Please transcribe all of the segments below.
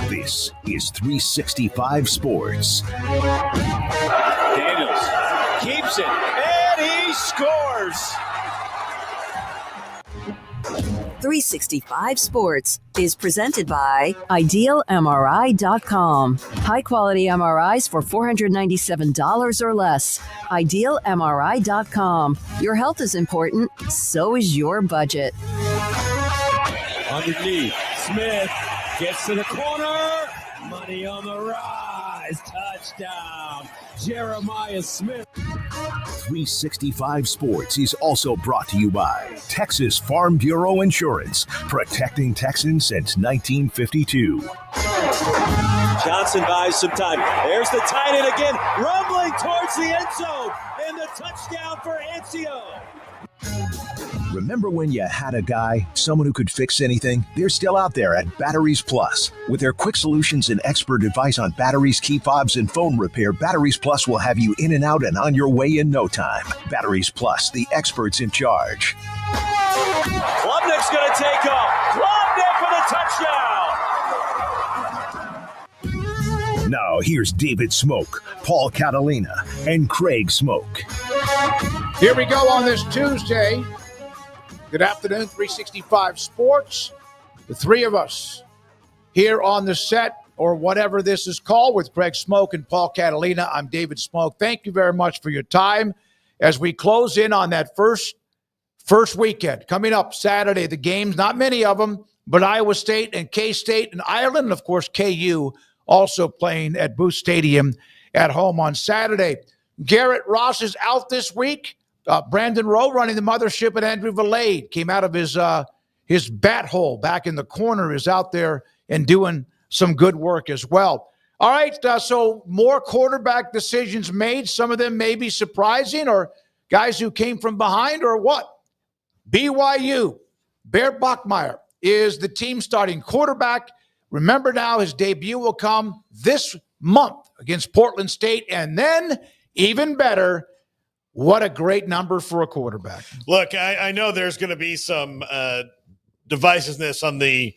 This is 365 Sports. Daniels keeps it, and he scores. 365 Sports is presented by IdealMRI.com. High-quality MRIs for $497 or less. IdealMRI.com. Your health is important, so is your budget. Underneath, Smith gets to the corner. Money on the rise. Touchdown, Jeremiah Smith. 365 Sports is also brought to you by Texas Farm Bureau Insurance, protecting Texans since 1952. Johnson buys some time. There's the tight end again, rumbling towards the end zone, and the touchdown for Ancio. Remember when you had a guy, someone who could fix anything? They're still out there at Batteries Plus. With their quick solutions and expert advice on batteries, key fobs, and phone repair, Batteries Plus will have you in and out and on your way in no time. Batteries Plus, the experts in charge. Klubnik's going to take off. Klubnik for the touchdown. Now here's David Smoak, Paul Catalina, and Craig Smoak. Here we go on this Tuesday. Good afternoon, 365 Sports. The three of us here on the set, or whatever this is called, with Craig Smoak and Paul Catalina. I'm David Smoak. Thank you very much for your time as we close in on that first weekend. Coming up Saturday, the games, not many of them, but Iowa State and K-State and Ireland, and of course KU also playing at Booth Stadium at home on Saturday. Garrett Ross is out this week. Brandon Rowe running the mothership at Andrew Valade came out of his bat hole back in the corner, is out there and doing some good work as well. All right, so more quarterback decisions made. Some of them may be surprising, or guys who came from behind, or what? BYU, Bear Bachmeier is the team starting quarterback. Remember now, his debut will come this month against Portland State, and then even better, what a great number for a quarterback. Look, I know there's going to be some divisiveness on the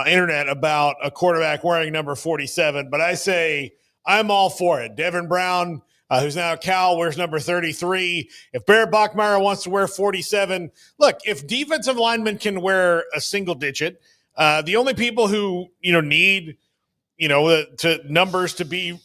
internet about a quarterback wearing number 47, but I say I'm all for it. Devin Brown, who's now Cal, wears number 33. If Bear Bachmeier wants to wear 47, look, if defensive linemen can wear a single digit, the only people who, need to numbers to be,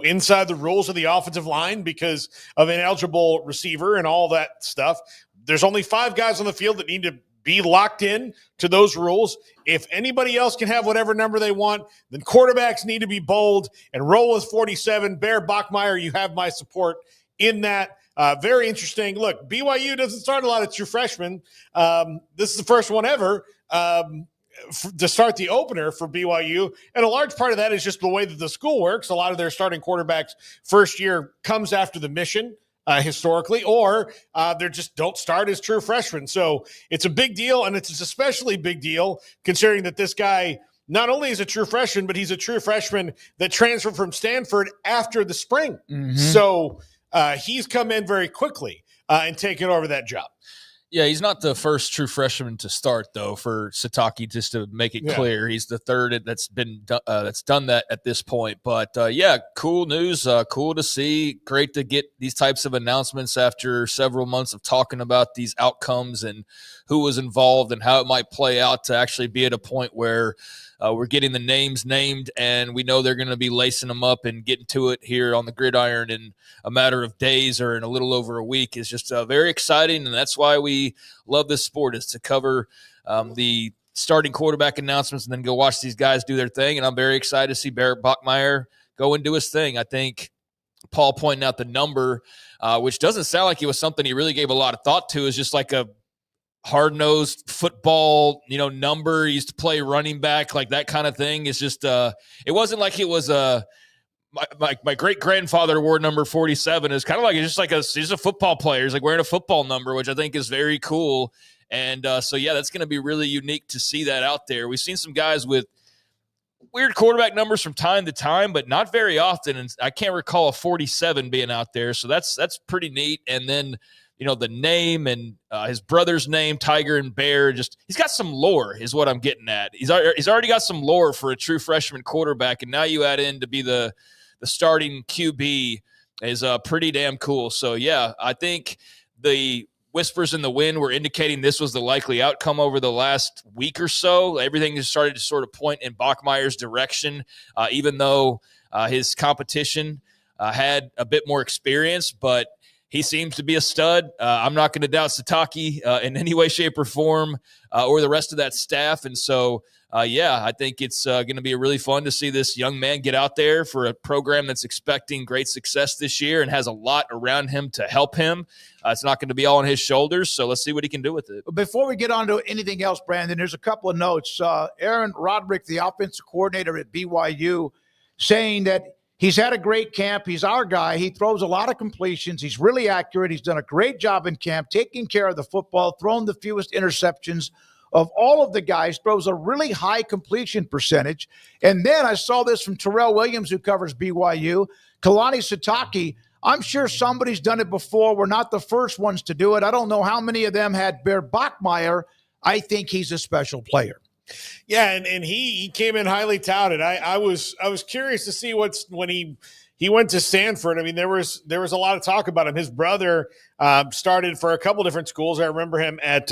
inside the rules of the offensive line because of an eligible receiver and all that stuff, there's only 5 guys on the field that need to be locked in to those rules. If anybody else can have whatever number they want, then quarterbacks need to be bold and roll with 47. Bear Bachmeier, you have my support in that. Very interesting. Look, BYU doesn't start a lot of true freshmen. This is the first one ever to start the opener for BYU. And a large part of that is just the way that the school works. A lot of their starting quarterbacks first year comes after the mission historically, or they just don't start as true freshmen. So it's a big deal, and it's especially big deal considering that this guy not only is a true freshman, but he's a true freshman that transferred from Stanford after the spring. Mm-hmm. So he's come in very quickly and taken over that job. Yeah, he's not the first true freshman to start, though, for Sataki, just to make it clear. He's the third that's done that at this point. But, cool news, cool to see. Great to get these types of announcements after several months of talking about these outcomes and who was involved and how it might play out, to actually be at a point where we're getting the names named, and we know they're going to be lacing them up and getting to it here on the gridiron in a matter of days or in a little over a week. Is just very exciting, and that's why we love this sport, is to cover the starting quarterback announcements and then go watch these guys do their thing. And I'm very excited to see Barrett Bachmeier go and do his thing. I think Paul pointing out the number, which doesn't sound like it was something he really gave a lot of thought to, is just like a hard-nosed football, number. He used to play running back, like that kind of thing. It's just, it wasn't like it was my great-grandfather wore number 47. It's kind of like, it's just like he's a football player. He's like wearing a football number, which I think is very cool. And that's going to be really unique to see that out there. We've seen some guys with weird quarterback numbers from time to time, but not very often. And I can't recall a 47 being out there. So that's pretty neat. And then, the name and his brother's name, Tiger and Bear, he's got some lore is what I'm getting at. He's already got some lore for a true freshman quarterback, and now you add in to be the starting QB is pretty damn cool. So, yeah, I think the whispers in the wind were indicating this was the likely outcome over the last week or so. Everything has started to sort of point in Bachmeier's direction, even though his competition had a bit more experience, but he seems to be a stud. I'm not going to doubt Sataki in any way, shape, or form, or the rest of that staff. And so, I think it's going to be really fun to see this young man get out there for a program that's expecting great success this year and has a lot around him to help him. It's not going to be all on his shoulders, so let's see what he can do with it. Before we get on to anything else, Brandon, there's a couple of notes. Aaron Roderick, the offensive coordinator at BYU, saying that he's had a great camp. He's our guy. He throws a lot of completions. He's really accurate. He's done a great job in camp, taking care of the football, thrown the fewest interceptions of all of the guys, throws a really high completion percentage. And then I saw this from Terrell Williams, who covers BYU. Kalani Sitake, I'm sure somebody's done it before. We're not the first ones to do it. I don't know how many of them had Bear Bachmeier. I think he's a special player. Yeah, and he came in highly touted. I was curious to see when he went to Stanford. I mean, there was a lot of talk about him. His brother started for a couple different schools. I remember him at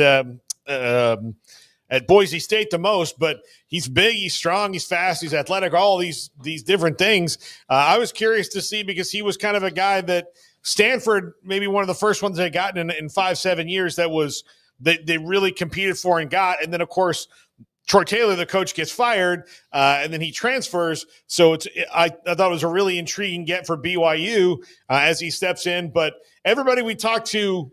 Boise State the most, but he's big, he's strong, he's fast, he's athletic, all these different things. I was curious to see, because he was kind of a guy that Stanford, maybe one of the first ones they gotten in 5-7 years, that they really competed for and got. And then, of course, Troy Taylor, the coach, gets fired, and then he transfers. So I thought it was a really intriguing get for BYU as he steps in. But everybody we talked to,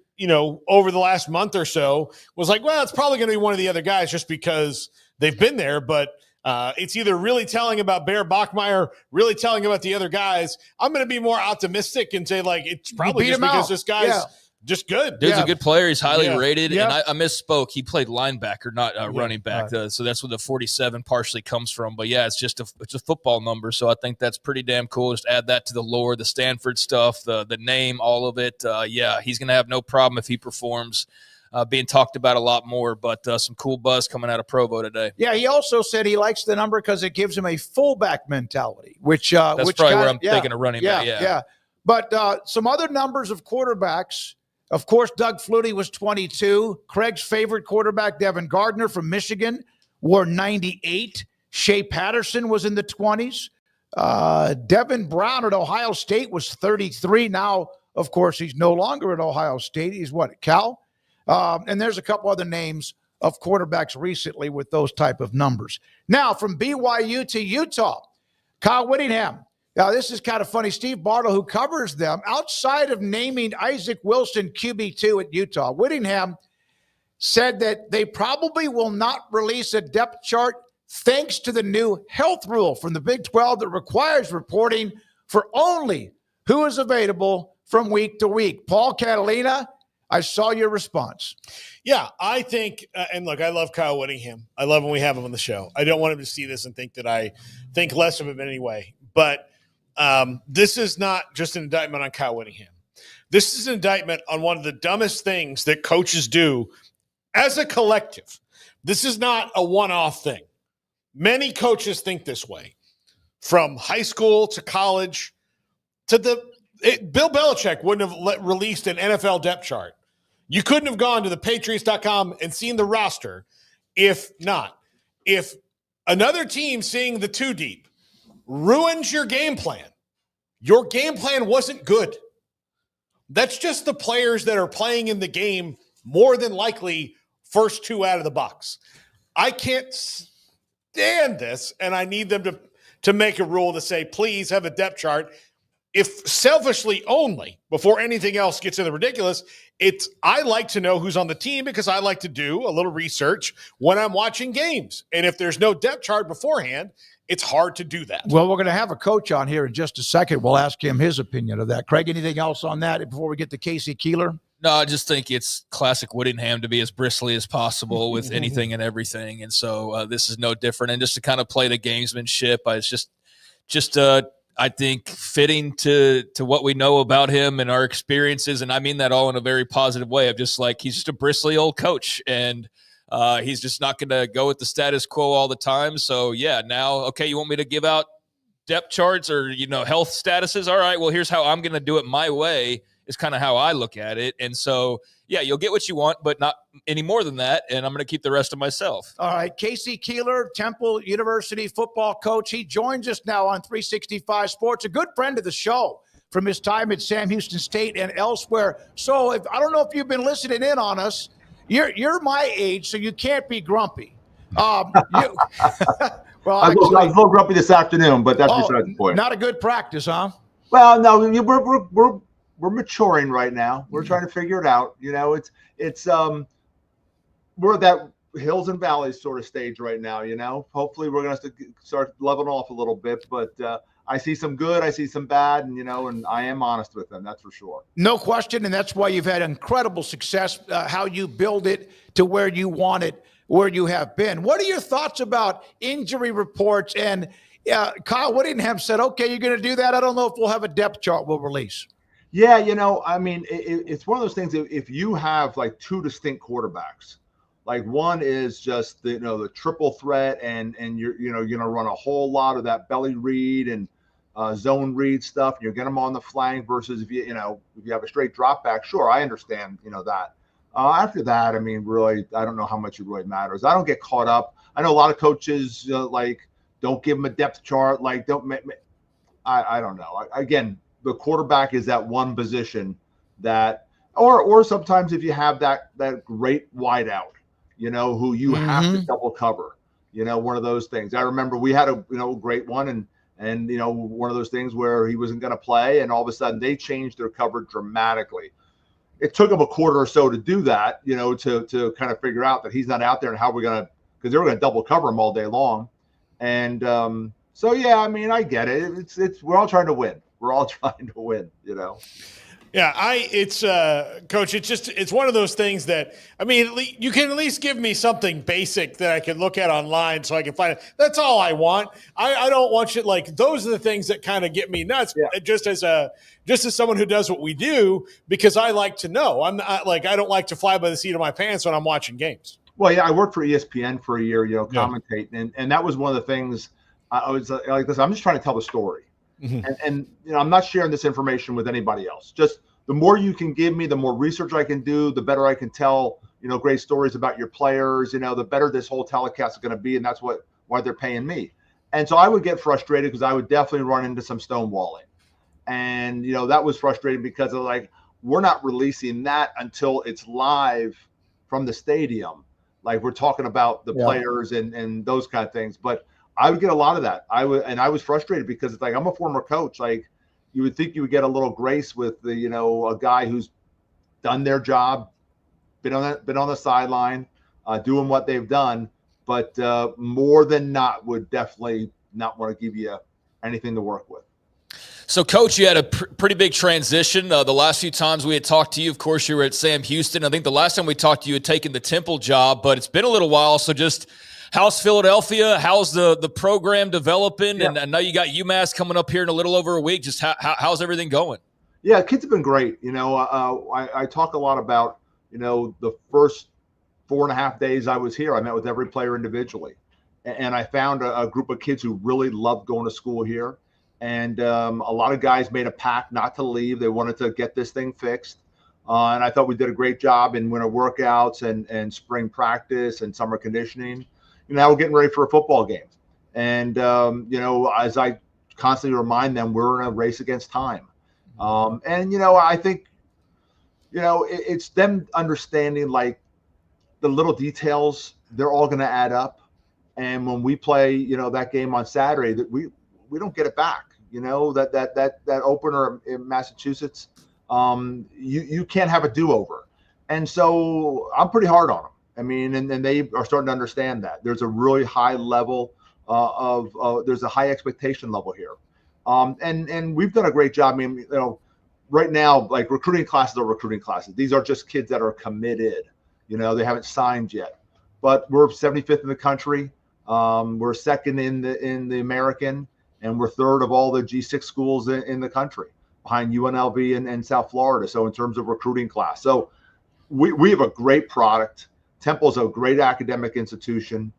over the last month or so was like, well, it's probably going to be one of the other guys just because they've been there. But it's either really telling about Bear Bachmeier, really telling about the other guys. I'm going to be more optimistic and say, like, it's probably just because this guy's just good. Dude's a good player. He's highly rated. Yep. And I misspoke. He played linebacker, not running back. So that's where the 47 partially comes from. But, it's just it's a football number. So I think that's pretty damn cool. Just add that to the lore, the Stanford stuff, the name, all of it. He's going to have no problem if he performs. Being talked about a lot more, but some cool buzz coming out of Provo today. Yeah, he also said he likes the number because it gives him a fullback mentality, which that's probably where I'm thinking of running back. Yeah. But some other numbers of quarterbacks. Of course, Doug Flutie was 22. Craig's favorite quarterback, Devin Gardner from Michigan, wore 98. Shea Patterson was in the 20s. Devin Brown at Ohio State was 33. Now, of course, he's no longer at Ohio State. He's what, Cal? And there's a couple other names of quarterbacks recently with those type of numbers. Now, from BYU to Utah, Kyle Whittingham. Now, this is kind of funny. Steve Bartle, who covers them, outside of naming Isaac Wilson QB2 at Utah, Whittingham said that they probably will not release a depth chart thanks to the new health rule from the Big 12 that requires reporting for only who is available from week to week. Paul Catalina, I saw your response. Yeah, I think, and look, I love Kyle Whittingham. I love when we have him on the show. I don't want him to see this and think that I think less of him in any way. But this is not just an indictment on Kyle Whittingham. This is an indictment on one of the dumbest things that coaches do as a collective. This is not a one-off thing. Many coaches think this way, from high school to college to Bill Belichick wouldn't have released an NFL depth chart. You couldn't have gone to the Patriots.com and seen the roster if not. If another team seeing the two deep ruins your game plan wasn't good. That's just the players that are playing in the game more than likely first two out of the box. I can't stand this, and I need them to make a rule to say, please have a depth chart. If selfishly only, before anything else gets in the ridiculous, I like to know who's on the team because I like to do a little research when I'm watching games. And if there's no depth chart beforehand, it's hard to do that. Well, we're going to have a coach on here in just a second. We'll ask him his opinion of that. Craig, anything else on that before we get to Casey Keeler? No, I just think it's classic Whittingham to be as bristly as possible with anything and everything. And so this is no different. And just to kind of play the gamesmanship, it's just I think fitting to what we know about him and our experiences. And I mean that all in a very positive way of just like, he's just a bristly old coach and he's just not going to go with the status quo all the time. So yeah, now, okay, you want me to give out depth charts or, health statuses? All right, well, here's how I'm going to do it my way is kind of how I look at it. And so, yeah, you'll get what you want, but not any more than that. And I'm going to keep the rest to myself. All right. Casey Keeler, Temple University football coach. He joins us now on 365 Sports, a good friend of the show from his time at Sam Houston State and elsewhere. So I don't know if you've been listening in on us. You're my age, so you can't be grumpy. Well, I was a little grumpy this afternoon, but that's besides the point. Not a good practice, huh? Well, no, we're maturing right now. We're trying to figure it out. It's we're at that hills and valleys sort of stage right now. Hopefully we're going to start leveling off a little bit, but I see some good, I see some bad, and I am honest with them. That's for sure. No question. And that's why you've had incredible success, how you build it to where you want it, where you have been. What are your thoughts about injury reports? And Kyle Whittingham said, okay, you're going to do that. I don't know if we'll have a depth chart we'll release. Yeah, it's one of those things. If you have like two distinct quarterbacks, like one is just the triple threat, and you're going to run a whole lot of that belly read and zone read stuff. And you're getting them on the flank versus if you have a straight drop back. Sure, I understand that. After that, really, I don't know how much it really matters. I don't get caught up. I know a lot of coaches don't give them a depth chart. I don't know. Again. The quarterback is that one position that, or sometimes if you have that great wideout, who you have to double cover, one of those things. I remember we had a great one and one of those things where he wasn't going to play, and all of a sudden they changed their coverage dramatically. It took them a quarter or so to do that, to kind of figure out that he's not out there and how we're going to, because they were going to double cover him all day long, and so yeah, I get it. It's we're all trying to win. We're all trying to win, Yeah, Coach, it's one of those things that, you can at least give me something basic that I can look at online so I can find it. That's all I want. I don't want shit like, those are the things that kind of get me nuts, just as someone who does what we do, because I like to know. I don't like to fly by the seat of my pants when I'm watching games. Well, yeah, I worked for ESPN for a year, commentating, and that was one of the things I was like this. I'm just trying to tell the story. Mm-hmm. And I'm not sharing this information with anybody else. Just the more you can give me, the more research I can do, the better I can tell, great stories about your players, the better this whole telecast is going to be. And that's why they're paying me. And so I would get frustrated because I would definitely run into some stonewalling. And, that was frustrating because of we're not releasing that until it's live from the stadium. Like we're talking about the players and those kind of things. But I would get a lot of that. I was frustrated because it's like, I'm a former coach. Like you would think you would get a little grace with the, a guy who's done their job, been on the sideline, doing what they've done. But more than not, would definitely not want to give you anything to work with. So, Coach, you had a pretty big transition. The last few times we had talked to you, of course, you were at Sam Houston. I think the last time we talked to you had taken the Temple job, but it's been a little while. So just how's Philadelphia? How's the program developing? Yeah. And I know you got UMass coming up here in a little over a week. Just how's everything going? Yeah, kids have been great. I talk a lot about, the first 4.5 days I was here, I met with every player individually. And I found a group of kids who really loved going to school here. And a lot of guys made a pact not to leave. They wanted to get this thing fixed. And I thought we did a great job in winter workouts and spring practice and summer conditioning. Now we're getting ready for a football game. And, as I constantly remind them, we're in a race against time. I think, it's them understanding like the little details, they're all going to add up. And when we play, that game on Saturday, that we don't get it back. That opener in Massachusetts, you can't have a do-over. And so I'm pretty hard on them. I mean, and they are starting to understand that. There's a really high level there's a high expectation level here. And we've done a great job. I mean, right now, like recruiting classes are recruiting classes. These are just kids that are committed. They haven't signed yet. But we're 75th in the country. We're second in the American. And we're third of all the G6 schools in the country, behind UNLV and South Florida. So in terms of recruiting class, so we have a great product. Temple's a great academic institution.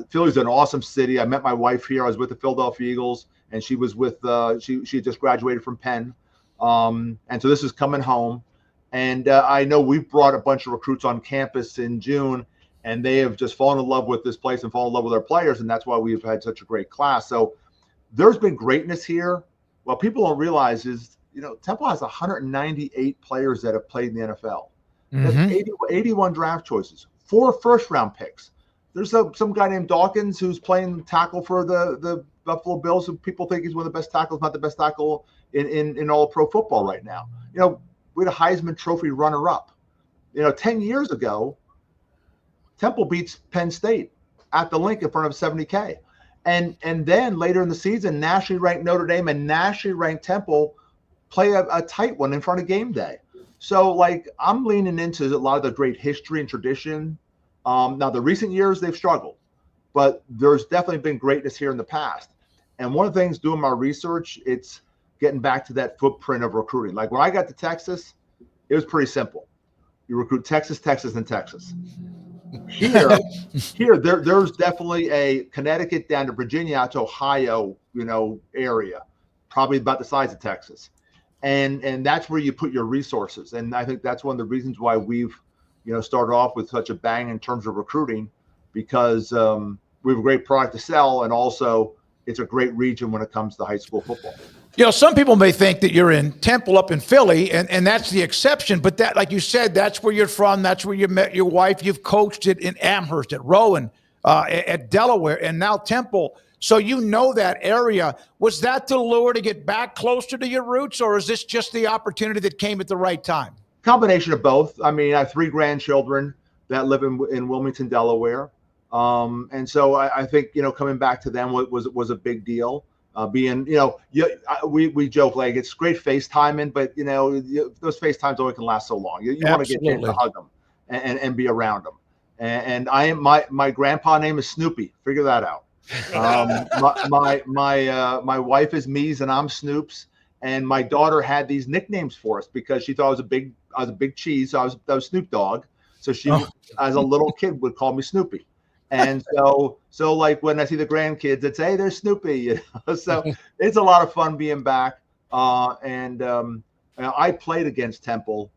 Philly's an awesome city. I met my wife here. I was with the Philadelphia Eagles, and she was with she just graduated from Penn. And so this is coming home. And I know we've brought a bunch of recruits on campus in June, and they have just fallen in love with this place and fallen in love with our players, and that's why we've had such a great class. So there's been greatness here. What people don't realize is, Temple has 198 players that have played in the NFL. That's 81 draft choices, 4 first-round picks. There's some guy named Dawkins who's playing tackle for the Buffalo Bills, who people think he's one of the best tackles, not the best tackle in all pro football right now. We had a Heisman Trophy runner-up. 10 years ago, Temple beats Penn State at the Link in front of 70K. And then later in the season, nationally ranked Notre Dame and nationally ranked Temple play a tight one in front of game day. So, like, I'm leaning into a lot of the great history and tradition. Now, the recent years, they've struggled. But there's definitely been greatness here in the past. And one of the things doing my research, it's getting back to that footprint of recruiting. Like, when I got to Texas, it was pretty simple. You recruit Texas, Texas, and Texas. Here, there's definitely a Connecticut down to Virginia out to Ohio, area, probably about the size of Texas, and that's where you put your resources. And I think that's one of the reasons why we've, started off with such a bang in terms of recruiting, because we have a great product to sell, and also it's a great region when it comes to high school football. Some people may think that you're in Temple up in Philly, and that's the exception. But that, like you said, that's where you're from. That's where you met your wife. You've coached it in Amherst, at Rowan, at Delaware, and now Temple. So that area. Was that the lure to get back closer to your roots, or is this just the opportunity that came at the right time? Combination of both. I mean, I have 3 grandchildren that live in Wilmington, Delaware. And so I think, coming back to them was a big deal. We joke like it's great FaceTiming, but those FaceTimes only can last so long. You want to get to hug them and be around them. And I am my grandpa name is Snoopy. Figure that out. My wife is Mies and I'm Snoops. And my daughter had these nicknames for us because she thought I was a big cheese. So I was Snoop Dogg. So she, as a little kid, would call me Snoopy. And so like when I see the grandkids, it's, hey, there's Snoopy. So it's a lot of fun being back. I played against Temple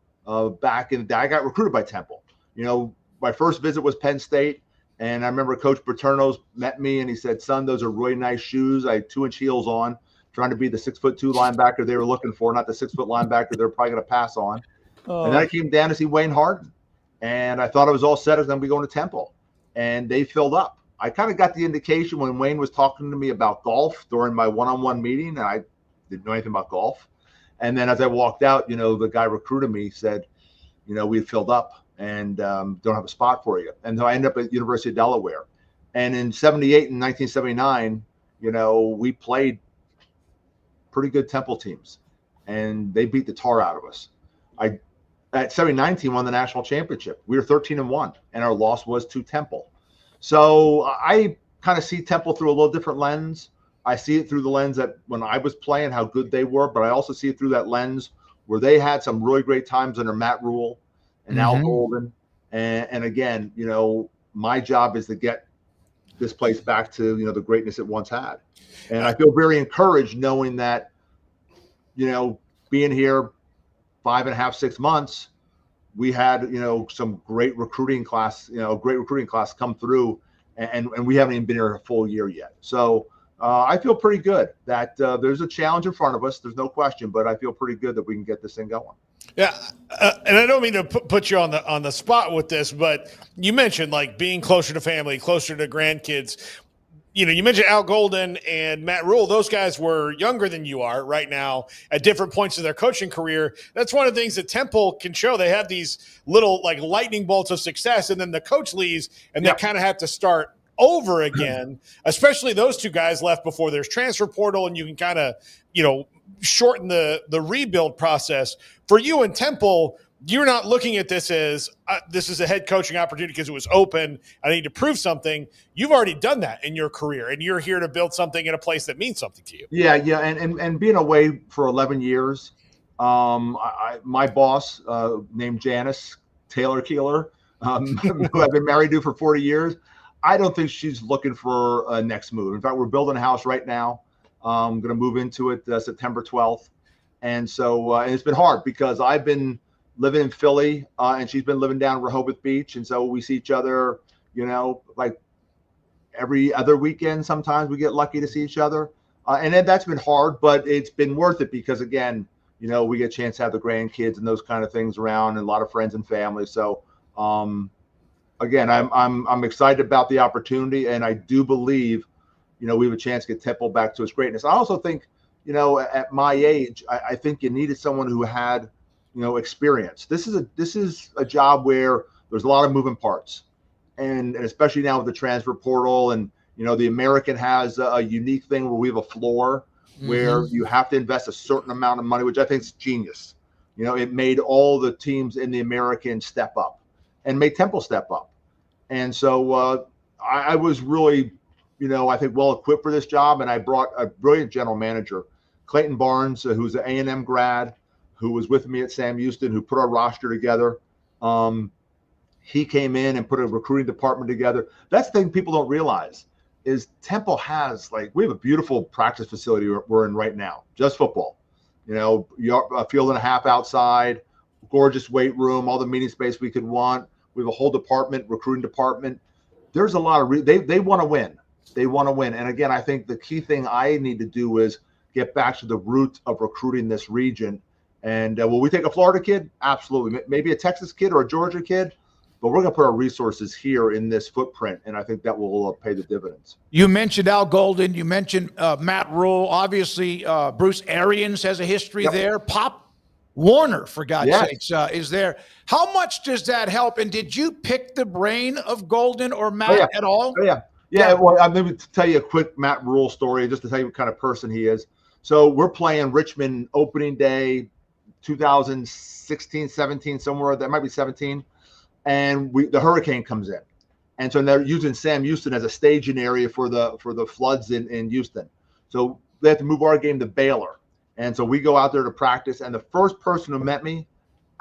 back in the day. I got recruited by Temple. My first visit was Penn State. And I remember Coach Paterno's met me and he said, son, those are really nice shoes. I had 2-inch heels on, trying to be the 6'2" linebacker they were looking for, not the 6-foot linebacker they're probably going to pass on. And then I came down to see Wayne Harden. And I thought it was all set. I was going to be going to Temple, and they filled up. I kind of got the indication when Wayne was talking to me about golf during my one-on-one meeting, and I didn't know anything about golf. And then as I walked out, the guy recruited me, said, we had filled up and don't have a spot for you. And so I ended up at University of Delaware. And in 78 and 1979, we played pretty good Temple teams, and they beat the tar out of us. At 79 team won the national championship. We were 13-1, and our loss was to Temple. So I kind of see Temple through a little different lens. I see it through the lens that when I was playing, how good they were, but I also see it through that lens where they had some really great times under Matt Rule and Al Golden. And again, my job is to get this place back to, the greatness it once had. And I feel very encouraged knowing that, being here 5.5, 6 months, we had, some great recruiting class, come through, and we haven't even been here a full year yet. So I feel pretty good that there's a challenge in front of us. There's no question, but I feel pretty good that we can get this thing going. Yeah, and I don't mean to put you on the spot with this, but you mentioned like being closer to family, closer to grandkids. You mentioned Al Golden and Matt Rule. Those guys were younger than you are right now at different points of their coaching career. That's one of the things that Temple can show. They have these little like lightning bolts of success, and then the coach leaves, and they kind of have to start over again, especially those two guys left before there's transfer portal, and you can kind of, shorten the rebuild process. For you in Temple, you're not looking at this as this is a head coaching opportunity because it was open. I need to prove something. You've already done that in your career, and you're here to build something in a place that means something to you. Yeah. And being away for 11 years, my boss named Janice Taylor Keeler, who I've been married to for 40 years, I don't think she's looking for a next move. In fact, we're building a house right now. I'm going to move into it September 12th. And so and it's been hard because I've been living in Philly and she's been living down Rehoboth Beach. And so we see each other, like every other weekend. Sometimes we get lucky to see each other. And then that's been hard, but it's been worth it because, again, we get a chance to have the grandkids and those kind of things around and a lot of friends and family. So, again, I'm excited about the opportunity, and I do believe, we have a chance to get Temple back to its greatness. I also think, at my age, I think you needed someone who had, experience. This is a job where there's a lot of moving parts, and especially now with the transfer portal, and the American has a unique thing where we have a floor where you have to invest a certain amount of money, which I think is genius. It made all the teams in the American step up and made Temple step up. And so I was really, I think well equipped for this job. And I brought a brilliant general manager, Clayton Barnes, who's an A&M grad, who was with me at Sam Houston, who put our roster together. He came in and put a recruiting department together. That's the thing people don't realize is Temple has, we have a beautiful practice facility we're in right now, just football. A field and a half outside, gorgeous weight room, all the meeting space we could want. We have a whole department, recruiting department. There's a lot of they want to win. They want to win. And again, I think the key thing I need to do is get back to the root of recruiting this region. And will we take a Florida kid? Absolutely. Maybe a Texas kid or a Georgia kid, but we're going to put our resources here in this footprint. And I think that will pay the dividends. You mentioned Al Golden. You mentioned Matt Rule. Obviously, Bruce Arians has a history there. Pop Warner, for God's sakes, is there. How much does that help? And did you pick the brain of Golden or Matt at all? Yeah. Well, I'm going to tell you a quick Matt Rule story just to tell you what kind of person he is. So we're playing Richmond opening day, 2016, 17, somewhere that might be 17. And the hurricane comes in. And so they're using Sam Houston as a staging area for the floods in Houston. So they have to move our game to Baylor. And so we go out there to practice, and the first person who met me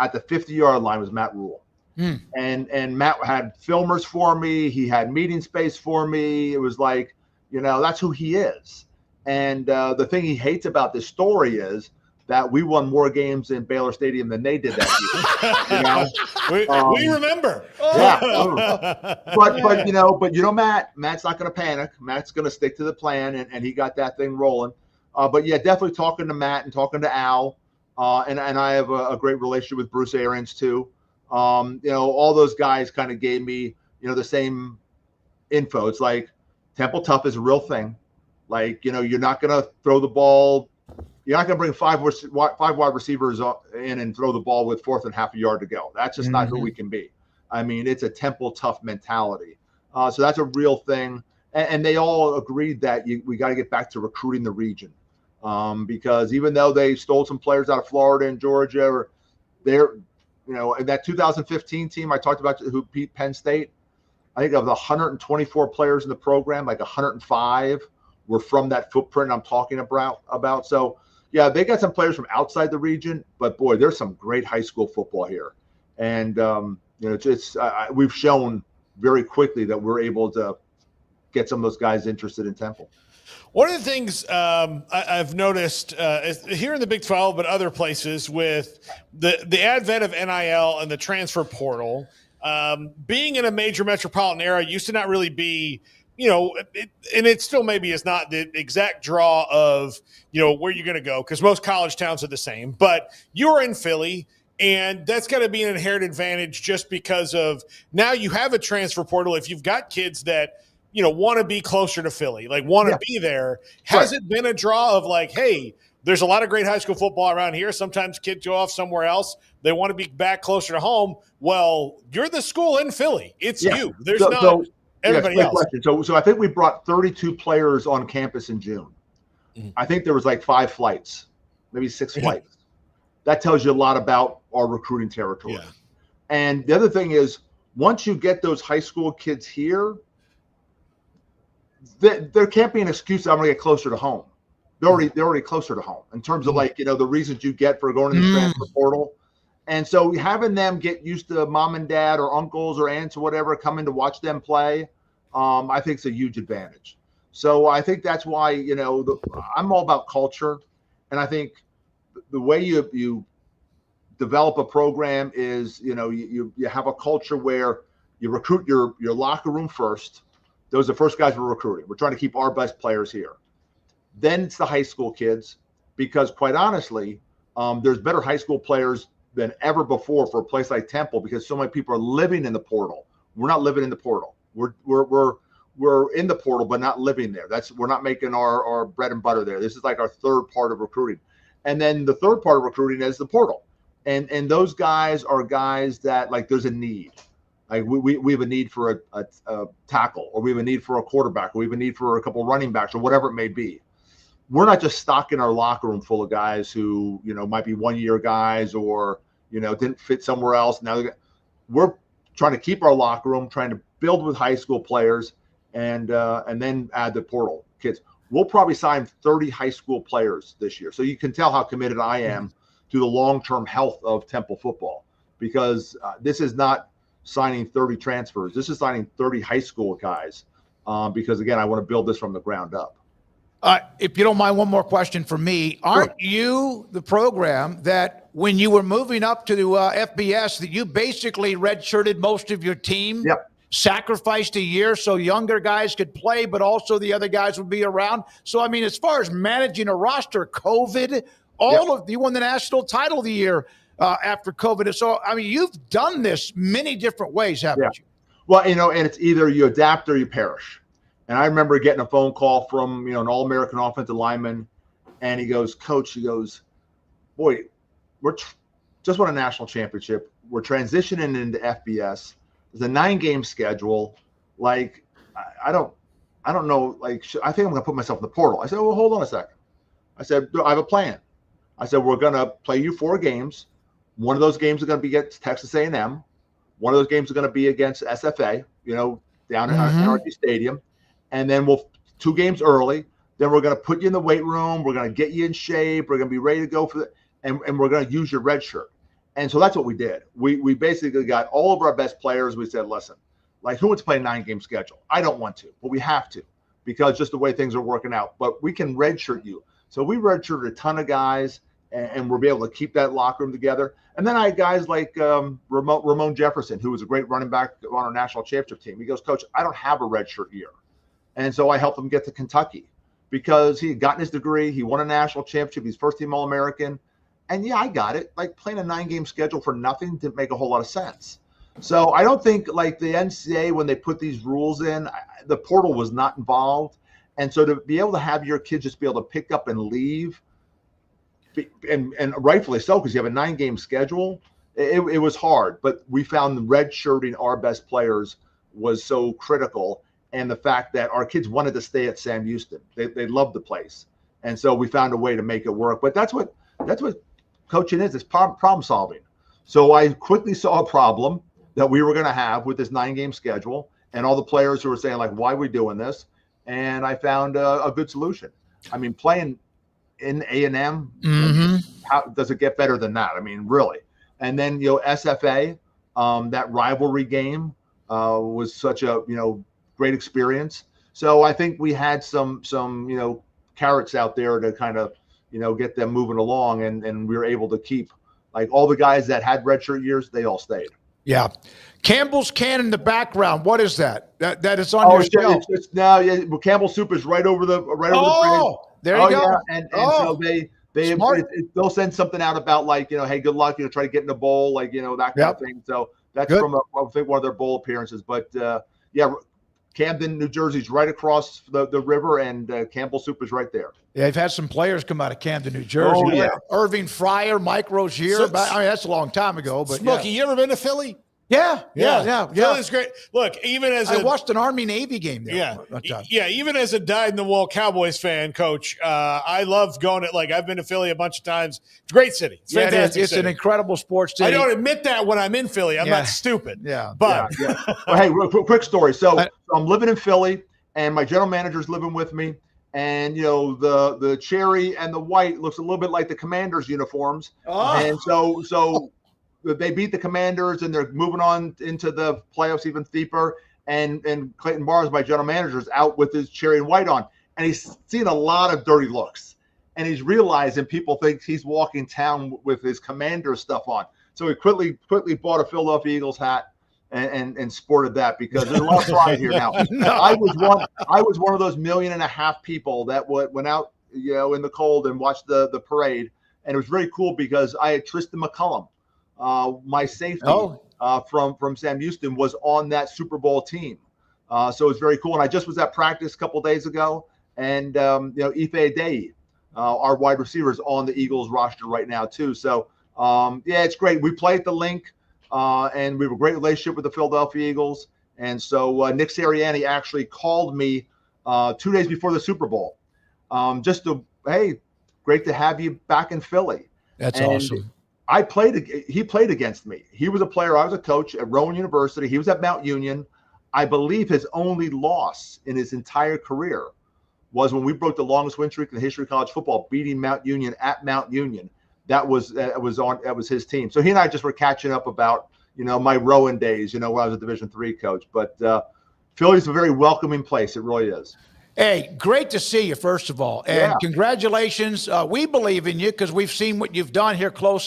at the 50-yard line was Matt Rule. And Matt had filmers for me. He had meeting space for me. It was like, that's who he is. And the thing he hates about this story is that we won more games in Baylor Stadium than they did that year. We remember. But Matt's not going to panic. Matt's going to stick to the plan, and he got that thing rolling. But yeah, definitely talking to Matt and talking to Al, and I have a great relationship with Bruce Arians too. All those guys kind of gave me, the same info. It's like Temple tough is a real thing. Like, you're not going to throw the ball. You're not going to bring five wide receivers in and throw the ball with fourth and half a yard to go. That's just not who we can be. I mean, it's a Temple tough mentality. So that's a real thing. And they all agreed that we got to get back to recruiting the region, because even though they stole some players out of Florida and Georgia, or they're, in that 2015 team I talked about who beat Penn State, I think of the 124 players in the program, like 105 were from that footprint I'm talking about. So, yeah, they got some players from outside the region, but boy, there's some great high school football here. And, we've shown very quickly that we're able to get some of those guys interested in Temple. One of the things I've noticed is here in the Big 12, but other places, with the advent of NIL and the transfer portal, being in a major metropolitan area used to not really be, and it still maybe is not the exact draw of, where you're going to go, because most college towns are the same. But you're in Philly, and that's got to be an inherent advantage just because of now you have a transfer portal. If you've got kids that want to be closer to Philly, like want to be there. Has it been a draw of like, hey, there's a lot of great high school football around here. Sometimes kids go off somewhere else. They want to be back closer to home. Well, you're the school in Philly. It's you. There's not everybody else. So I think we brought 32 players on campus in June. Mm-hmm. I think there was like 5 flights, maybe 6 flights. That tells you a lot about our recruiting territory. Yeah. And the other thing is, once you get those high school kids here, there can't be an excuse that I'm going to get closer to home. They're already closer to home in terms of the reasons you get for going to the transfer portal. And so having them get used to mom and dad or uncles or aunts or whatever coming to watch them play, I think it's a huge advantage. So I think that's why, I'm all about culture. And I think the way you develop a program is, you have a culture where you recruit your locker room first. Those are the first guys we're recruiting. We're trying to keep our best players here. Then it's the high school kids, because quite honestly, there's better high school players than ever before for a place like Temple, because so many people are living in the portal. We're not living in the portal. We're in the portal, but not living there. We're not making our bread and butter there. This is like our third part of recruiting. And then the third part of recruiting is the portal. And those guys are guys that, like, there's a need. Like we have a need for a tackle, or we have a need for a quarterback, or we have a need for a couple running backs, or whatever it may be. We're not just stocking our locker room full of guys who, might be 1-year guys or, didn't fit somewhere else. Now we're trying to keep our locker room, trying to build with high school players, and then add the portal kids. We'll probably sign 30 high school players this year. So you can tell how committed I am to the long-term health of Temple football, because this is not signing 30 transfers. This is signing 30 high school guys, because, again, I want to build this from the ground up. If you don't mind, one more question for me. Aren't you the program that when you were moving up to the FBS, that you basically redshirted most of your team? Yep. Sacrificed a year so younger guys could play, but also the other guys would be around. So, I mean, as far as managing a roster, COVID, you won the national title the year after COVID. So, I mean, you've done this many different ways, haven't you? Well, and it's either you adapt or you perish. And I remember getting a phone call from, an All-American offensive lineman, and he goes, Coach, boy, we're just won a national championship. We're transitioning into FBS. There's a 9-game schedule. Like, I don't know. Like, I think I'm going to put myself in the portal. I said, well, hold on a second. I said, I have a plan. I said, we're going to play you 4 games. One of those games is going to be against Texas A&M. One of those games is going to be against SFA, down at NRG Stadium. And then 2 games early. Then we're going to put you in the weight room. We're going to get you in shape. We're going to be ready to go and we're going to use your red shirt. And so that's what we did. We basically got all of our best players. We said, listen, like, who wants to play a 9-game schedule? I don't want to, but we have to, because just the way things are working out. But we can redshirt you. So we redshirted a ton of guys, and we'll be able to keep that locker room together. And then I had guys like Ramon Jefferson, who was a great running back on our national championship team. He goes, Coach, I don't have a redshirt year. And so I helped him get to Kentucky, because he had gotten his degree. He won a national championship. He's first-team All-American. And yeah, I got it. Like playing a 9-game schedule for nothing didn't make a whole lot of sense. So I don't think like the NCAA, when they put these rules in, the portal was not involved. And so to be able to have your kids just be able to pick up and leave, and rightfully so, because you have a 9-game schedule, it was hard. But we found the red shirting our best players was so critical. And the fact that our kids wanted to stay at Sam Houston. They loved the place. And so we found a way to make it work. But that's what coaching is. It's problem solving. So I quickly saw a problem that we were going to have with this 9-game schedule and all the players who were saying, like, why are we doing this? And I found a good solution. I mean, playing in A&M, how does it get better than that? I mean, really. And then, SFA, that rivalry game was such a, great experience. So I think we had some carrots out there to kind of, get them moving along. And we were able to keep, like, all the guys that had redshirt years, they all stayed. Yeah. Campbell's can in the background. What is that? That is on your shelf. Well, Campbell's soup is right over the fridge. There you go. Yeah. And so they'll send something out about, like, hey, good luck, try to get in the bowl, like, that kind of thing. So that's from I think one of their bowl appearances. But Camden, New Jersey's right across the river, and Campbell Soup is right there. Yeah, they've had some players come out of Camden, New Jersey. Oh, yeah. Irving Fryer, Mike Rozier. That's a long time ago. But Smokey, you ever been to Philly? Yeah. Philly's great. Look, even as I watched an Army-Navy game there. Even as a dyed-in-the-wool Cowboys fan, Coach, I love going to, like, I've been to Philly a bunch of times. It's a great city. It's fantastic. It's an incredible sports city. I don't admit that when I'm in Philly. I'm not stupid. Yeah. But Well, hey, quick story. So I'm living in Philly, and my general manager's living with me. And the cherry and the white looks a little bit like the Commanders uniforms. And so they beat the Commanders, and they're moving on into the playoffs even deeper. And Clayton Barnes, my general manager, is out with his cherry and white on, and he's seen a lot of dirty looks. And he's realizing people think he's walking town with his Commander stuff on. So he quickly bought a Philadelphia Eagles hat and sported that, because there's a lot of pride here now. I was one of those 1.5 million people that went out, in the cold and watched the parade, and it was very cool because I had Tristan McCullum, my safety from Sam Houston, was on that Super Bowl team. So it was very cool. And I just was at practice a couple days ago, and Ife Adeyi, our wide receiver, is on the Eagles roster right now too. So it's great. We play at the Link. And we have a great relationship with the Philadelphia Eagles. And so Nick Sirianni actually called me 2 days before the Super Bowl, hey, great to have you back in Philly. That's awesome. He played against me. He was a player. I was a coach at Rowan University. He was at Mount Union. I believe his only loss in his entire career was when we broke the longest win streak in the history of college football, beating Mount Union at Mount Union. That was his team. So he and I just were catching up about, my Rowan days, when I was a Division III coach. But Philly's a very welcoming place. It really is. Hey, great to see you, first of all. And congratulations. We believe in you because we've seen what you've done here close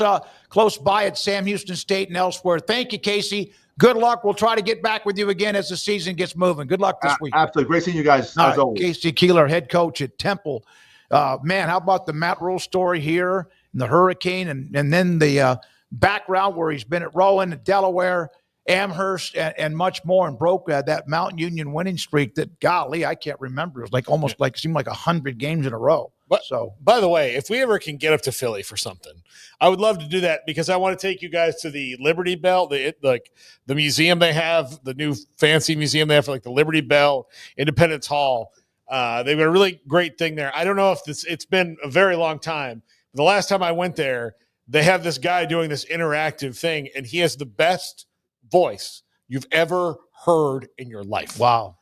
by at Sam Houston State and elsewhere. Thank you, Casey. Good luck. We'll try to get back with you again as the season gets moving. Good luck this week. Absolutely. Great seeing you guys, as always. Casey Keeler, head coach at Temple. Man, how about the Matt Rule story here? And the Hurricane, and then the background where he's been at Rowan, Delaware, Amherst, and much more, and broke that Mount Union winning streak that, golly, I can't remember. It was seemed like 100 games in a row. So, by the way, if we ever can get up to Philly for something, I would love to do that, because I want to take you guys to the Liberty Bell, the museum they have, the new fancy museum they have for, like, the Liberty Bell, Independence Hall. They've got a really great thing there. I don't know if it's been a very long time. The last time I went there, they have this guy doing this interactive thing, and he has the best voice you've ever heard in your life. Wow.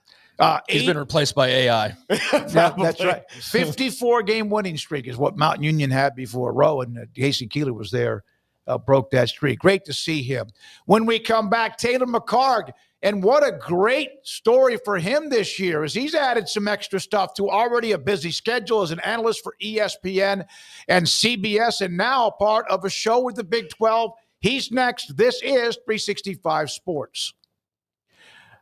He's been replaced by AI. Yeah, that's right. 54-game winning streak is what Mount Union had before Rowan. Casey Keeler was there, broke that streak. Great to see him. When we come back, Taylor McHargue, and what a great story for him this year, as he's added some extra stuff to already a busy schedule as an analyst for ESPN and CBS, and now part of a show with the Big 12. He's next. This is 365 Sports.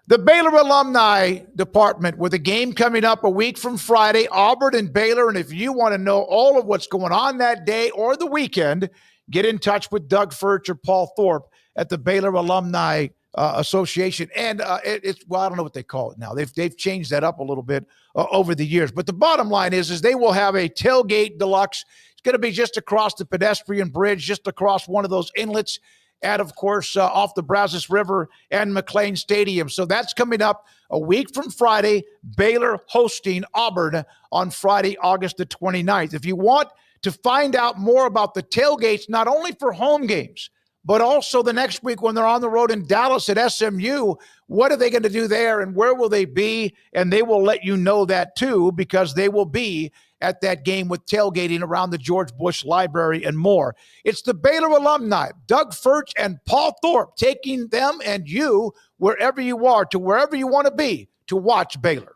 The Baylor Alumni Department with a game coming up a week from Friday, Auburn and Baylor. And if you want to know all of what's going on that day or the weekend, get in touch with Doug Furch or Paul Thorpe at the Baylor Alumni Association. And it's, well, I don't know what they call it now. They've changed that up a little bit over the years. But the bottom line is they will have a tailgate deluxe. It's going to be just across the pedestrian bridge, just across one of those inlets. And, of course, off the Brazos River and McClain Stadium. So that's coming up a week from Friday, Baylor hosting Auburn on Friday, August the 29th. If you want to find out more about the tailgates, not only for home games, but also the next week when they're on the road in Dallas at SMU, what are they going to do there and where will they be? And they will let you know that, too, because they will be at that game with tailgating around the George Bush Library and more. It's the Baylor alumni, Doug Furch and Paul Thorpe, taking them and you wherever you are to wherever you want to be to watch Baylor.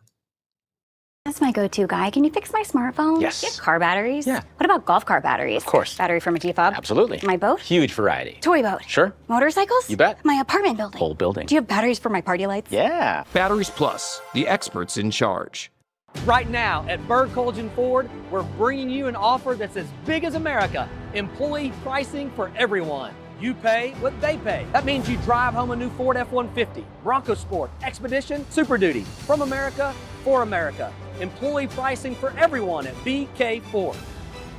That's my go-to guy. Can you fix my smartphone? Yes. Do you have car batteries? Yeah. What about golf cart batteries? Of course. Battery from a T-fob? Absolutely. My boat? Huge variety. Toy boat? Sure. Motorcycles? You bet. My apartment building? Whole building. Do you have batteries for my party lights? Yeah. Batteries Plus, the experts in charge. Right now at Berg Colgin Ford, we're bringing you an offer that's as big as America. Employee pricing for everyone. You pay what they pay. That means you drive home a new Ford F-150, Bronco Sport, Expedition, Super Duty. From America, for America. Employee pricing for everyone at BK Ford.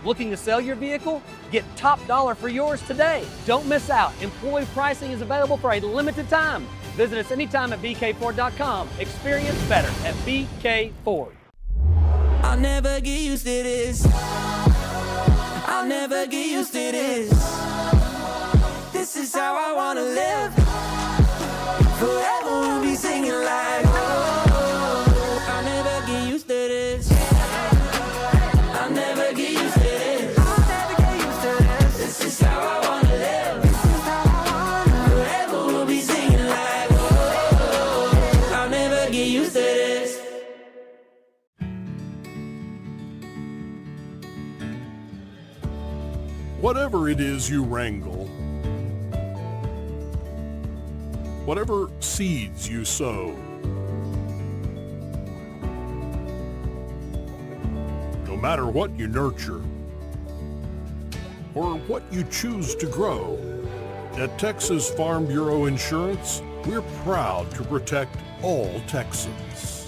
Looking to sell your vehicle? Get top dollar for yours today. Don't miss out. Employee pricing is available for a limited time. Visit us anytime at bkford.com. Experience better at BK Ford. I'll never get used to this. I'll never get used to this. This is how I wanna live. Forever we'll be singing like, oh, I'll never get used to this. I'll never get used to this. I'll never get used to this. This is how I wanna live. This is how I wanna live. Forever we'll be singing like, oh, I'll never get used to this. Whatever it is you wrangle, whatever seeds you sow, no matter what you nurture or what you choose to grow, at Texas Farm Bureau Insurance, we're proud to protect all Texans.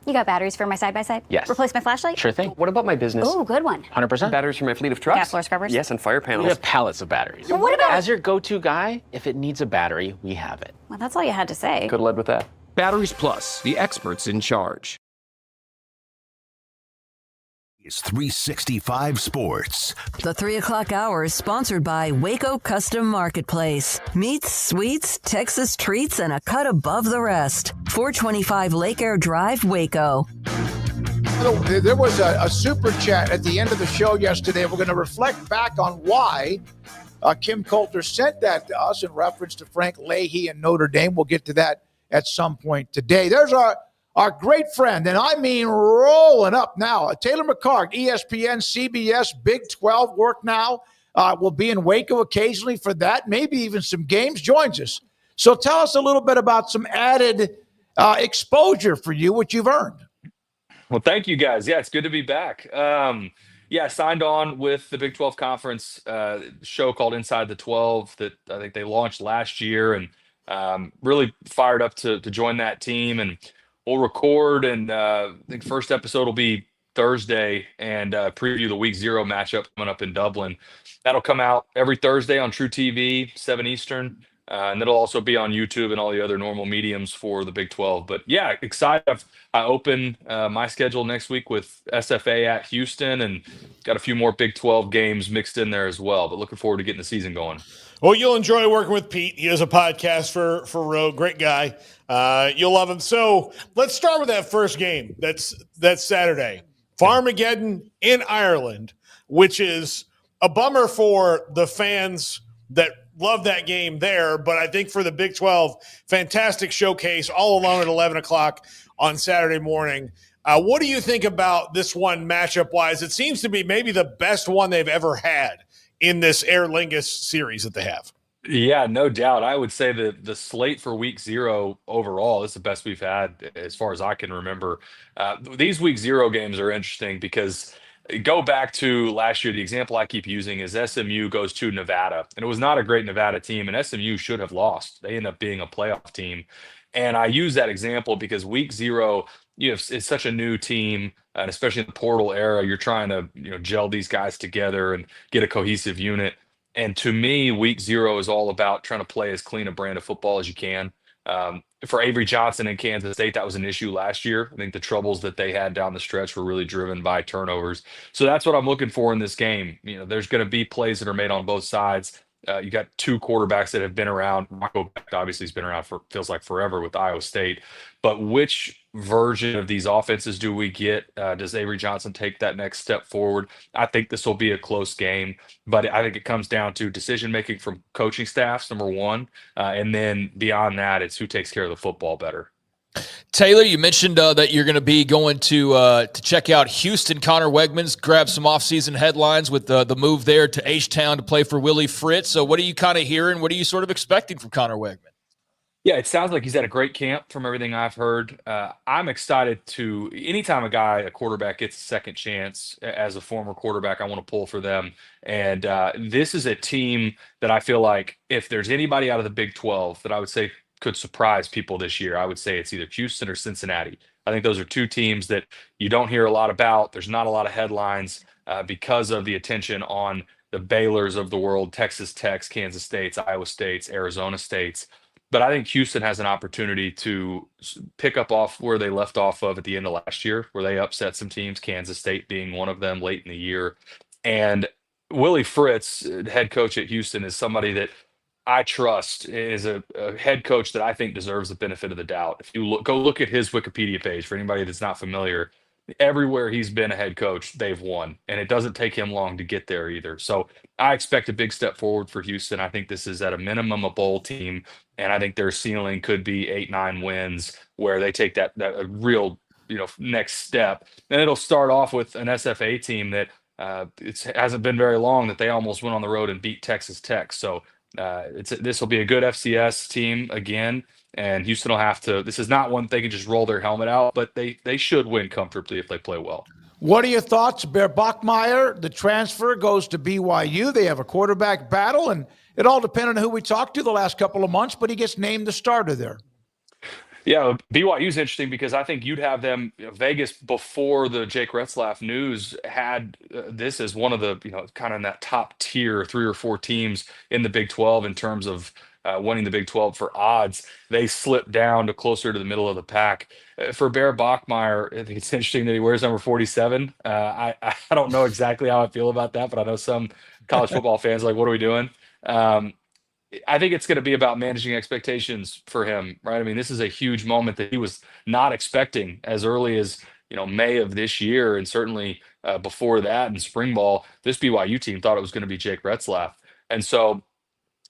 You got batteries for my side-by-side? Yes. Replace my flashlight? Sure thing. What about my business? Oh, good one. 100%. Batteries for my fleet of trucks? Gas floor scrubbers? Yes, and fire panels. We have pallets of batteries. Well, what about... As your go-to guy, if it needs a battery, we have it. Well, that's all you had to say. Could have led with that. Batteries Plus, the experts in charge. It's 365 Sports. The 3 o'clock hour is sponsored by Waco Custom Marketplace. Meats, sweets, Texas treats, and a cut above the rest. 425 Lake Air Drive, Waco. There was a super chat at the end of the show yesterday. We're going to reflect back on why Kim Coulter sent that to us in reference to Frank Leahy and Notre Dame. We'll get to that at some point today. There's our great friend, and I mean rolling up now, Taylor McHargue, ESPN, CBS, Big 12 work now. Will be in Waco occasionally for that, maybe even some games, joins us. So tell us a little bit about some added exposure for you, which you've earned. Well, thank you guys. Yeah, it's good to be back. Yeah, signed on with the Big 12 Conference show called Inside the 12 that I think they launched last year, and really fired up to join that team. And we'll record, and I think first episode will be Thursday, and preview the Week 0 matchup coming up in Dublin. That'll come out every Thursday on True TV, 7 Eastern. And it'll also be on YouTube and all the other normal mediums for the Big 12. But yeah, excited. I open my schedule next week with SFA at Houston, and got a few more Big 12 games mixed in there as well. But looking forward to getting the season going. Well, you'll enjoy working with Pete. He has a podcast for Rogue. Great guy. You'll love him. So let's start with that first game. That's Saturday. Farmageddon in Ireland, which is a bummer for the fans that love that game there. But I think for the Big 12, fantastic showcase all alone at 11 o'clock on Saturday morning. What do you think about this one matchup-wise? It seems to be maybe the best one they've ever had in this Aer Lingus series that they have. Yeah, no doubt. I would say that the slate for week 0 overall is the best we've had as far as I can remember. These week 0 games are interesting because go back to last year. The example I keep using is SMU goes to Nevada, and it was not a great Nevada team, and SMU should have lost. They end up being a playoff team. And I use that example because week 0, it's such a new team, and especially in the portal era, you're trying to gel these guys together and get a cohesive unit. And to me, week 0 is all about trying to play as clean a brand of football as you can. For Avery Johnson in Kansas State, that was an issue last year. I think the troubles that they had down the stretch were really driven by turnovers. So that's what I'm looking for in this game. There's going to be plays that are made on both sides. You got 2 quarterbacks that have been around. Rocco obviously has been around for feels like forever with Iowa State. But which version of these offenses do we get? Does Avery Johnson take that next step forward? I think this will be a close game, but I think it comes down to decision making from coaching staffs, number one, and then beyond that, it's who takes care of the football better. Taylor, you mentioned that you're going to be going to check out Houston. Connor Wegmans grabbed some offseason headlines with the move there to H-Town to play for Willie Fritz. So what are you kind of hearing? What are you sort of expecting from Connor Wegmans? Yeah, it sounds like he's had a great camp from everything I've heard. I'm excited to anytime a quarterback gets a second chance as a former quarterback, I want to pull for them. And this is a team that I feel like if there's anybody out of the Big 12 that I would say could surprise people this year, I would say it's either Houston or Cincinnati. I think those are 2 teams that you don't hear a lot about. There's not a lot of headlines because of the attention on the Baylors of the world, Texas Techs, Kansas States, Iowa States, Arizona States. But I think Houston has an opportunity to pick up off where they left off of at the end of last year, where they upset some teams, Kansas State being one of them late in the year. And Willie Fritz, head coach at Houston, is somebody that I trust, is a head coach that I think deserves the benefit of the doubt. If you go look at his Wikipedia page, for anybody that's not familiar, everywhere he's been a head coach, they've won. And it doesn't take him long to get there either. So I expect a big step forward for Houston. I think this is at a minimum a bowl team. And I think their ceiling could be 8-9 wins where they take that real next step. And it'll start off with an SFA team that it hasn't been very long that they almost went on the road and beat Texas Tech. So this will be a good FCS team again. And Houston will have to. This is not one they can just roll their helmet out, but they should win comfortably if they play well. What are your thoughts? Bachmeier, the transfer, goes to BYU. They have a quarterback battle, and it all depended on who we talked to the last couple of months, but he gets named the starter there. Yeah, BYU is interesting because I think you'd have them. Vegas before the Jake Retzlaff news had this as one of the kind of in that top tier 3 or 4 teams in the Big 12 in terms of winning the Big 12 for odds. They slipped down to closer to the middle of the pack. For Bear Bachmeier, I think it's interesting that he wears number 47. I don't know exactly how I feel about that, but I know some college football fans are like, what are we doing? I think it's going to be about managing expectations for him, right? I mean, this is a huge moment that he was not expecting as early as May of this year, and certainly before that in spring ball, this BYU team thought it was going to be Jake Retzlaff, and so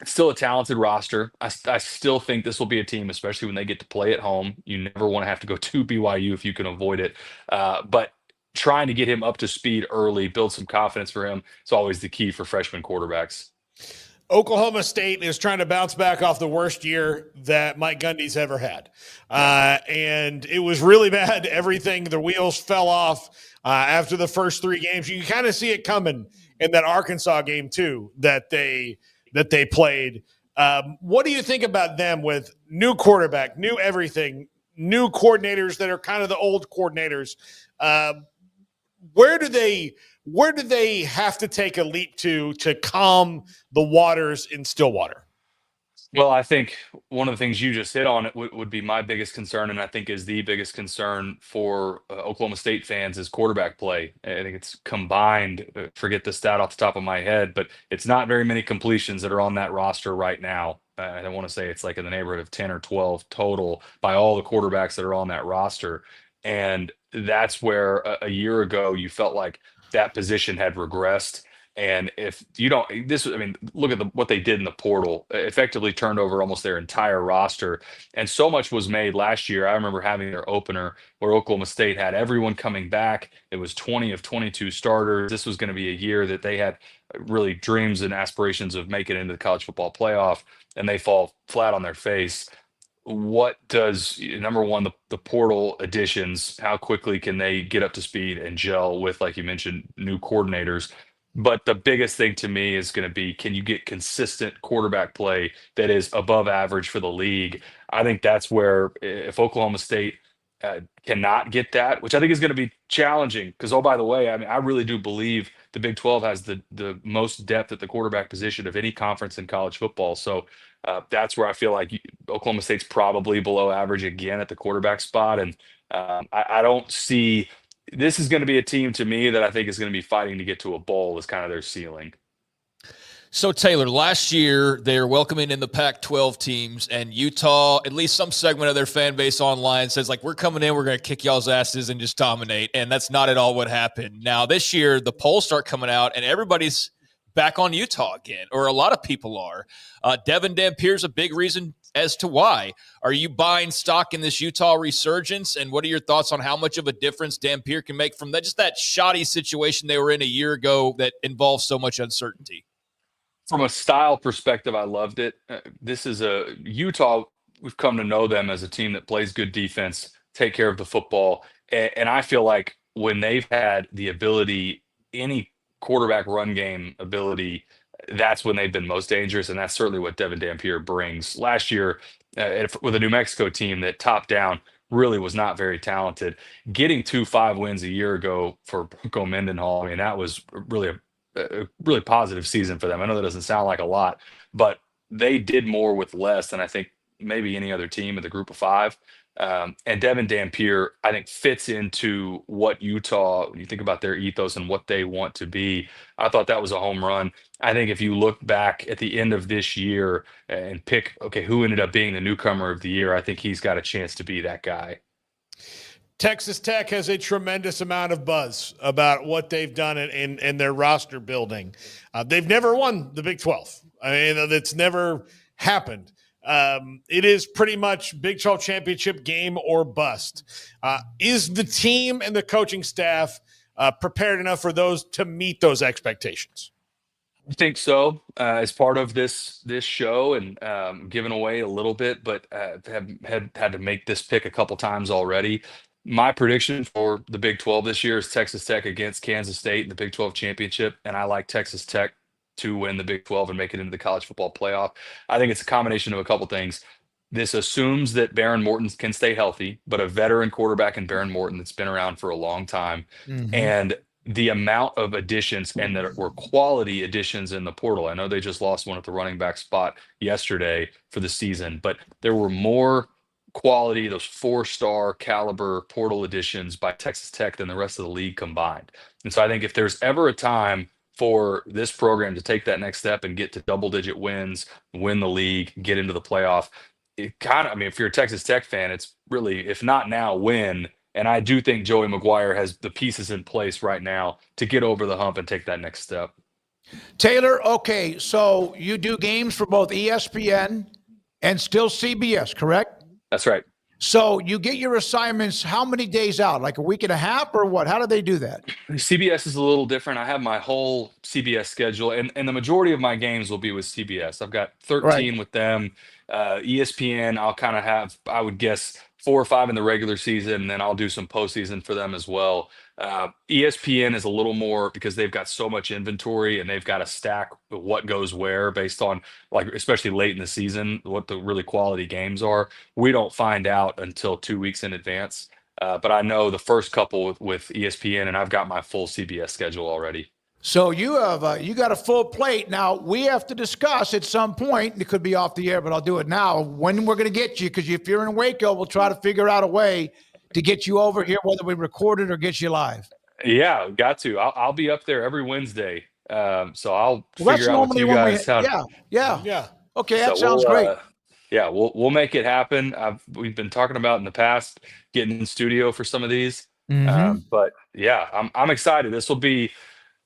it's still a talented roster. I still think this will be a team, especially when they get to play at home. You never want to have to go to BYU if you can avoid it, but trying to get him up to speed early, build some confidence for him, is always the key for freshman quarterbacks. Oklahoma State is trying to bounce back off the worst year that Mike Gundy's ever had. And it was really bad. The wheels fell off after the first 3 games. You kind of see it coming in that Arkansas game too, that they played. What do you think about them with new quarterback, new everything, new coordinators that are kind of the old coordinators? Where do they have to take a leap to calm the waters in Stillwater? Well, I think one of the things you just hit on it would be my biggest concern, and I think is the biggest concern for Oklahoma State fans is quarterback play. I think it's combined. Forget the stat off the top of my head, but it's not very many completions that are on that roster right now. I don't want to say it's like in the neighborhood of 10 or 12 total by all the quarterbacks that are on that roster. And that's where a year ago you felt like that position had regressed. And if you don't, I mean, look at what they did in the portal. Effectively turned over almost their entire roster, and so much was made last year. I remember having their opener where Oklahoma State had everyone coming back. It was 20 of 22 starters. This was going to be a year that they had really dreams and aspirations of making it into the college football playoff, and they fall flat on their face. What does number one, the portal additions, how quickly can they get up to speed and gel with, like you mentioned, new coordinators? But the biggest thing to me is going to be, can you get consistent quarterback play that is above average for the league? I think that's where, if Oklahoma State cannot get that, which I think is going to be challenging, because, oh, by the way, I mean, I really do believe the Big 12 has the most depth at the quarterback position of any conference in college football. So that's where I feel like Oklahoma State's probably below average again at the quarterback spot. And I don't see, this is going to be a team to me that I think is going to be fighting to get to a bowl is kind of their ceiling. So, Taylor, last year they're welcoming in the Pac-12 teams, and Utah, at least some segment of their fan base online, says, like, we're coming in, we're going to kick y'all's asses and just dominate. And that's not at all what happened. Now, this year, the polls start coming out, and everybody's back on Utah again, or a lot of people are. Devin Dampier's a big reason as to why. Are you buying stock in this Utah resurgence? And what are your thoughts on how much of a difference Dampier can make from that shoddy situation they were in a year ago that involves so much uncertainty? From a style perspective, I loved it. This is a Utah. We've come to know them as a team that plays good defense, take care of the football. And I feel like when they've had the ability, any quarterback run game ability, that's when they've been most dangerous. And that's certainly what Devin Dampier brings. Last year, with a New Mexico team that top down really was not very talented, getting 2-5 wins a year ago for Bronco Mendenhall, I mean, that was really a really positive season for them. I know that doesn't sound like a lot, but they did more with less than I think maybe any other team in the group of five. And Devin Dampier, I think, fits into what Utah, when you think about their ethos and what they want to be. I thought that was a home run. I think if you look back at the end of this year and pick, okay, who ended up being the newcomer of the year, I think he's got a chance to be that guy. Texas Tech has a tremendous amount of buzz about what they've done in their roster building. They've never won the Big 12. I mean, it's never happened. It is pretty much Big 12 championship game or bust. Is the team and the coaching staff prepared enough for those to meet those expectations? I think so. As part of this show and giving away a little bit, but have had to make this pick a couple times already. My prediction for the Big 12 this year is Texas Tech against Kansas State in the Big 12 championship, and I like Texas Tech to win the Big 12 and make it into the college football playoff. I think it's a combination of a couple things. This assumes that Baron Morton can stay healthy, but a veteran quarterback in Baron Morton that's been around for a long time. Mm-hmm. And the amount of additions and that were quality additions in the portal. I know they just lost one at the running back spot yesterday for the season, but there were more quality, those 4-star caliber portal additions by Texas Tech than the rest of the league combined. And so I think if there's ever a time for this program to take that next step and get to double-digit wins, win the league, get into the playoff, it kind of, I mean, if you're a Texas Tech fan, it's really, if not now, when. And I do think Joey McGuire has the pieces in place right now to get over the hump and take that next step. Taylor, okay, so you do games for both ESPN and still CBS, correct? That's right. So you get your assignments how many days out? Like a week and a half or what? How do they do that? CBS is a little different. I have my whole CBS schedule, and the majority of my games will be with CBS. I've got 13 with them. ESPN, I'll kind of have, I would guess, 4 or 5 in the regular season, and then I'll do some postseason for them as well. ESPN is a little more because they've got so much inventory and they've got to stack what goes where based on, like, especially late in the season, what the really quality games are. We don't find out until 2 weeks in advance. But I know the first couple with ESPN, and I've got my full CBS schedule already. So you got a full plate. Now, we have to discuss at some point, and it could be off the air, but I'll do it now, when we're going to get you, because if you're in Waco, we'll try to figure out a way to get you over here, whether we record it or get you live. Yeah, got to. I'll be up there every Wednesday. So I'll Well, figure out with you guys how. Yeah. Okay, that So sounds great. We'll make it happen. We've been talking about in the past getting in studio for some of these. But yeah, I'm excited. This will be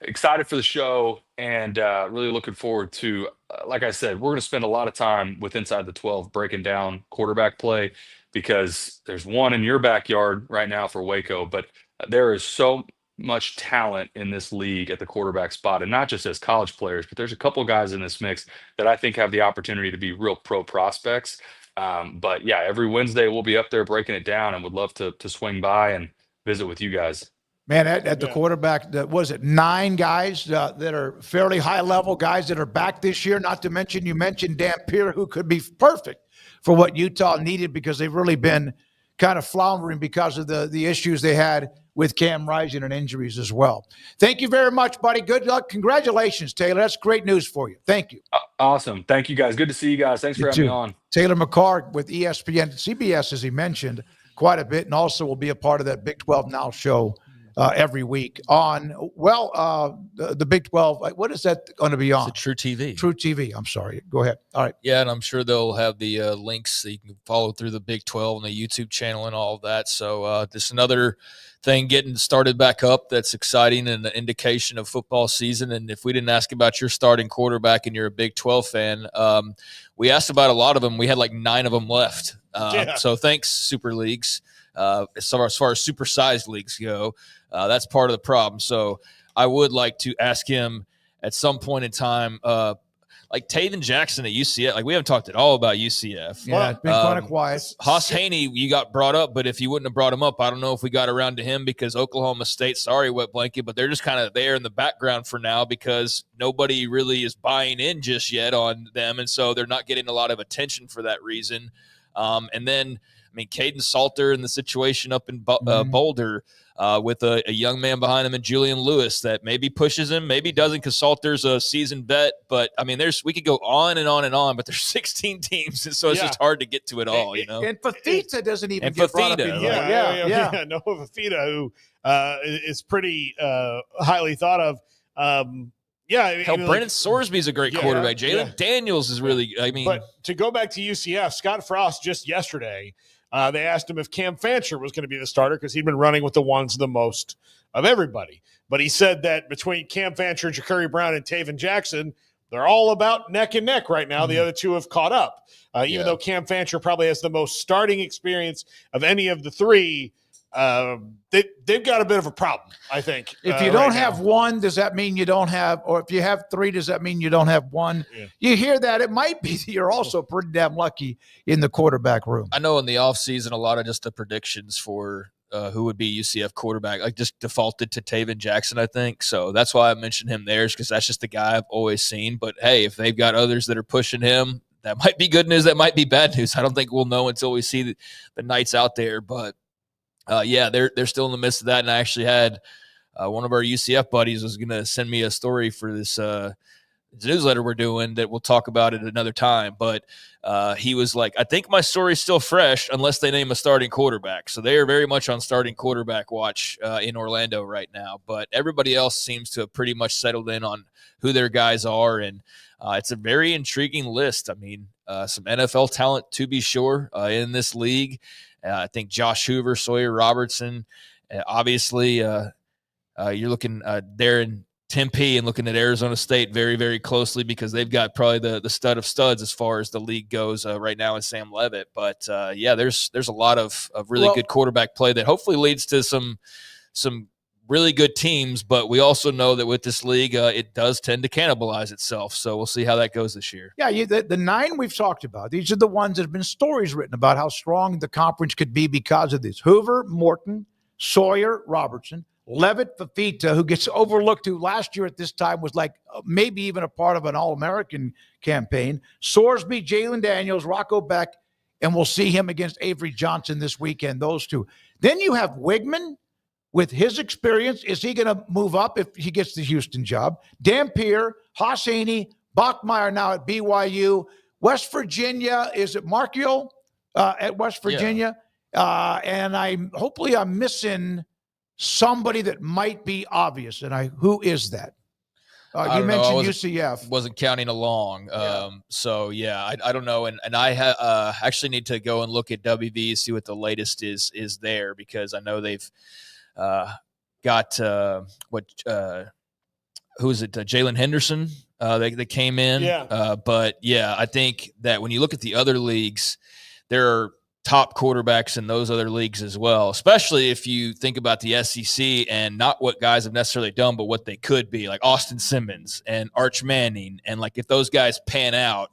excited for the show and really looking forward to, like I said, we're going to spend a lot of time with Inside the 12 breaking down quarterback play, because there's one in your backyard right now for Waco, but there is so much talent in this league at the quarterback spot, and not just as college players, but there's a couple guys in this mix that I think have the opportunity to be real pro prospects. But yeah, every Wednesday we'll be up there breaking it down, and would love to swing by and visit with you guys. Man, at the quarterback, was it 9 guys that are fairly high-level guys that are back this year? Not to mention, you mentioned Dampier, who could be perfect for what Utah needed, because they've really been kind of floundering because of the issues they had with Cam Rising and injuries as well. Thank you very much, buddy. Good luck. Congratulations, Taylor. That's great news for you. Thank you. Awesome. Thank you, guys. Good to see you guys. Thanks for having me on. Taylor McHargue with ESPN, CBS, as he mentioned, quite a bit, and also will be a part of that Big 12 Now show every week on, the Big 12. What is that going to be on? It's True TV. True TV. I'm sorry. Go ahead. All right. Yeah, and I'm sure they'll have the links that you can follow through the Big 12 and the YouTube channel and all of that. So just another thing getting started back up that's exciting and an indication of football season. And if we didn't ask about your starting quarterback and you're a Big 12 fan, we asked about a lot of them. We had like 9 of them left. So thanks, Super Leagues. As far as supersized leagues go, that's part of the problem. So I would like to ask him at some point in time, like Taven Jackson at UCF. Like, we haven't talked at all about UCF. Yeah, it's been kind of quiet. Haas Haney, you got brought up, but if you wouldn't have brought him up, I don't know if we got around to him, because Oklahoma State, sorry, wet blanket, but they're just kind of there in the background for now because nobody really is buying in just yet on them, and so they're not getting a lot of attention for that reason. And then, I mean, Caden Salter in the situation up in Boulder with a young man behind him and Julian Lewis that maybe pushes him, maybe doesn't, because Salter's a seasoned vet. But, I mean, we could go on and on and on, but there's 16 teams, and so it's just hard to get to it all, you know? And Fafita doesn't even get brought up in here. Yeah. Noah Fafita, who is pretty highly thought of. Hell, Brennan Sorsby's a great quarterback. Jalen Daniels is really, but to go back to UCF, Scott Frost just yesterday, they asked him if Cam Fancher was going to be the starter because he'd been running with the ones the most of everybody. But he said that between Cam Fancher, Ja'Curry Brown, and Taven Jackson, they're all about neck and neck right now. The other two have caught up. Even though Cam Fancher probably has the most starting experience of any of the three, they've got a bit of a problem, I think. If you don't have one, does that mean you don't have, or if you have 3, does that mean you don't have one? Yeah. You hear that, it might be that you're also pretty damn lucky in the quarterback room. I know in the offseason, a lot of just the predictions for who would be UCF quarterback, like, just defaulted to Taven Jackson, I think. So that's why I mentioned him there, because that's just the guy I've always seen. But hey, if they've got others that are pushing him, that might be good news, that might be bad news. I don't think we'll know until we see the Knights out there. But they're still in the midst of that. And I actually had one of our UCF buddies was going to send me a story for this newsletter we're doing that we'll talk about at another time. But he was like, I think my story's still fresh unless they name a starting quarterback. So they are very much on starting quarterback watch in Orlando right now. But everybody else seems to have pretty much settled in on who their guys are. And it's a very intriguing list. I mean, some NFL talent to be sure in this league. I think Josh Hoover, Sawyer Robertson, obviously you're looking there in Tempe and looking at Arizona State very, very closely because they've got probably the stud of studs as far as the league goes right now in Sam Leavitt. But there's a lot of really good quarterback play that hopefully leads to some really good teams. But we also know that with this league, it does tend to cannibalize itself. So we'll see how that goes this year. Yeah, the 9 we've talked about, these are the ones that have been stories written about how strong the conference could be because of this. Hoover, Morton, Sawyer, Robertson, Leavitt, Fafita, who gets overlooked, who last year at this time was like maybe even a part of an All-American campaign. Sorsby, Jalen Daniels, Rocco Beck, and we'll see him against Avery Johnson this weekend, those two. Then you have Wigman, with his experience, is he going to move up if he gets the Houston job? Dampier, Hosseini, Bachmeier now at BYU. West Virginia, is it Markiel at West Virginia? Yeah. And hopefully I'm missing somebody that might be obvious. And who is that? You mentioned UCF. Wasn't counting along. So, yeah, I don't know. And I actually need to go and look at WV, see what the latest is there, because I know they've got who is it? Jalen Henderson. They came in. Yeah. But, yeah, I think that when you look at the other leagues, there are top quarterbacks in those other leagues as well, especially if you think about the SEC and not what guys have necessarily done, but what they could be, like Austin Simmons and Arch Manning. And, like, if those guys pan out,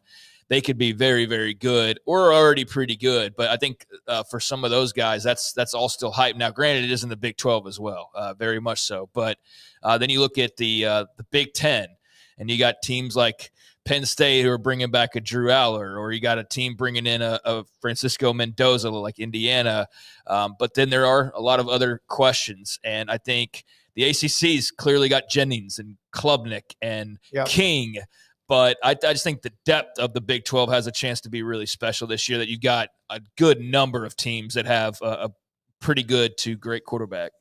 they could be very, very good or already pretty good. But I think for some of those guys, that's all still hype. Now, granted, it is in the Big 12 as well, very much so. But then you look at the Big 10, and you got teams like Penn State who are bringing back a Drew Aller, or you got a team bringing in a Francisco Mendoza like Indiana. But then there are a lot of other questions. And I think the ACC's clearly got Jennings and Klubnik and King. But I just think the depth of the Big 12 has a chance to be really special this year, that you've got a good number of teams that have a pretty good to great quarterback.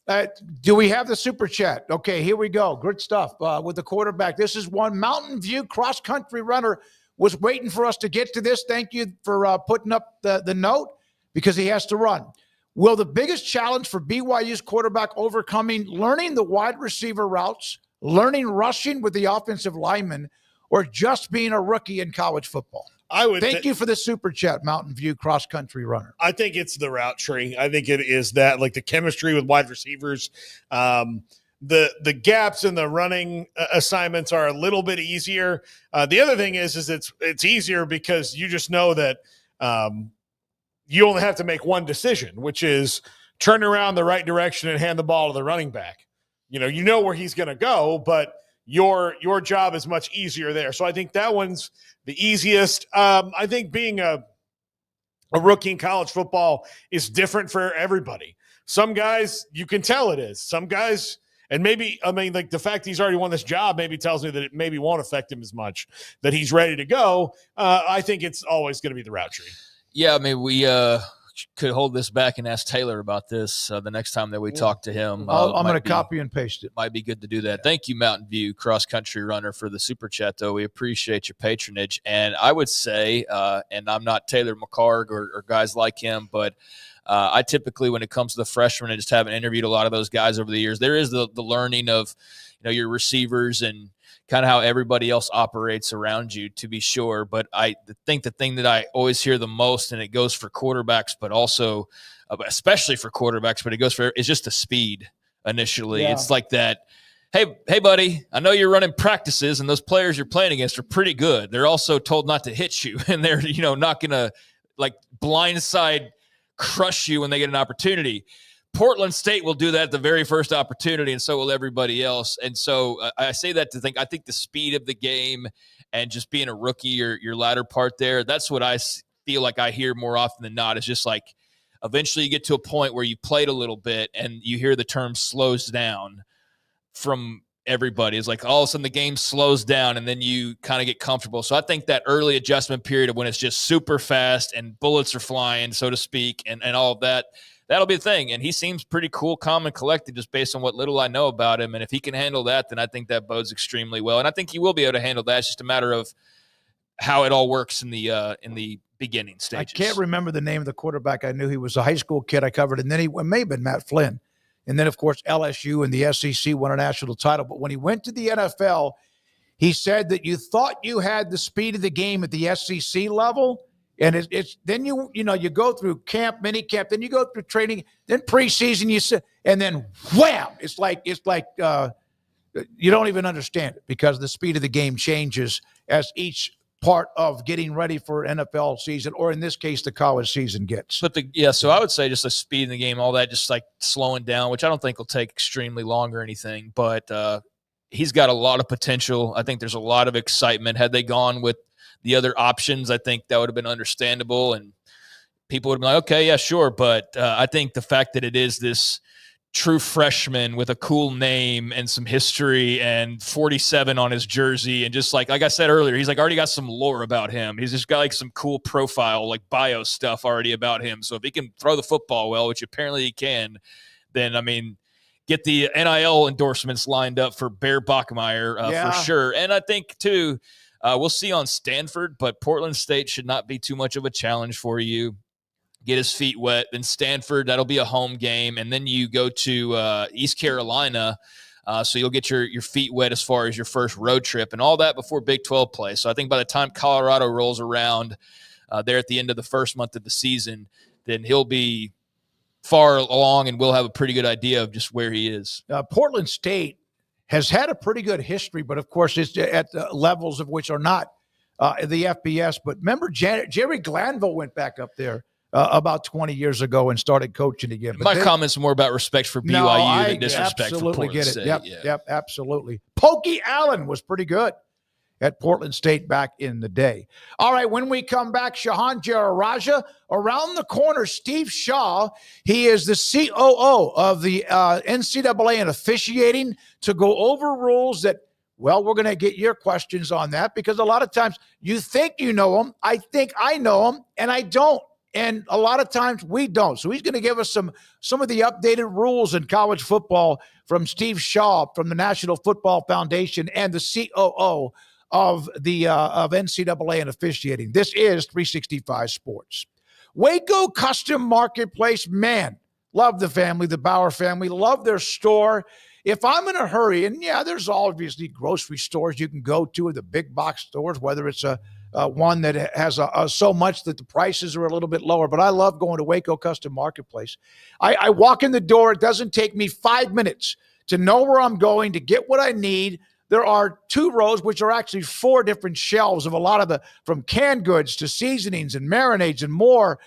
Do we have the super chat? Okay, here we go. Good stuff with the quarterback. This is one Mountain View cross-country runner was waiting for us to get to this. Thank you for putting up the note, because he has to run. Will the biggest challenge for BYU's quarterback overcoming learning the wide receiver routes, learning rushing with the offensive linemen, or just being a rookie in college football? Thank you for the super chat, Mountain View cross-country runner. I think it's the route tree. I think it is that, like, the chemistry with wide receivers. The gaps in the running assignments are a little bit easier. The other thing is it's easier because you just know that you only have to make one decision, which is turn around the right direction and hand the ball to the running back. You know where he's going to go, but your job is much easier there. So I think that one's the easiest. I think being a rookie in college football is different for everybody. Some guys, you can tell it is. Some guys, and maybe, like the fact he's already won this job maybe tells me that it maybe won't affect him as much, that he's ready to go. I think it's always going to be the route tree. Yeah, we could hold this back and ask Taylor about this the next time that we talk to him. I'm going to copy and paste it. Might be good to do that. Thank you, Mountain View cross-country runner, for the super chat, though. We appreciate your patronage. And I would say, and I'm not Taylor McHargue or guys like him, but I typically, when it comes to the freshmen, I just haven't interviewed a lot of those guys over the years. There is the learning of your receivers and kind of how everybody else operates around you, to be sure. But I think the thing that I always hear the most, and it goes for quarterbacks, but also especially for quarterbacks, but it goes for, is just the speed initially. Yeah. It's like that, hey, buddy, I know you're running practices, and those players you're playing against are pretty good. They're also told not to hit you, and they're not going to like blindside crush you when they get an opportunity. Portland State will do that at the very first opportunity, and so will everybody else. And so I say that to think, I think the speed of the game and just being a rookie, or your latter part there, that's what I feel like I hear more often than not. Is just like eventually you get to a point where you played a little bit and you hear the term slows down from everybody. It's like all of a sudden the game slows down and then you kind of get comfortable. So I think that early adjustment period of when it's just super fast and bullets are flying, so to speak, and all of that, that'll be the thing. And he seems pretty cool, calm, and collected just based on what little I know about him. And if he can handle that, then I think that bodes extremely well. And I think he will be able to handle that. It's just a matter of how it all works in the beginning stages. I can't remember the name of the quarterback. I knew he was a high school kid I covered. And then it may have been Matt Flynn. And then, of course, LSU and the SEC won a national title. But when he went to the NFL, he said that you thought you had the speed of the game at the SEC level. And it's then you go through camp, mini camp, then you go through training, then preseason, and then wham! It's like you don't even understand it, because the speed of the game changes as each part of getting ready for NFL season, or in this case, the college season gets. But so I would say just the speed in the game, all that, just like slowing down, which I don't think will take extremely long or anything. But he's got a lot of potential. I think there's a lot of excitement. Had they gone with the other options, I think that would have been understandable, and people would have been like, okay, yeah, sure. But I think the fact that it is this true freshman with a cool name and some history and 47 on his jersey. And just like I said earlier, he's like already got some lore about him. He's just got like some cool profile, like bio stuff already about him. So if he can throw the football well, which apparently he can, then, I mean, get the NIL endorsements lined up for Bear Bachmeier for sure. And I think, too, we'll see on Stanford, but Portland State should not be too much of a challenge for you. Get his feet wet. Then Stanford, that'll be a home game. And then you go to East Carolina, so you'll get your feet wet as far as your first road trip and all that before Big 12 play. So I think by the time Colorado rolls around there at the end of the first month of the season, then he'll be far along and we'll have a pretty good idea of just where he is. Portland State has had a pretty good history, but of course it's at the levels of which are not the FBS. But remember, Jerry Glanville went back up there about 20 years ago and started coaching again. But my comments more about respect for BYU than disrespect for Portland State. Yep, absolutely. Pokey Allen was pretty good at Portland State back in the day. All right, when we come back, Shahan Jarrar, around the corner, Steve Shaw. He is the COO of the NCAA and officiating to go over rules that, well, we're going to get your questions on that because a lot of times you think you know them. I think I know them, and I don't. And a lot of times we don't. So he's going to give us some of the updated rules in college football from Steve Shaw from the National Football Foundation and the COO of the of NCAA and officiating. This is 365 Sports. Waco Custom Marketplace, man, love the family, the Bauer family, love their store. If I'm in a hurry, and yeah, there's obviously grocery stores you can go to, or the big box stores, whether it's one that has so much that the prices are a little bit lower. But I love going to Waco Custom Marketplace. I walk in the door. It doesn't take me 5 minutes to know where I'm going, to get what I need. There are 2 rows, which are actually 4 different shelves of a lot of from canned goods to seasonings and marinades and more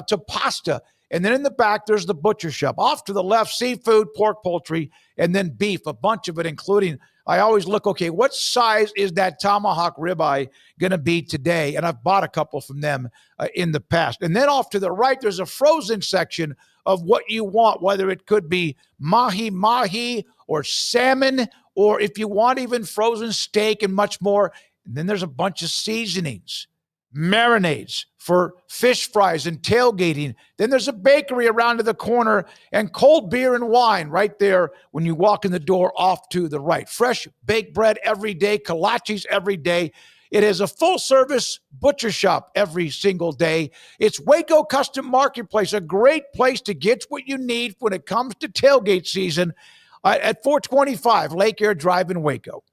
to pasta. And then in the back, there's the butcher shop. Off to the left, seafood, pork, poultry, and then beef, a bunch of it, including, I always look, okay, what size is that tomahawk ribeye going to be today? And I've bought a couple from them in the past. And then off to the right, there's a frozen section of what you want, whether it could be mahi or salmon, or if you want even frozen steak and much more. And then there's a bunch of seasonings, marinades for fish fries and tailgating. Then there's a bakery around to the corner and cold beer and wine right there when you walk in the door off to the right. Fresh baked bread every day, kolaches every day. It is a full-service butcher shop every single day. It's Waco Custom Marketplace, a great place to get what you need when it comes to tailgate season at 425 Lake Air Drive in Waco.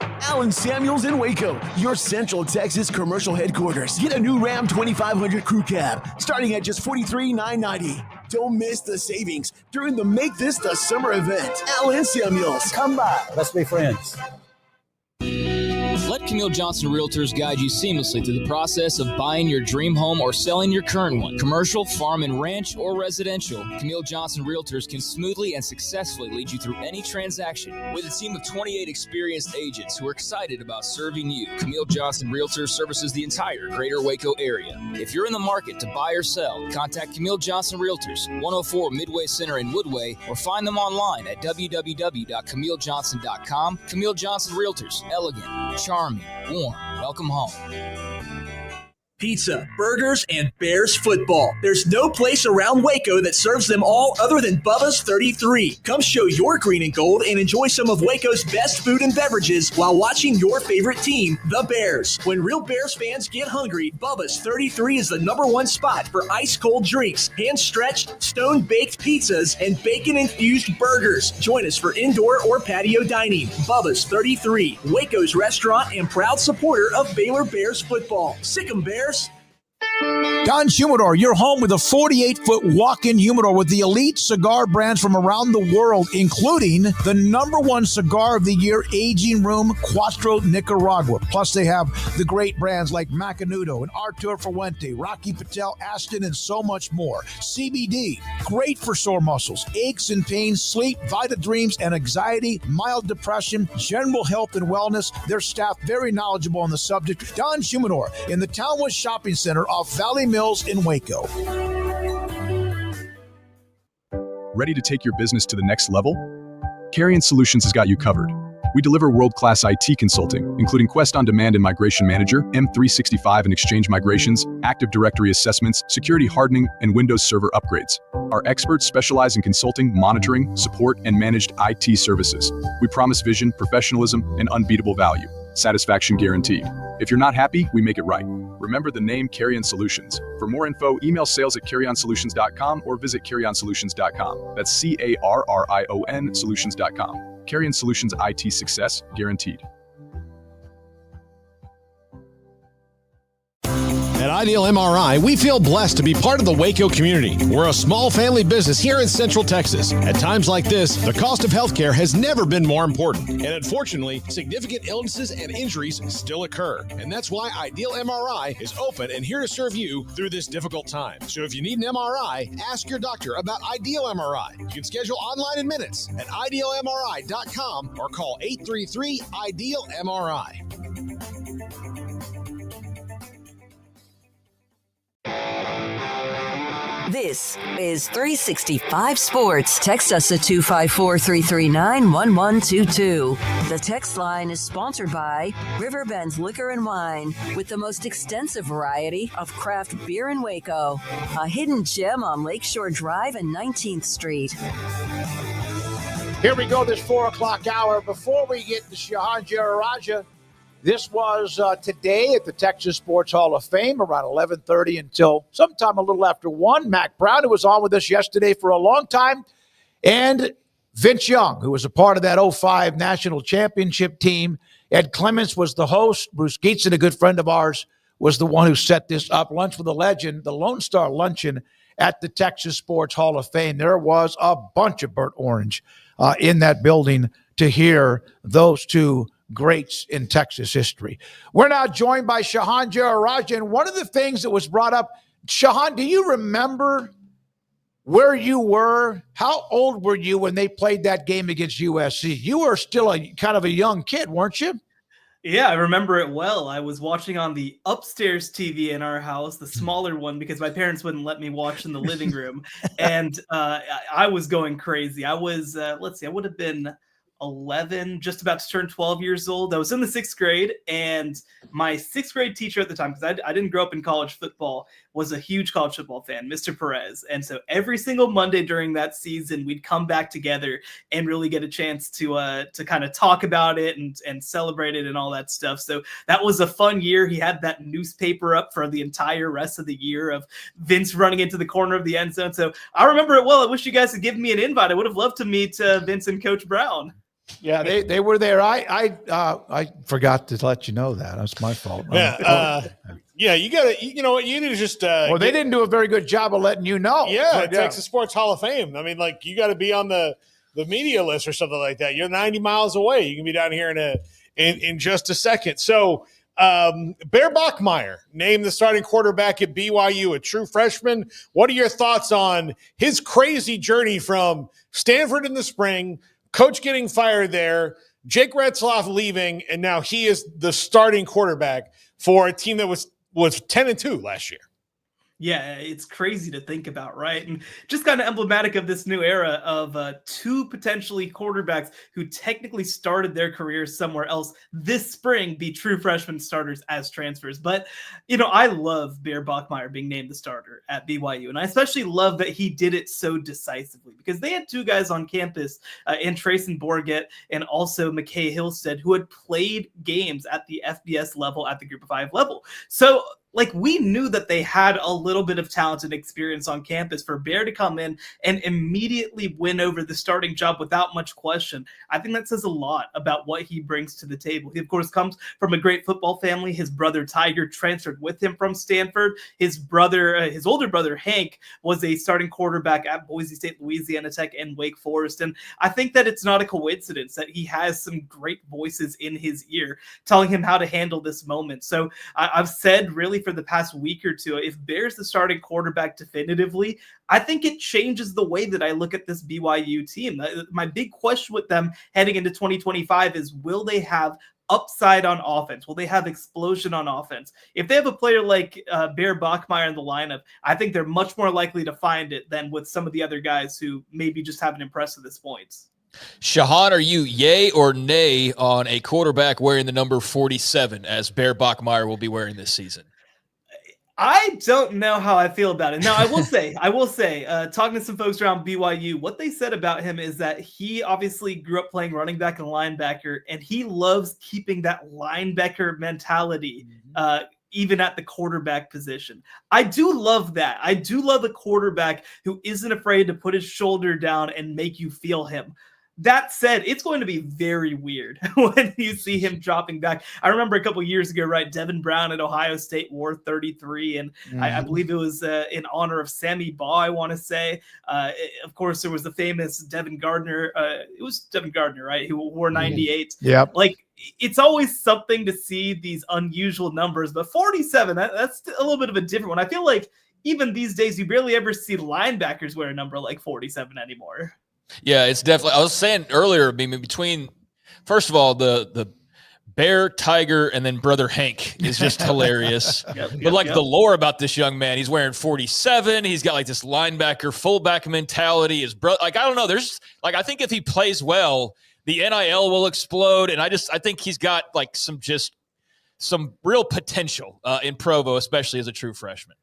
Alan Samuels in Waco, your Central Texas commercial headquarters. Get a new Ram 2500 Crew Cab starting at just $43,990. Don't miss the savings during the Make This the Summer event. Alan Samuels. Come by. Let's be friends. Let Camille Johnson Realtors guide you seamlessly through the process of buying your dream home or selling your current one. Commercial, farm and ranch, or residential, Camille Johnson Realtors can smoothly and successfully lead you through any transaction. With a team of 28 experienced agents who are excited about serving you, Camille Johnson Realtors services the entire greater Waco area. If you're in the market to buy or sell, contact Camille Johnson Realtors, 104 Midway Center in Woodway, or find them online at www.camillejohnson.com. Camille Johnson Realtors, elegant, charming, warm. Welcome home. Pizza, burgers, and Bears football. There's no place around Waco that serves them all other than Bubba's 33. Come show your green and gold and enjoy some of Waco's best food and beverages while watching your favorite team, the Bears. When real Bears fans get hungry, Bubba's 33 is the #1 spot for ice-cold drinks, hand-stretched, stone-baked pizzas, and bacon-infused burgers. Join us for indoor or patio dining. Bubba's 33, Waco's restaurant and proud supporter of Baylor Bears football. Sick 'em, Bears. Don's Humidor, your home with a 48-foot walk-in humidor with the elite cigar brands from around the world, including the #1 cigar of the year, Aging Room Cuatro Nicaragua. Plus, they have the great brands like Macanudo and Artur Fuente, Rocky Patel, Aston, and so much more. CBD, great for sore muscles, aches and pains, sleep, Vita Dreams, and anxiety, mild depression, general health and wellness. Their staff very knowledgeable on the subject. Don's Humidor in the Townwood Shopping Center off Valley Mills in Waco. Ready to take your business to the next level? Carrion Solutions has got you covered. We deliver world-class IT consulting, including Quest On Demand and Migration Manager, M365 and Exchange migrations, Active Directory assessments, security hardening, and Windows Server upgrades. Our experts specialize in consulting, monitoring, support, and managed IT services. We promise vision, professionalism, and unbeatable value. Satisfaction guaranteed. If you're not happy, we make it right. Remember the name Carrion Solutions. For more info, email sales@carrionsolutions.com or visit carrionsolutions.com. That's CARRION solutions.com. Carrion Solutions, IT success guaranteed. At Ideal MRI, we feel blessed to be part of the Waco community. We're a small family business here in Central Texas. At times like this, the cost of healthcare has never been more important. And unfortunately, significant illnesses and injuries still occur. And that's why Ideal MRI is open and here to serve you through this difficult time. So if you need an MRI, ask your doctor about Ideal MRI. You can schedule online in minutes at idealmri.com or call 833-IDEAL-MRI. This is 365 Sports. Text us at 254-339-1122. The text line is sponsored by Riverbend's Liquor and Wine, with the most extensive variety of craft beer in Waco. A hidden gem on Lakeshore Drive and 19th Street. Here we go, this 4 o'clock hour. Before we get to Shahan Jarrar, this was today at the Texas Sports Hall of Fame around 11:30 until sometime a little after 1. Mac Brown, who was on with us yesterday for a long time, and Vince Young, who was a part of that 05 national championship team. Ed Clements was the host. Bruce Geetson, a good friend of ours, was the one who set this up. Lunch with a Legend, the Lone Star Luncheon at the Texas Sports Hall of Fame. There was a bunch of burnt orange in that building to hear those two greats in Texas history. We're now joined by Shahan Jarrar, and one of the things that was brought up, Shahan, do you remember where you were? How old were you when they played that game against USC? You were still a kind of a young kid, weren't you? Yeah, I remember it well. I was watching on the upstairs TV in our house, the smaller one, because my parents wouldn't let me watch in the living room. And I was going crazy. I was, I would have been 11, just about to turn 12 years old. I was in the 6th grade, and my 6th grade teacher at the time, because I didn't grow up in college football, was a huge college football fan, Mr. Perez. And so every single Monday during that season, we'd come back together and really get a chance to kind of talk about it and celebrate it and all that stuff. So that was a fun year. He had that newspaper up for the entire rest of the year of Vince running into the corner of the end zone. So I remember it well. I wish you guys had given me an invite. I would have loved to meet Vince and Coach Brown. Yeah, they were there. I forgot to let you know that. That's my fault. Yeah, you got to. You know what? You need to just. Well, they didn't do a very good job of letting you know. Yeah, Texas Sports Hall of Fame. I mean, like, you got to be on the media list or something like that. You're 90 miles away. You can be down here in just a second. So, Bear Bachmeier named the starting quarterback at BYU, a true freshman. What are your thoughts on his crazy journey from Stanford in the spring? Coach getting fired there, Jake Retzloff leaving, and now he is the starting quarterback for a team that was 10-2 last year. Yeah, it's crazy to think about, right? And just kind of emblematic of this new era of two potentially quarterbacks who technically started their careers somewhere else this spring be true freshman starters as transfers. But, you know, I love Bear Bachmeier being named the starter at BYU. And I especially love that he did it so decisively, because they had two guys on campus in Trayson Borgett and also McKay Hillstead, who had played games at the FBS level, at the Group of 5 level. So, like, we knew that they had a little bit of talent and experience on campus. For Bear to come in and immediately win over the starting job without much question, I think that says a lot about what he brings to the table. He, of course, comes from a great football family. His brother Tiger transferred with him from Stanford. His older brother Hank was a starting quarterback at Boise State, Louisiana Tech, and Wake Forest. And I think that it's not a coincidence that he has some great voices in his ear telling him how to handle this moment. So I've said really for the past week or two, if Bear's the starting quarterback definitively, I think it changes the way that I look at this BYU team. My big question with them heading into 2025 is, will they have upside on offense? Will they have explosion on offense? If they have a player like Bear Bachmeier in the lineup, I think they're much more likely to find it than with some of the other guys who maybe just haven't impressed at this point. Shahan, are you yay or nay on a quarterback wearing the number 47 as Bear Bachmeier will be wearing this season? I don't know how I feel about it. Now, I will say, talking to some folks around BYU, what they said about him is that he obviously grew up playing running back and linebacker, and he loves keeping that linebacker mentality, even at the quarterback position. I do love that. I do love a quarterback who isn't afraid to put his shoulder down and make you feel him. That said, it's going to be very weird when you see him dropping back. I remember a couple years ago, right, Devin Brown at Ohio State wore 33, and I believe it was in honor of Sammy Baugh, I want to say. Of course, there was the famous Devin Gardner. It was Devin Gardner, right, who wore 98. Yep. Like, it's always something to see these unusual numbers, but 47, that's a little bit of a different one. I feel like even these days, you barely ever see linebackers wear a number like 47 anymore. Yeah, it's definitely. I was saying earlier, between first of all, the Bear, Tiger, and then Brother Hank is just hilarious. The lore about this young man, he's wearing 47. He's got like this linebacker, fullback mentality. His brother, I don't know. There's I think if he plays well, the NIL will explode, and I think he's got like some real potential in Provo, especially as a true freshman.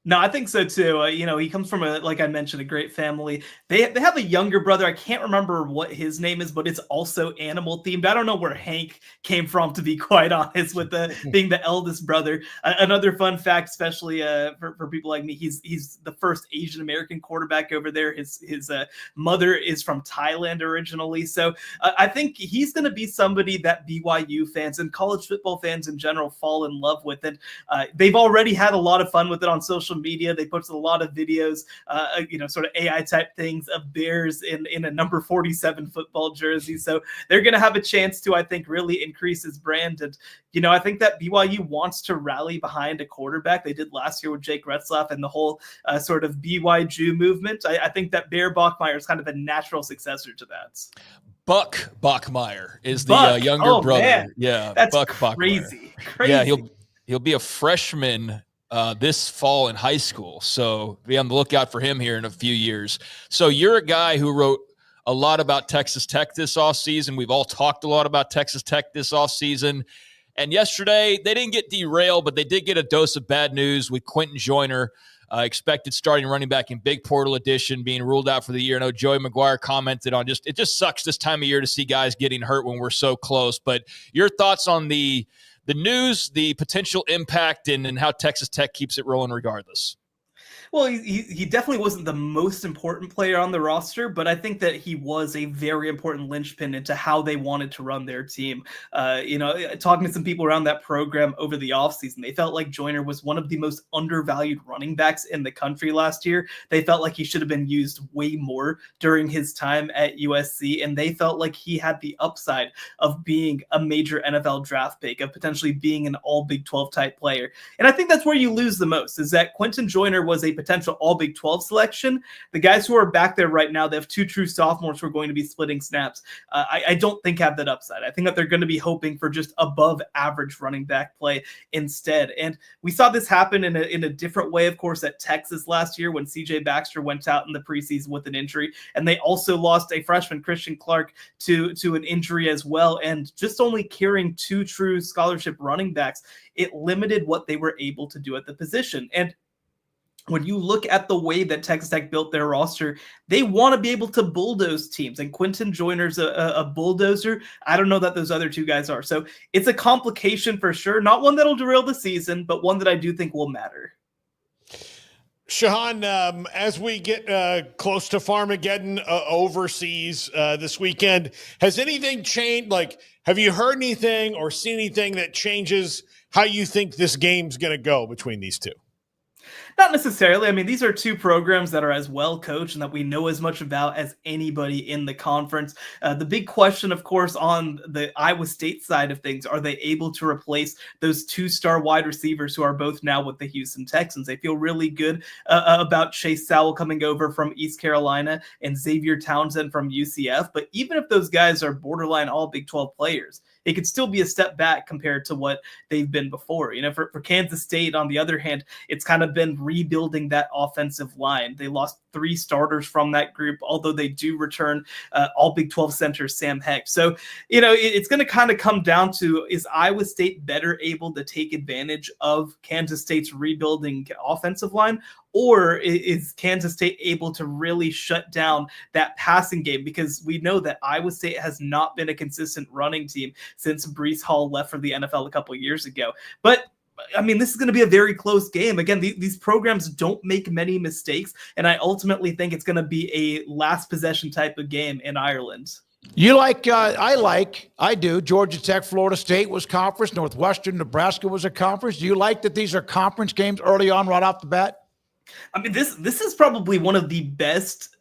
No, I think so too. He comes from like I mentioned, a great family. They have a younger brother. I can't remember what his name is, but it's also animal themed. I don't know where Hank came from, to be quite honest, with being the eldest brother. Another fun fact, especially for people like me, he's the first Asian American quarterback over there. His mother is from Thailand originally, so I think he's going to be somebody that BYU fans and college football fans in general fall in love with, and they've already had a lot of fun with it on social media. They posted a lot of videos, sort of AI type things of Bears in a number 47 football jersey. So they're going to have a chance to, I think, really increase his brand. And, I think that BYU wants to rally behind a quarterback. They did last year with Jake Retzlaff and the whole sort of BYU movement. I think that Bear Bachmeier is kind of a natural successor to that. Buck Bachmeier is the younger brother. Man. Yeah, that's Buck crazy. Bachmeier. Yeah, he'll be a freshman this fall in high school. So be on the lookout for him here in a few years. So you're a guy who wrote a lot about Texas Tech this offseason. We've all talked a lot about Texas Tech this offseason. And yesterday, they didn't get derailed, but they did get a dose of bad news with Quentin Joyner, expected starting running back in Big Portal Edition, being ruled out for the year. I know Joey McGuire commented on it just sucks this time of year to see guys getting hurt when we're so close. But your thoughts on the news, the potential impact, and how Texas Tech keeps it rolling regardless? Well, he definitely wasn't the most important player on the roster, but I think that he was a very important linchpin into how they wanted to run their team. Talking to some people around that program over the offseason, they felt like Joyner was one of the most undervalued running backs in the country last year. They felt like he should have been used way more during his time at USC, and they felt like he had the upside of being a major NFL draft pick, of potentially being an all Big 12 type player. And I think that's where you lose the most, is that Quentin Joyner was a potential all Big 12 selection. The guys who are back there right now, they have two true sophomores who are going to be splitting snaps. I don't think have that upside. I think that they're going to be hoping for just above average running back play instead. And we saw this happen in a different way, of course, at Texas last year when CJ Baxter went out in the preseason with an injury. And they also lost a freshman, Christian Clark, to an injury as well. And just only carrying two true scholarship running backs, it limited what they were able to do at the position. And when you look at the way that Texas Tech built their roster, they want to be able to bulldoze teams. And Quentin Joyner's a bulldozer. I don't know that those other two guys are. So it's a complication for sure. Not one that'll derail the season, but one that I do think will matter. Shahan, as we get close to Farmageddon overseas this weekend, has anything changed? Like, have you heard anything or seen anything that changes how you think this game's going to go between these two? Not necessarily. I mean, these are two programs that are as well coached and that we know as much about as anybody in the conference. The big question, of course, on the Iowa State side of things, are they able to replace those 2-star wide receivers who are both now with the Houston Texans? They feel really good about Chase Sowell coming over from East Carolina and Xavier Townsend from UCF. But even if those guys are borderline all Big 12 players, it could still be a step back compared to what they've been before. For Kansas State, on the other hand, it's kind of been rebuilding that offensive line. They lost 3 starters from that group, although they do return all Big 12 center Sam Heck. So, it's going to kind of come down to, is Iowa State better able to take advantage of Kansas State's rebuilding offensive line? Or is Kansas State able to really shut down that passing game? Because we know that Iowa State has not been a consistent running team since Breece Hall left for the NFL a couple of years ago. But I mean, this is going to be a very close game. Again, these programs don't make many mistakes, and I ultimately think it's going to be a last possession type of game in Ireland. You like, I do. Georgia Tech, Florida State was conference. Northwestern, Nebraska was a conference. Do you like that these are conference games early on right off the bat? I mean, this is probably one of the best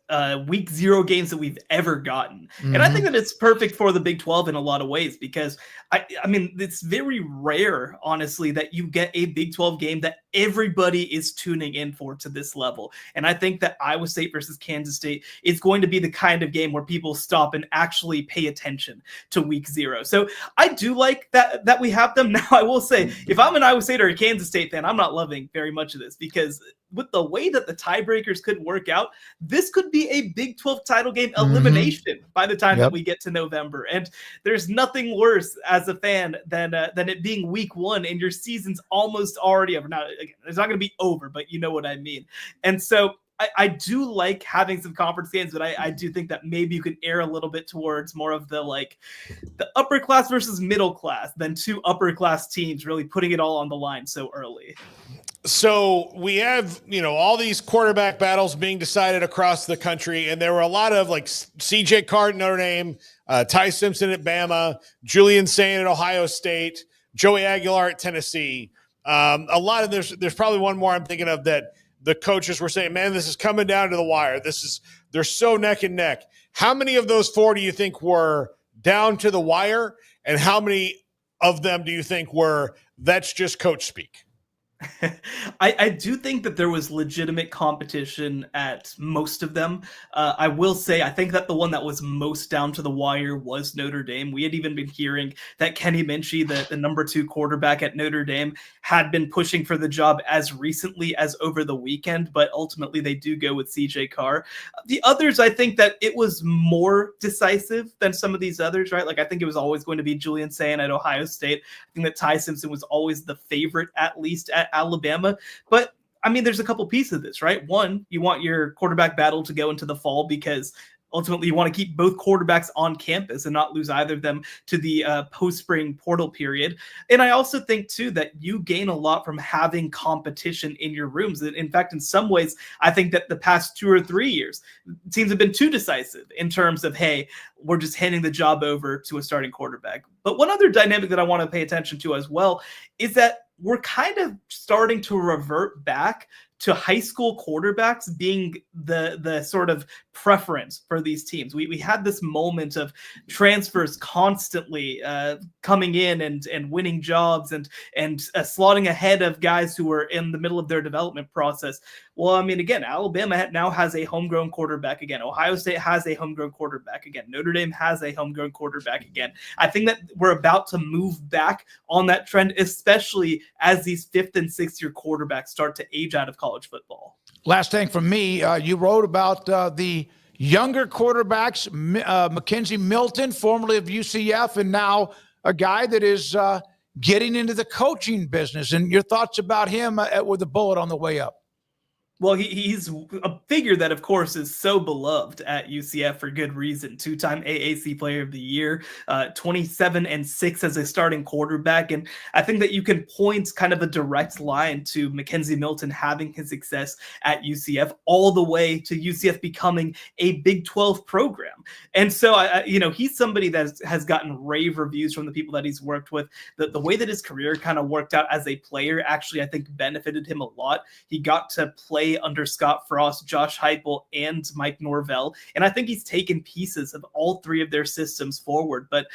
week 0 games that we've ever gotten. Mm-hmm. And I think that it's perfect for the Big 12 in a lot of ways, because I mean, it's very rare, honestly, that you get a Big 12 game that everybody is tuning in for to this level. And I think that Iowa State versus Kansas State is going to be the kind of game where people stop and actually pay attention to week 0. So I do like that we have them. Now, I will say, if I'm an Iowa State or a Kansas State fan, I'm not loving very much of this, because with the way that the tiebreakers could work out, this could be a Big 12 title game elimination by the time that we get to November. And there's nothing worse as a fan than it being week 1 and your season's almost already over. Now, again, it's not going to be over, but you know what I mean. And so I do like having some conference games, but I do think that maybe you could err a little bit towards more of the upper class versus middle class than 2 upper class teams really putting it all on the line so early. So we have, all these quarterback battles being decided across the country, and there were a lot of C.J. Carr at Notre Dame, Ty Simpson at Bama, Julian Sain at Ohio State, Joey Aguilar at Tennessee. A lot of there's probably one more I'm thinking of that the coaches were saying, man, this is coming down to the wire. They're so neck and neck. How many of those 4 do you think were down to the wire, and how many of them do you think were that's just coach speak? I do think that there was legitimate competition at most of them. I will say, I think that the one that was most down to the wire was Notre Dame. We had even been hearing that Kenny Minchie, the number 2 quarterback at Notre Dame, had been pushing for the job as recently as over the weekend, but ultimately they do go with CJ Carr. The others, I think that it was more decisive than some of these others, right? I think it was always going to be Julian Sain at Ohio State. I think that Ty Simpson was always the favorite, at least at Alabama. But I mean, there's a couple pieces of this, right? One, you want your quarterback battle to go into the fall because ultimately you want to keep both quarterbacks on campus and not lose either of them to the post-spring portal period. And I also think, too, that you gain a lot from having competition in your rooms. In fact, in some ways, I think that the past 2 or 3 years, teams have been too decisive in terms of, hey, we're just handing the job over to a starting quarterback. But one other dynamic that I want to pay attention to as well is that we're kind of starting to revert back to high school quarterbacks being the sort of preference for these teams. We had this moment of transfers constantly coming in and winning jobs and slotting ahead of guys who were in the middle of their development process. Well, I mean, again, Alabama now has a homegrown quarterback again. Ohio State has a homegrown quarterback again. Notre Dame has a homegrown quarterback again. I think that we're about to move back on that trend, especially as these 5th and 6th year quarterbacks start to age out of college football. Last thing from me, you wrote about the younger quarterbacks, Mackenzie Milton, formerly of UCF, and now a guy that is getting into the coaching business. And your thoughts about him with a bullet on the way up? Well, he's a figure that, of course, is so beloved at UCF for good reason. Two-time AAC Player of the Year, 27-6 as a starting quarterback. And I think that you can point kind of a direct line to Mackenzie Milton having his success at UCF all the way to UCF becoming a Big 12 program. And so, he's somebody that has gotten rave reviews from the people that he's worked with. The way that his career kind of worked out as a player actually, I think, benefited him a lot. He got to play under Scott Frost, Josh Heupel, and Mike Norvell. And I think he's taken pieces of all three of their systems forward. But,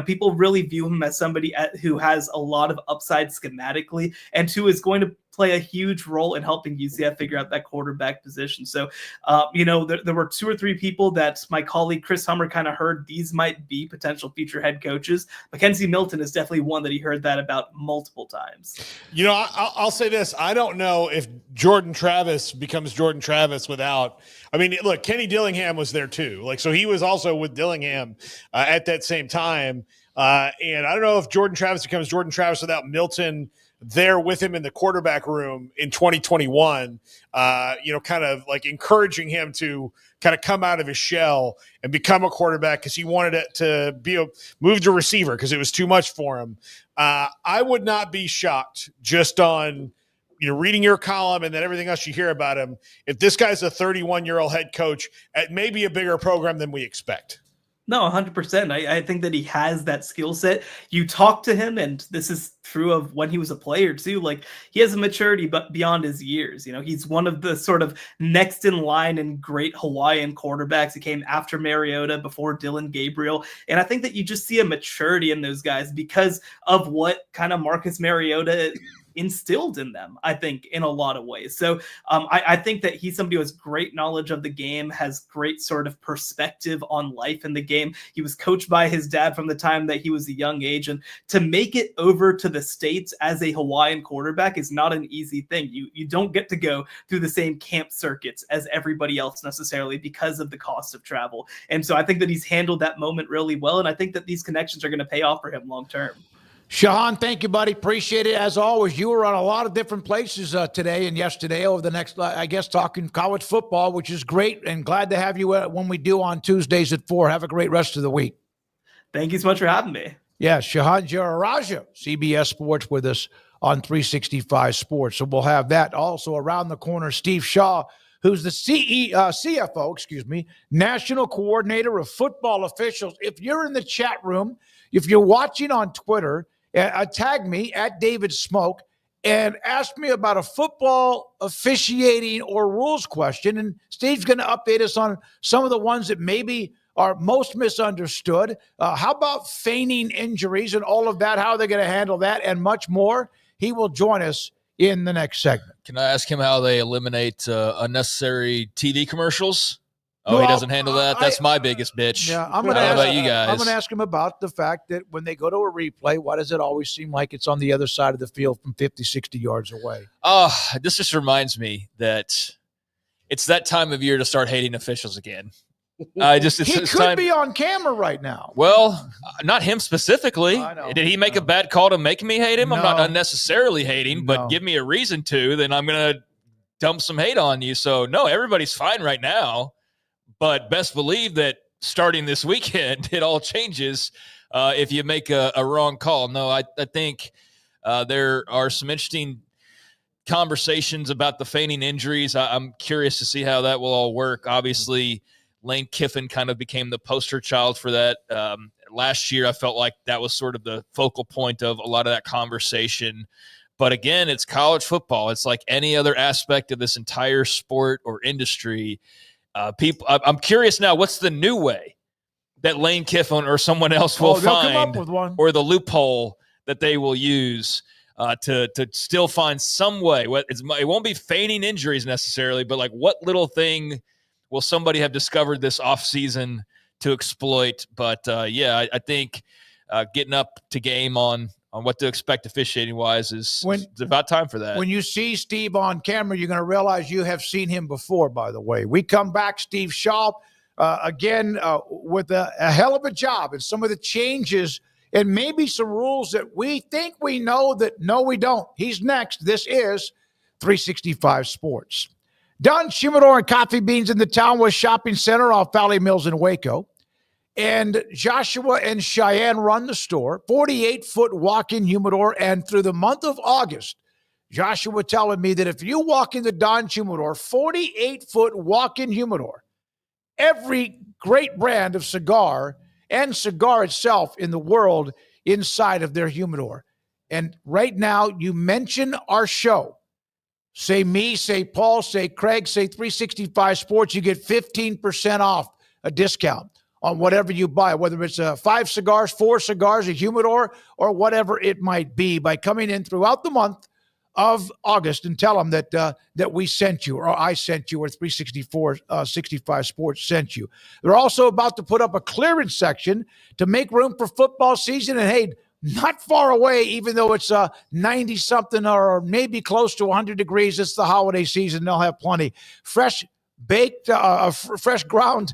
people really view him as somebody who has a lot of upside schematically and who is going to play a huge role in helping UCF figure out that quarterback position. So, there were two or three people that my colleague Chris Hummer kind of heard these might be potential future head coaches. Mackenzie Milton is definitely one that he heard that about multiple times. I'll say this. I don't know if Jordan Travis becomes Jordan Travis without – look, Kenny Dillingham was there too. So he was also with Dillingham at that same time. And I don't know if Jordan Travis becomes Jordan Travis without Milton there with him in the quarterback room in 2021, kind of like encouraging him to kind of come out of his shell and become a quarterback because he wanted it to be move to receiver because it was too much for him. I would not be shocked just on reading your column and then everything else you hear about him if this guy's a 31-year-old head coach at maybe a bigger program than we expect. No, 100%. I think that he has that skill set. You talk to him, and this is true of when he was a player too. He has a maturity, but beyond his years. He's one of the sort of next in line and great Hawaiian quarterbacks. He came after Mariota, before Dylan Gabriel, and I think that you just see a maturity in those guys because of what kind of Marcus Mariota instilled in them, I think, in a lot of ways. So I think that he's somebody who has great knowledge of the game, has great sort of perspective on life in the game. He was coached by his dad from the time that he was a young age. And to make it over to the States as a Hawaiian quarterback is not an easy thing. You don't get to go through the same camp circuits as everybody else necessarily because of the cost of travel. And so I think that he's handled that moment really well. And I think that these connections are going to pay off for him long term. Shahan, thank you, buddy. Appreciate it. As always, you were on a lot of different places today and yesterday over the next, talking college football, which is great, and glad to have you when we do on Tuesdays at 4. Have a great rest of the week. Thank you so much for having me. Yeah, Shahan Jarrar, CBS Sports with us on 365 Sports. So we'll have that. Also around the corner, Steve Shaw, who's the CFO, National Coordinator of Football Officials. If you're in the chat room, if you're watching on Twitter, tag me at David Smoak and ask me about a football officiating or rules question. And Steve's going to update us on some of the ones that maybe are most misunderstood. How about feigning injuries and all of that? How are they going to handle that and much more? He will join us in the next segment. Can I ask him how they eliminate unnecessary TV commercials? Oh, No, he doesn't handle that? That's my biggest bitch. Yeah, I'm going to about you guys. I'm going to ask him about the fact that when they go to a replay, why does it always seem like it's on the other side of the field from 50, 60 yards away? This just reminds me that it's that time of year to start hating officials again. He could be on camera right now. Well, not him specifically. I know. Did he make a bad call to make me hate him? I'm not No. unnecessarily hating, but give me a reason to, then I'm going to dump some hate on you. So, no, everybody's fine right now. But best believe that starting this weekend, it all changes if you make a wrong call. No, I think there are some interesting conversations about the feigning injuries. I'm curious to see how that will all work. Obviously, Lane Kiffin kind of became the poster child for that. Last year, I felt like that was sort of the focal point of a lot of that conversation. But again, it's college football. It's like any other aspect of this entire sport or industry. I'm curious now, what's the new way that Lane Kiffin or someone else will they'll come up find, with one. or the loophole that they will use to still find some way? It won't be feigning injuries necessarily, but like what little thing will somebody have discovered this offseason to exploit? But I think getting up to game on what to expect officiating-wise is about time for that. When you see Steve on camera, you're going to realize you have seen him before, by the way. We come back, Steve Shaw, again, with a hell of a job and some of the changes and maybe some rules that we think we know that no, we don't. He's next. This is 365 Sports. Dunn Humidor and Coffee Beans in the Townwest Shopping Center off Valley Mills in Waco. And Joshua and Cheyenne run the store, 48-foot walk-in humidor. And through the month of August, Joshua telling me that if you walk in the Don Humidor, 48-foot walk-in humidor, every great brand of cigar and cigar itself in the world inside of their humidor. And right now, you mention our show. Say me, say Paul, say Craig, say 365 Sports. You get 15% off, a discount on whatever you buy, whether it's 5 cigars, 4 cigars, a humidor, or whatever it might be, by coming in throughout the month of August and tell them that we sent you, or I sent you, or 365 Sports sent you. They're also about to put up a clearance section to make room for football season. And hey, not far away, even though it's 90-something or maybe close to 100 degrees, it's the holiday season. They'll have plenty. Fresh ground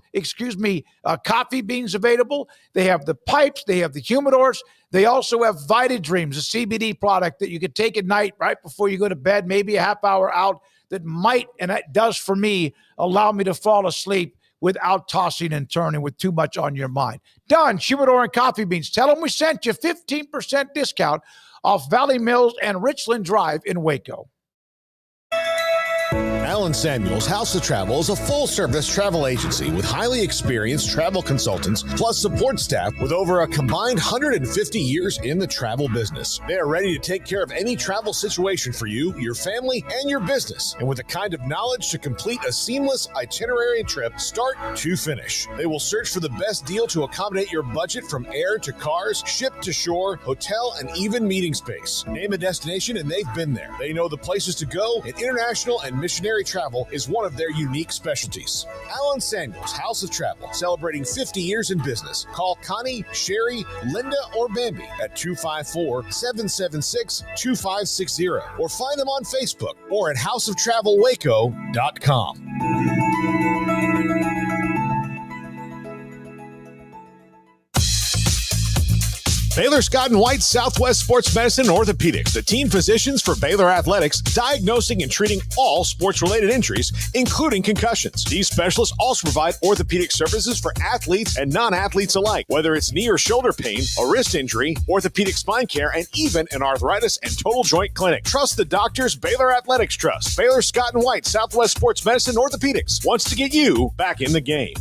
coffee beans available. They have the pipes. They have the humidors. They also have Vita Dreams, a CBD product that you could take at night right before you go to bed, maybe a half hour out, that might, and it does for me, allow me to fall asleep without tossing and turning with too much on your mind. Done. Humidor and Coffee Beans. Tell them we sent you 15% discount off Valley Mills and Richland Drive in Waco. Allen Samuels House of Travel is a full-service travel agency with highly experienced travel consultants plus support staff with over a combined 150 years in the travel business. They are ready to take care of any travel situation for you, your family, and your business, and with the kind of knowledge to complete a seamless itinerary trip start to finish. They will search for the best deal to accommodate your budget, from air to cars, ship to shore, hotel, and even meeting space. Name a destination and they've been there. They know the places to go, and international and missionary travel is one of their unique specialties. Allen Samuels House of Travel, celebrating 50 years in business. Call Connie, Sherry, Linda, or Bambi at 254-776-2560, or find them on Facebook or at houseoftravelwaco.com. Baylor Scott & White Southwest Sports Medicine and Orthopedics, the team physicians for Baylor Athletics, diagnosing and treating all sports-related injuries, including concussions. These specialists also provide orthopedic services for athletes and non-athletes alike, whether it's knee or shoulder pain, a wrist injury, orthopedic spine care, and even an arthritis and total joint clinic. Trust the doctors Baylor Athletics trust. Baylor Scott & White Southwest Sports Medicine and Orthopedics wants to get you back in the game.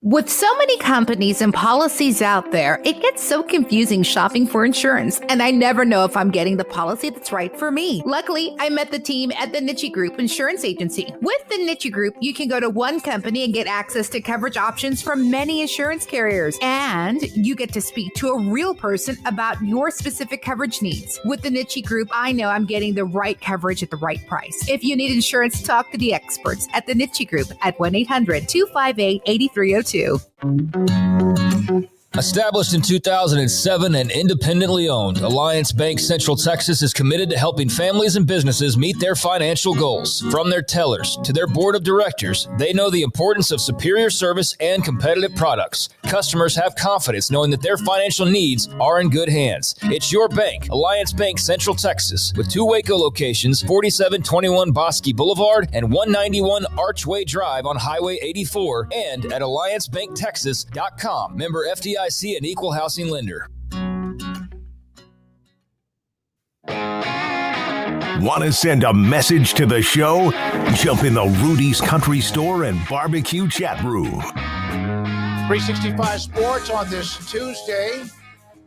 With so many companies and policies out there, it gets so confusing shopping for insurance, and I never know if I'm getting the policy that's right for me. Luckily, I met the team at the Niche Group Insurance Agency. With the Niche Group, you can go to one company and get access to coverage options from many insurance carriers, and you get to speak to a real person about your specific coverage needs. With the Niche Group, I know I'm getting the right coverage at the right price. If you need insurance, talk to the experts at the Niche Group at 1-800-258-8302. Established in 2007 and independently owned, Alliance Bank Central Texas is committed to helping families and businesses meet their financial goals. From their tellers to their board of directors, they know the importance of superior service and competitive products. Customers have confidence knowing that their financial needs are in good hands. It's your bank, Alliance Bank Central Texas, with 2 Waco locations, 4721 Bosque Boulevard and 191 Archway Drive on Highway 84, and at alliancebanktexas.com. Member FDIC and equal housing lender. Want to send a message to the show? Jump in the Rudy's Country Store and Barbecue chat room. 365 Sports on this Tuesday.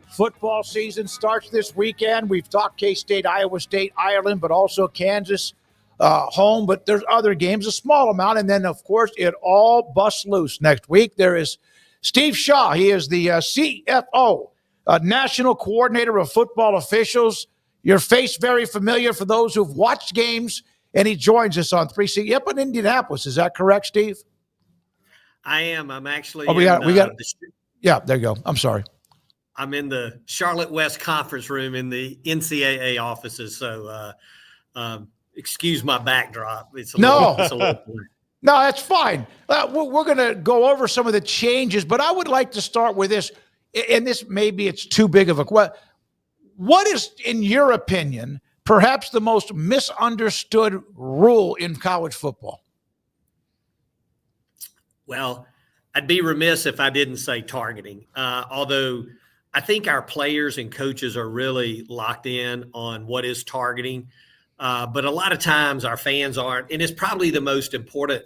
Football season starts this weekend. We've talked K-State, Iowa State, Ireland, but also Kansas home. But there's other games, a small amount. And then, of course, it all busts loose next week. There is Steve Shaw. He is the CFO, National Coordinator of Football Officials. Your face very familiar for those who've watched games, and he joins us on 360. Yep, in Indianapolis. Is that correct, Steve? I am. I'm actually. Oh, yeah, there you go. I'm sorry. I'm in the Charlotte West Conference Room in the NCAA offices. So, excuse my backdrop. It's a little No, that's fine. We're going to go over some of the changes, but I would like to start with this, and this maybe it's too big of a question. What is, in your opinion, perhaps the most misunderstood rule in college football? Well, I'd be remiss if I didn't say targeting, although I think our players and coaches are really locked in on what is targeting. But a lot of times our fans aren't, and it's probably the most important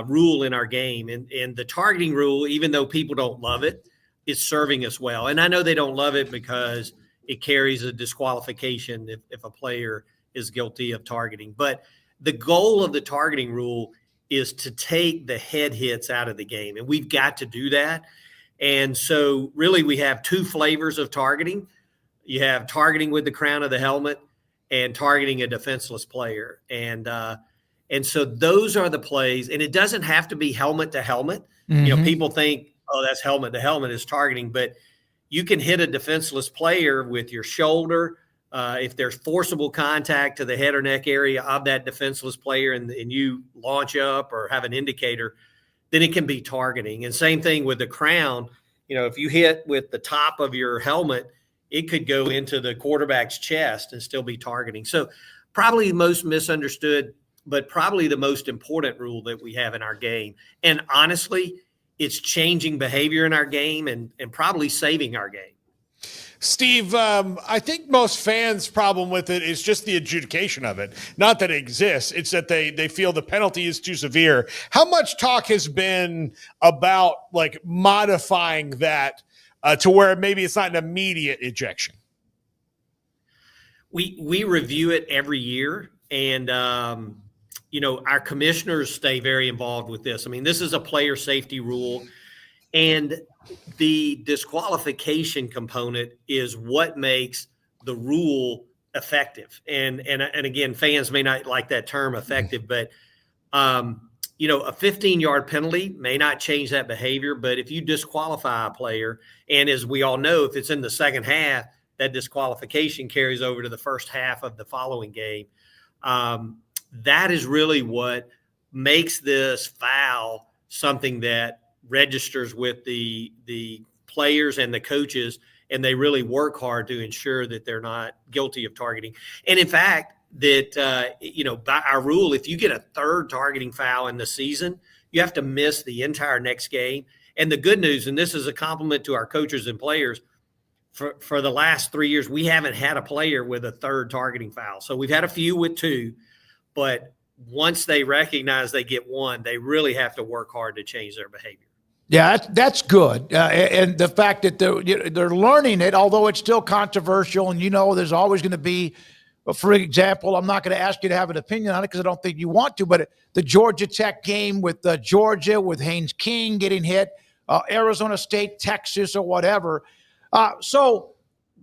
rule in our game. And the targeting rule, even though people don't love it, is serving us well. And I know they don't love it because it carries a disqualification if a player is guilty of targeting. But the goal of the targeting rule is to take the head hits out of the game. And we've got to do that. And so really we have two flavors of targeting. You have targeting with the crown of the helmet and targeting a defenseless player. And so those are the plays. And it doesn't have to be helmet to helmet. Mm-hmm. You know, people think, oh, that's helmet to helmet is targeting. But you can hit a defenseless player with your shoulder. If there's forcible contact to the head or neck area of that defenseless player and you launch up or have an indicator, then it can be targeting. And same thing with the crown. You know, if you hit with the top of your helmet, it could go into the quarterback's chest and still be targeting. So probably the most misunderstood, but probably the most important rule that we have in our game. And honestly, it's changing behavior in our game and probably saving our game. Steve, I think most fans' problem with it is just the adjudication of it. Not that it exists. It's that they feel the penalty is too severe. How much talk has been about like modifying that to where maybe it's not an immediate ejection? We review it every year, and you know, our commissioners stay very involved with this. I mean, this is a player safety rule, and the disqualification component is what makes the rule effective. And again, fans may not like that term effective, but you know, a 15-yard penalty may not change that behavior, but if you disqualify a player, and as we all know, if it's in the second half, that disqualification carries over to the first half of the following game. That is really what makes this foul something that registers with the players and the coaches, and they really work hard to ensure that they're not guilty of targeting. And in fact, that you know, by our rule, if you get a third targeting foul in the season, you have to miss the entire next game. And the good news, and this is a compliment to our coaches and players, for the last 3 years, we haven't had a player with a third targeting foul. So we've had a few with two, but once they recognize they get one, they really have to work hard to change their behavior. Yeah, that's good. And the fact that they're learning it, although it's still controversial, and you know there's always going to be, for example, I'm not going to ask you to have an opinion on it because I don't think you want to, but the Georgia Tech game with Georgia, with Haynes King getting hit, Arizona State, Texas, or whatever. So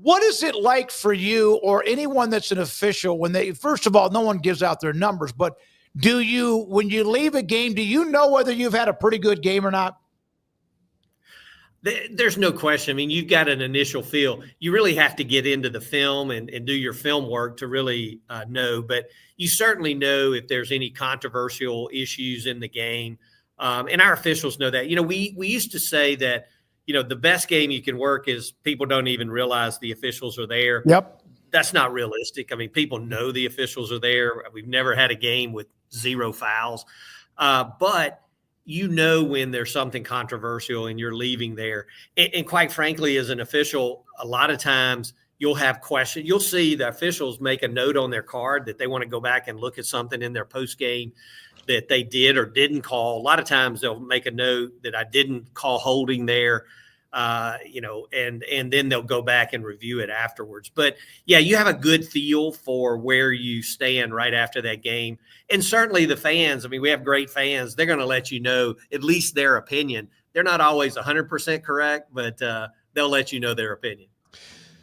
what is it like for you or anyone that's an official when they, first of all, no one gives out their numbers, but do you, when you leave a game, do you know whether you've had a pretty good game or not? There's no question. I mean, you've got an initial feel. You really have to get into the film and do your film work to really know. But you certainly know if there's any controversial issues in the game. And our officials know that. You know, we used to say that, you know, the best game you can work is people don't even realize the officials are there. Yep. That's not realistic. I mean, people know the officials are there. We've never had a game with 0 fouls. But you know when there's something controversial and you're leaving there. And quite frankly, as an official, a lot of times you'll have questions. You'll see the officials make a note on their card that they want to go back and look at something in their post game that they did or didn't call. A lot of times they'll make a note that I didn't call holding there, you know, and then they'll go back and review it afterwards. But yeah, you have a good feel for where you stand right after that game. And certainly the fans, I mean, we have great fans. There going to let you know at least their opinion. They're not always 100% correct, but they'll let you know their opinion.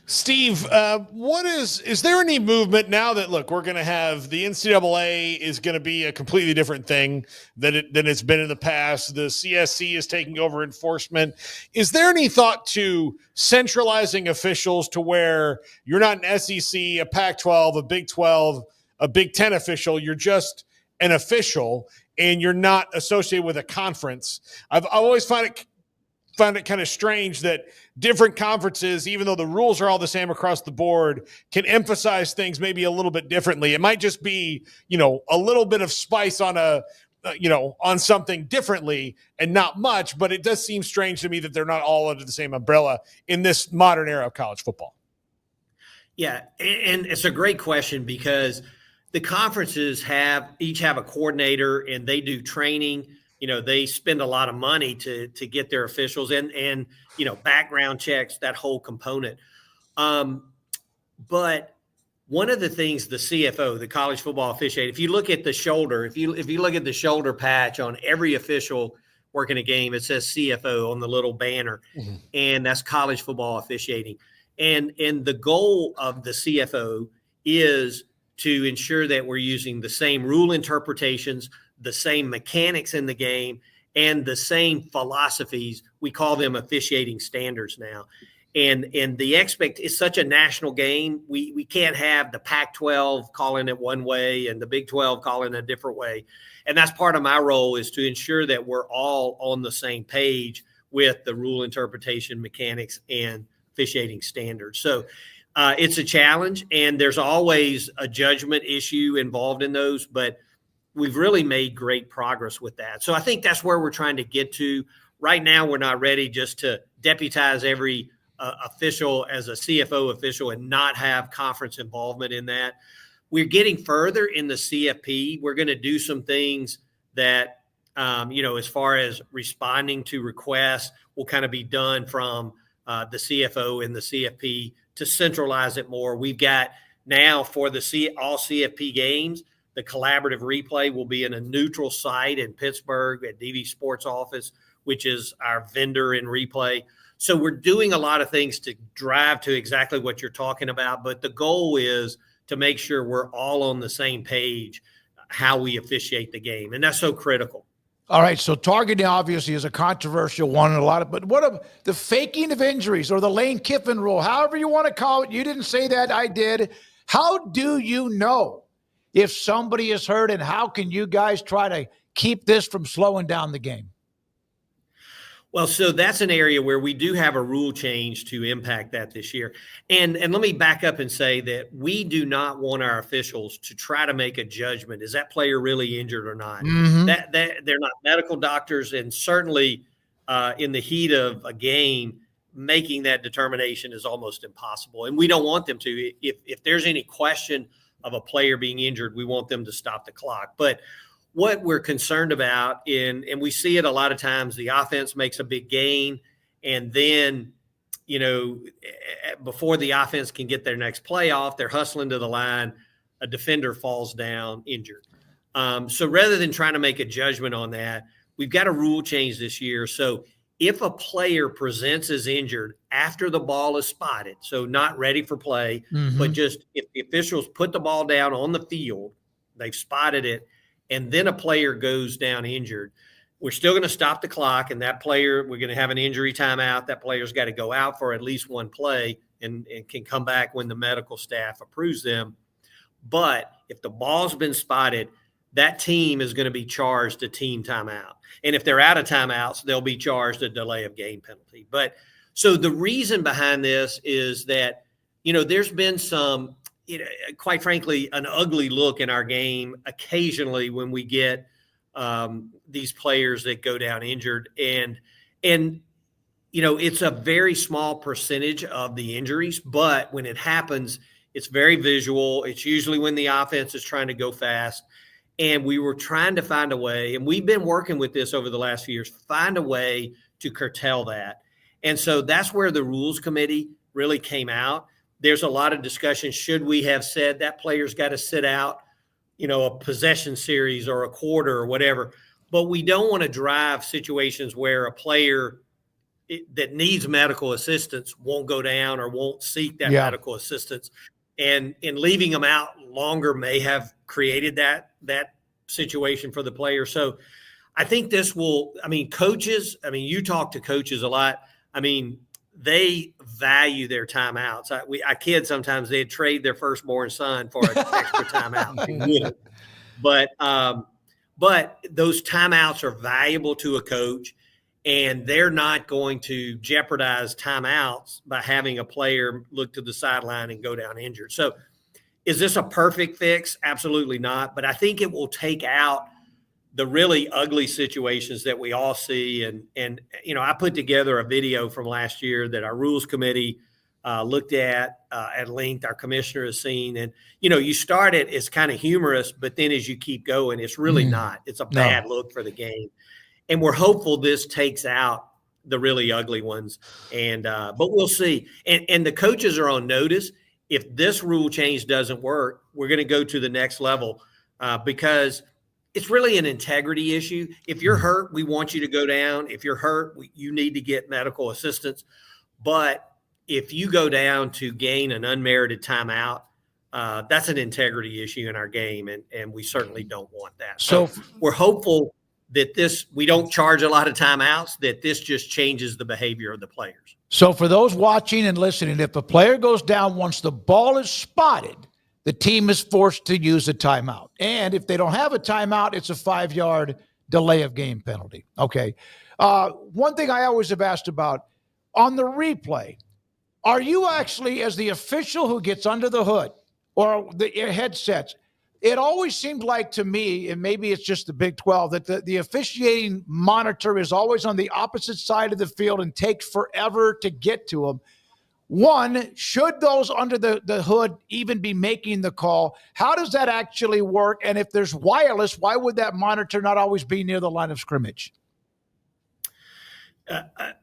Steve, is there any movement now that, look, we're going to have the NCAA is going to be a completely different thing than it's been in the past. The CSC is taking over enforcement. Is there any thought to centralizing officials to where you're not an SEC, a Pac-12, a Big 12, a Big 10 official? You're just an official and you're not associated with a conference. I've always found it found it kind of strange that different conferences, even though the rules are all the same across the board, can emphasize things maybe a little bit differently. It might just be, a little bit of spice on on something differently and not much, but it does seem strange to me that they're not all under the same umbrella in this modern era of college football. Yeah, and it's a great question because the conferences each have a coordinator and they do training. They spend a lot of money to get their officials and background checks, that whole component. But one of the things the CFO, the college football officiator, if you look at the shoulder, if you look at the shoulder patch on every official working a game, it says CFO on the little banner, and that's college football officiating. And the goal of the CFO is to ensure that we're using the same rule interpretations, the same mechanics in the game, and the same philosophies. We call them officiating standards now. And it's such a national game. We can't have the Pac-12 calling it one way and the Big 12 calling it a different way. And that's part of my role, is to ensure that we're all on the same page with the rule interpretation, mechanics, and officiating standards. So it's a challenge, and there's always a judgment issue involved in those, but we've really made great progress with that. So I think that's where we're trying to get to. Right now, we're not ready just to deputize every official as a CFO official and not have conference involvement in that. We're getting further in the CFP. We're going to do some things that, as far as responding to requests, will kind of be done from the CFO and the CFP to centralize it more. We've got now for all CFP games, the collaborative replay will be in a neutral site in Pittsburgh at DV Sports Office, which is our vendor in replay. So we're doing a lot of things to drive to exactly what you're talking about, but the goal is to make sure we're all on the same page how we officiate the game, and that's so critical. All right, so targeting obviously is a controversial one, and but what of the faking of injuries or the Lane Kiffin rule, however you want to call it? You didn't say that, I did. How do you know if somebody is hurt, and how can you guys try to keep this from slowing down the game? Well, so that's an area where we do have a rule change to impact that this year. And let me back up and say that we do not want our officials to try to make a judgment. Is that player really injured or not? That they're not medical doctors, and certainly in the heat of a game, making that determination is almost impossible. And we don't want them to. If there's any question of a player being injured, we want them to stop the clock. But what we're concerned about, and we see it a lot of times, the offense makes a big gain, and then, before the offense can get their next play off, they're hustling to the line, a defender falls down injured. So rather than trying to make a judgment on that, we've got a rule change this year. So if a player presents as injured after the ball is spotted, so not ready for play, but just if the officials put the ball down on the field, they've spotted it, and then a player goes down injured, we're still going to stop the clock, and that player, we're going to have an injury timeout. That player's got to go out for at least one play and can come back when the medical staff approves them. But if the ball's been spotted, that team is going to be charged a team timeout. And if they're out of timeouts, they'll be charged a delay of game penalty. But so the reason behind this is that, there's been some, quite frankly, an ugly look in our game occasionally when we get these players that go down injured. And it's a very small percentage of the injuries, but when it happens, it's very visual. It's usually when the offense is trying to go fast. And we were trying to find a way, and we've been working with this over the last few years, find a way to curtail that. And so that's where the rules committee really came out. There's a lot of discussion. Should we have said that player's got to sit out, a possession series or a quarter or whatever? But we don't want to drive situations where a player that needs medical assistance won't go down or won't seek that medical assistance. And leaving them out longer may have created that situation for the player. So I think this will, coaches, you talk to coaches a lot. They value their timeouts. I kid sometimes they'd trade their firstborn son for an extra timeout. But those timeouts are valuable to a coach. and they're not going to jeopardize timeouts by having a player look to the sideline and go down injured. So is this a perfect fix? Absolutely not. But I think it will take out the really ugly situations that we all see. And I put together a video from last year that our rules committee looked at length. Our commissioner has seen. And, you start it, it's kind of humorous, but then as you keep going, it's really not. It's a bad look for the game. And we're hopeful this takes out the really ugly ones. And but we'll see. And the coaches are on notice. If this rule change doesn't work, we're going to go to the next level because it's really an integrity issue. If you're hurt, we want you to go down. If you're hurt, you need to get medical assistance. But if you go down to gain an unmerited timeout, that's an integrity issue in our game, and we certainly don't want that. So we're hopeful that we don't charge a lot of timeouts, that this just changes the behavior of the players. So for those watching and listening, if a player goes down once the ball is spotted, the team is forced to use a timeout. And if they don't have a timeout, it's a 5-yard delay of game penalty. Okay. One thing I always have asked about, on the replay, are you actually, as the official who gets under the hood or the headsets, it always seemed like to me, and maybe it's just the Big 12, that the officiating monitor is always on the opposite side of the field and takes forever to get to them. One, should those under the hood even be making the call? How does that actually work? And if there's wireless, why would that monitor not always be near the line of scrimmage?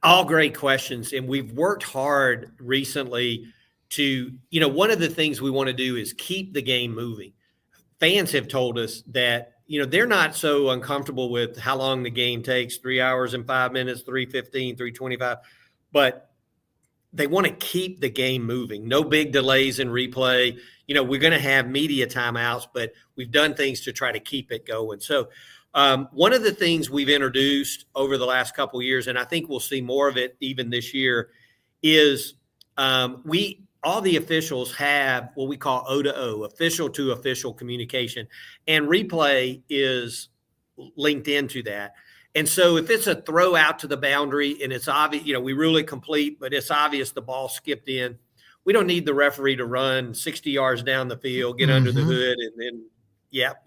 All great questions. And we've worked hard recently to, one of the things we want to do is keep the game moving. Fans have told us that, they're not so uncomfortable with how long the game takes, 3 hours and 5 minutes, 3:15, 3:25, but they want to keep the game moving. No big delays in replay. We're going to have media timeouts, but we've done things to try to keep it going. So one of the things we've introduced over the last couple of years, and I think we'll see more of it even this year, is all the officials have what we call O-to-O, official to official communication, and replay is linked into that. And so if it's a throw out to the boundary and it's obvious, we rule it complete, but it's obvious the ball skipped in, we don't need the referee to run 60 yards down the field, get under the hood, and then,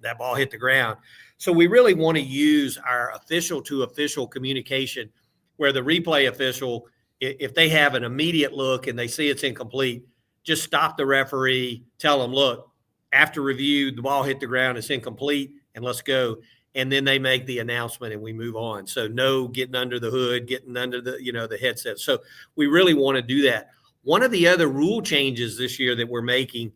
that ball hit the ground. So we really want to use our official to official communication where the replay official, if they have an immediate look and they see it's incomplete, just stop the referee, tell them, look, after review, the ball hit the ground, it's incomplete, and let's go. And then they make the announcement and we move on. So no getting under the hood, getting under the, the headset. So we really want to do that. One of the other rule changes this year that we're making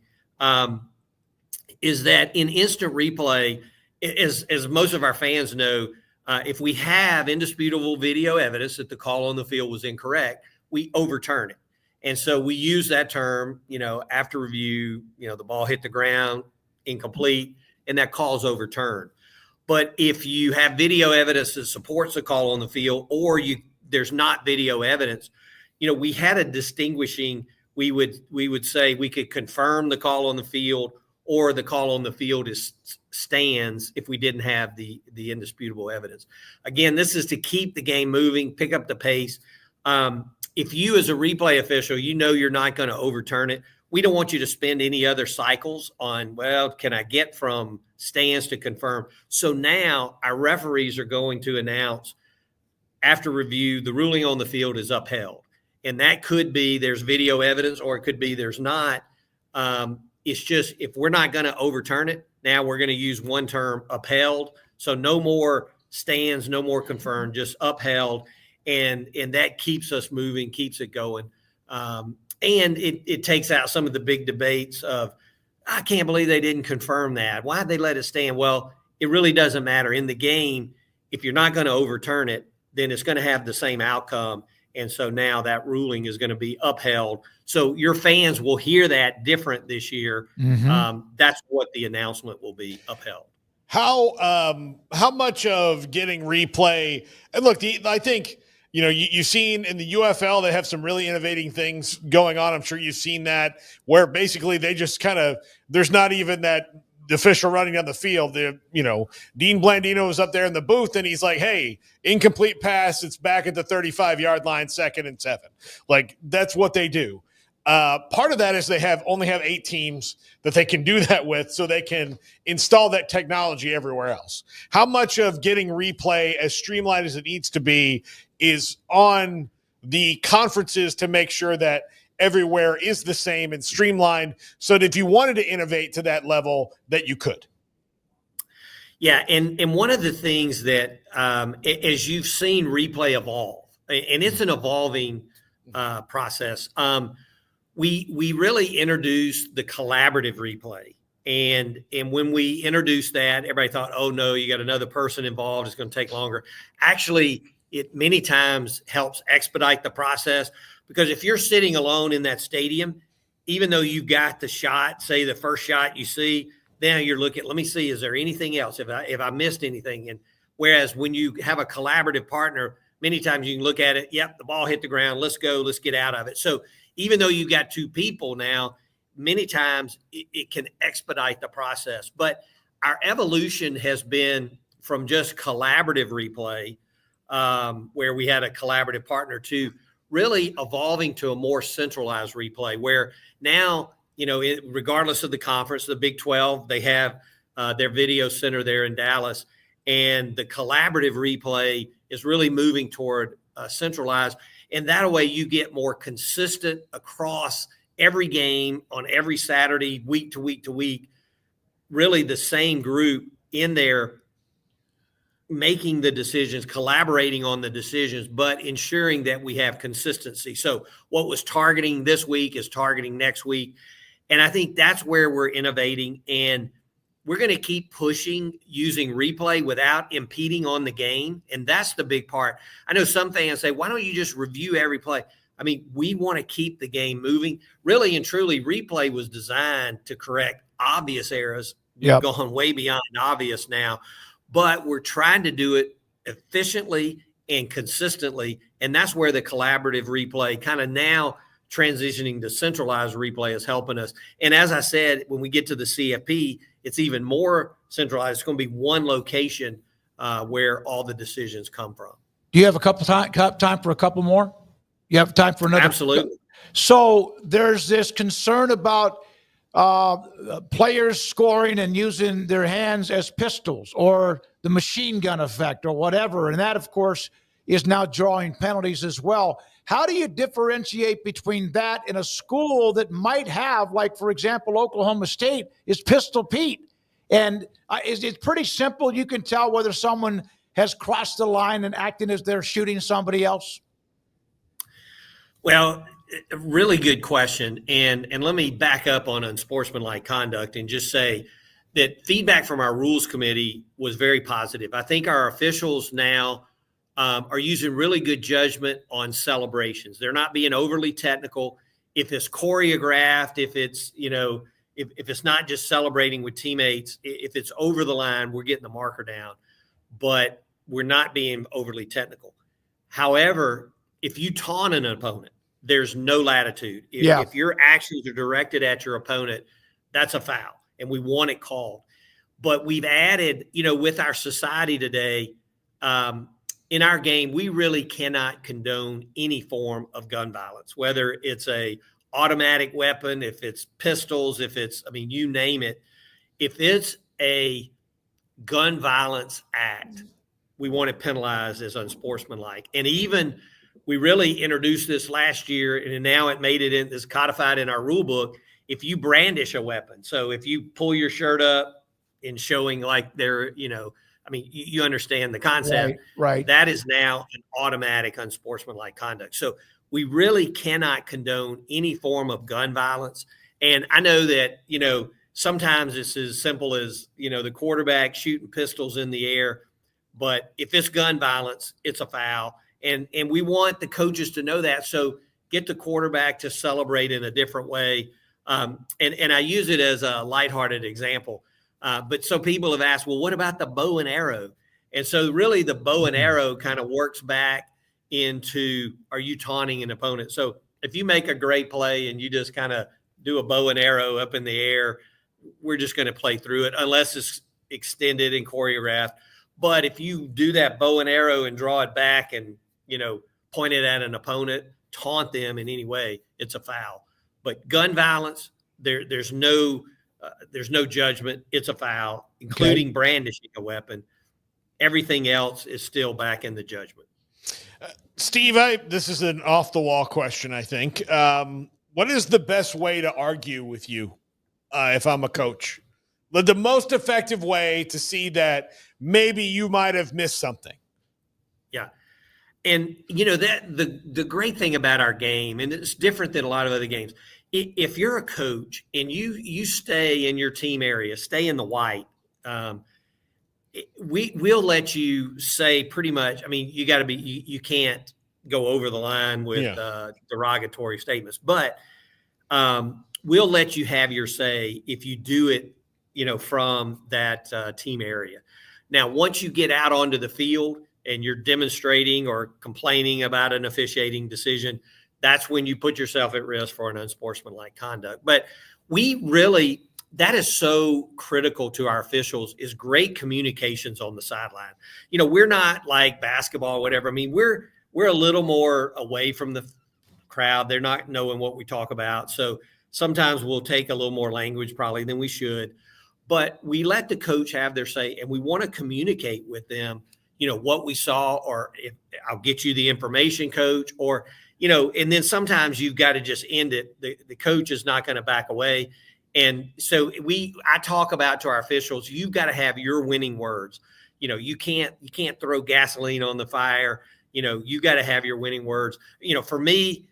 is that in instant replay, as most of our fans know, if we have indisputable video evidence that the call on the field was incorrect, we overturn it. And so we use that term, after review, the ball hit the ground, incomplete, and that call's overturned. But if you have video evidence that supports the call on the field, or there's not video evidence, we had a distinguishing. We would say we could confirm the call on the field, or the call on the field stands if we didn't have the indisputable evidence. Again, this is to keep the game moving, pick up the pace. If you as a replay official, you're not going to overturn it. We don't want you to spend any other cycles on, can I get from stands to confirm? So now our referees are going to announce after review, the ruling on the field is upheld. And that could be there's video evidence, or it could be there's not. It's just, if we're not going to overturn it, now we're going to use one term, upheld. So no more stands, no more confirmed, just upheld. And that keeps us moving, keeps it going. And it takes out some of the big debates of, I can't believe they didn't confirm that. Why'd they let it stand? Well, it really doesn't matter. In the game, if you're not going to overturn it, then it's going to have the same outcome. And so now that ruling is going to be upheld. So your fans will hear that different this year. That's what the announcement will be, upheld. How much of getting replay? And look, I think, you've seen in the UFL, they have some really innovating things going on. I'm sure you've seen that, where basically they just there's not even that the official running down the field, Dean Blandino was up there in the booth and he's like, hey, incomplete pass. It's back at the 35-yard line, 2nd and 7. Like, that's what they do. Part of that is they only have 8 teams that they can do that with, so they can install that technology everywhere else. How much of getting replay as streamlined as it needs to be is on the conferences to make sure that everywhere is the same and streamlined, so that if you wanted to innovate to that level, that you could? Yeah, and one of the things that, as you've seen replay evolve, and it's an evolving process, we really introduced the collaborative replay. And when we introduced that, everybody thought, oh, no, you got another person involved. It's going to take longer. Actually, it many times helps expedite the process, because if you're sitting alone in that stadium, even though you got the shot, say the first shot you see, then you're looking, let me see, is there anything else? If I missed anything? And whereas when you have a collaborative partner, many times you can look at it, yep, the ball hit the ground, let's go, let's get out of it. So even though you've got 2 people now, many times it can expedite the process. But our evolution has been from just collaborative replay, where we had a collaborative partner, to really evolving to a more centralized replay, where now, regardless of the conference, the Big 12, they have their video center there in Dallas, and the collaborative replay is really moving toward centralized. And that way you get more consistent across every game on every Saturday, week to week to week, really the same group in there making the decisions, collaborating on the decisions, but ensuring that we have consistency. So what was targeting this week is targeting next week. And I think that's where we're innovating, and we're going to keep pushing using replay without impeding on the game. And that's the big part. I know some fans say, why don't you just review every play? I mean, we want to keep the game moving. Really and truly, replay was designed to correct obvious errors. We've gone way beyond obvious now, but we're trying to do it efficiently and consistently. And that's where the collaborative replay kind of now transitioning to centralized replay is helping us. And as I said, when we get to the CFP, it's even more centralized. It's going to be one location where all the decisions come from. Do you have time for a couple more? You have time for another? Absolutely. So there's this concern about players scoring and using their hands as pistols, or the machine gun effect, or whatever. And that, of course, is now drawing penalties as well. How do you differentiate between that and a school that might have, like, for example, Oklahoma State is Pistol Pete? And it's pretty simple. You can tell whether someone has crossed the line and acting as they're shooting somebody else. Well, a really good question. And let me back up on unsportsmanlike conduct and just say that feedback from our rules committee was very positive. I think our officials now are using really good judgment on celebrations. They're not being overly technical. If it's choreographed, if it's, if it's not just celebrating with teammates, if it's over the line, we're getting the marker down, but we're not being overly technical. However, if you taunt an opponent, there's no latitude. If your actions are directed at your opponent, that's a foul, and we want it called. But we've added, with our society today, in our game, we really cannot condone any form of gun violence, whether it's a automatic weapon, if it's pistols, if it's, you name it. If it's a gun violence act, we want it penalized as unsportsmanlike. And even we really introduced this last year, and now it made it in this codified in our rule book. If you brandish a weapon, so if you pull your shirt up and showing like they're, you understand the concept, right? That is now an automatic unsportsmanlike conduct. So we really cannot condone any form of gun violence. And I know that, sometimes it's as simple as, the quarterback shooting pistols in the air, but if it's gun violence, it's a foul. And we want the coaches to know that. So get the quarterback to celebrate in a different way. And I use it as a lighthearted example. But so people have asked, well, what about the bow and arrow? And so really the bow and arrow kind of works back into, are you taunting an opponent? So if you make a great play and you just kind of do a bow and arrow up in the air, we're just going to play through it unless it's extended and choreographed. But if you do that bow and arrow and draw it back and, point it at an opponent, taunt them in any way, it's a foul. But gun violence, there's no judgment. It's a foul, including brandishing a weapon. Everything else is still back in the judgment. Steve, this is an off-the-wall question, I think. What is the best way to argue with you if I'm a coach? The most effective way to see that maybe you might have missed something? Yeah. And, that the great thing about our game, and it's different than a lot of other games, if you're a coach and you stay in your team area, stay in the white, we'll let you say pretty much, you got to be, you can't go over the line with derogatory statements, but we'll let you have your say if you do it, from that team area. Now, once you get out onto the field and you're demonstrating or complaining about an officiating decision, that's when you put yourself at risk for an unsportsmanlike conduct. But that is so critical to our officials, is great communications on the sideline. We're not like basketball or whatever. We're a little more away from the crowd. They're not knowing what we talk about. So sometimes we'll take a little more language probably than we should. But we let the coach have their say, and we want to communicate with them, what we saw, or if I'll get you the information, coach, or, and then sometimes you've got to just end it. The coach is not going to back away. And so I talk about to our officials, you've got to have your winning words. You can't throw gasoline on the fire. You got to have your winning words. For me,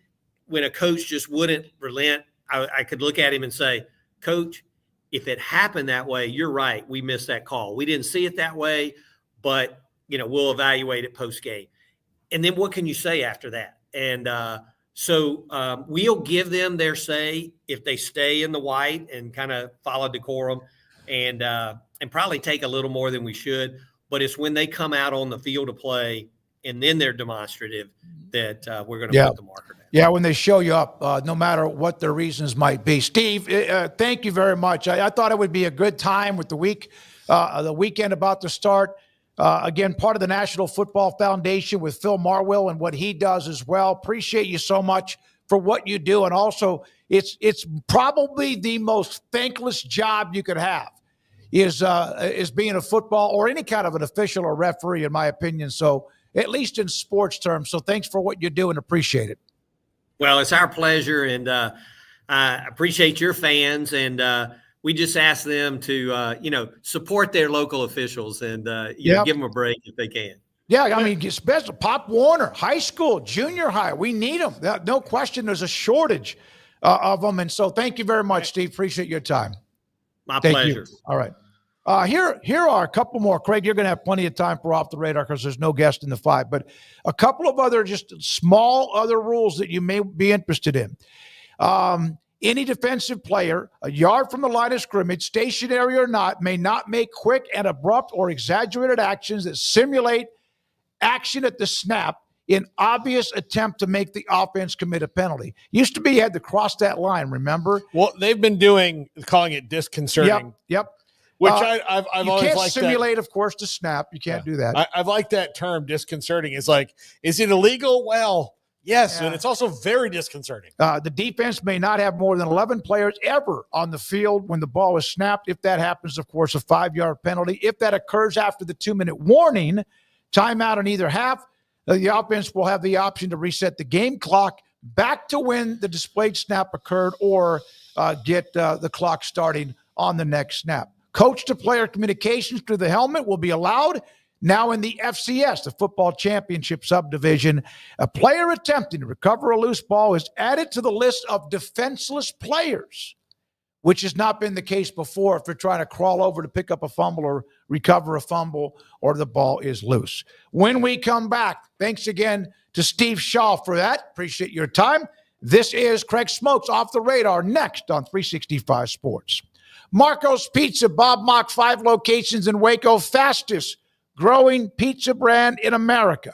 when a coach just wouldn't relent, I could look at him and say, Coach, if it happened that way, you're right. We missed that call. We didn't see it that way, but we'll evaluate it post game. And then what can you say after that? And so we'll give them their say if they stay in the white and kind of follow decorum, and probably take a little more than we should. But it's when they come out on the field to play and then they're demonstrative that we're going to put the marker down. Yeah, when they show you up, no matter what their reasons might be. Steve, thank you very much. I thought it would be a good time with the weekend about to start. Again, part of the National Football Foundation with Phil Marwill and what he does as well. Appreciate you so much for what you do. And also, it's probably the most thankless job you could have is being a football or any kind of an official or referee, in my opinion. So at least in sports terms. So thanks for what you do and appreciate it. Well, it's our pleasure, and I appreciate your fans, and we just ask them to, support their local officials and, give them a break if they can. Yeah, especially Pop Warner, high school, junior high, we need them. No question, there's a shortage of them, and so thank you very much, Steve. Appreciate your time. My pleasure. All right. Here are a couple more. Craig, you're going to have plenty of time for Off the Radar because there's no guest in the 5, but a couple of other just small other rules that you may be interested in. Any defensive player, a yard from the line of scrimmage, stationary or not, may not make quick and abrupt or exaggerated actions that simulate action at the snap in obvious attempt to make the offense commit a penalty. Used to be you had to cross that line, remember? Well, they've been calling it disconcerting. Yep. Which I've always liked. Simulate, of course, to snap. You can't do that. I've liked that term, disconcerting. It's like, is it illegal? Well, yes, and it's also very disconcerting. The defense may not have more than 11 players ever on the field when the ball is snapped. If that happens, of course, a 5-yard penalty. If that occurs after the 2-minute warning, timeout on either half, the offense will have the option to reset the game clock back to when the displayed snap occurred, or get the clock starting on the next snap. Coach-to-player communications through the helmet will be allowed. Now in the FCS, the football championship subdivision, a player attempting to recover a loose ball is added to the list of defenseless players, which has not been the case before if they're trying to crawl over to pick up a fumble or recover a fumble or the ball is loose. When we come back, thanks again to Steve Shaw for that. Appreciate your time. This is Craig Smoak's Off the Radar, next on 365 Sports. Marco's Pizza, Bob Mock, 5 locations in Waco, fastest growing pizza brand in America.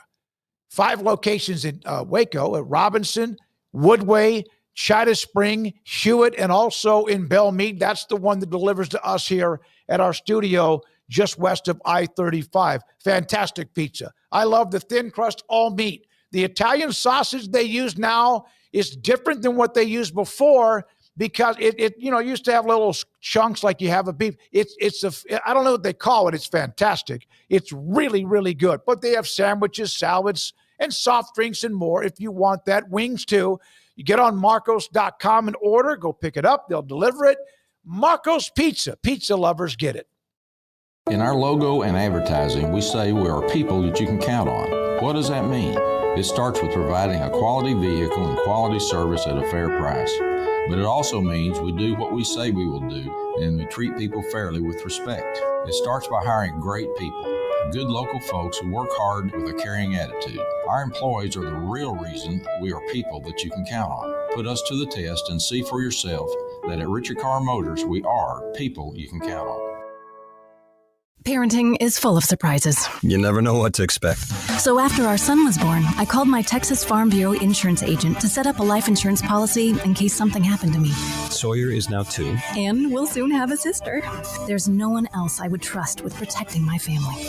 5 locations in Waco at Robinson, Woodway, China Spring, Hewitt, and also in Belle Meade. That's the one that delivers to us here at our studio just west of I-35. Fantastic pizza. I love the thin crust, all meat. The Italian sausage they use now is different than what they used before because it used to have little chunks like you have a beef. I don't know what they call it. It's fantastic. It's really, really good. But they have sandwiches, salads, and soft drinks and more if you want that. Wings too. You get on Marcos.com and order. Go pick it up. They'll deliver it. Marcos Pizza. Pizza lovers get it. In our logo and advertising, we say we are people that you can count on. What does that mean? It starts with providing a quality vehicle and quality service at a fair price. But it also means we do what we say we will do, and we treat people fairly with respect. It starts by hiring great people, good local folks who work hard with a caring attitude. Our employees are the real reason we are people that you can count on. Put us to the test and see for yourself that at Richard Carr Motors, we are people you can count on. Parenting is full of surprises. You never know what to expect. So after our son was born, I called my Texas Farm Bureau insurance agent to set up a life insurance policy in case something happened to me. Sawyer is now 2. And we'll soon have a sister. There's no one else I would trust with protecting my family.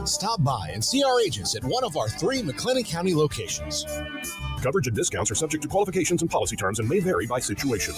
Stop by and see our agents at one of our 3 McLennan County locations. Coverage and discounts are subject to qualifications and policy terms and may vary by situation.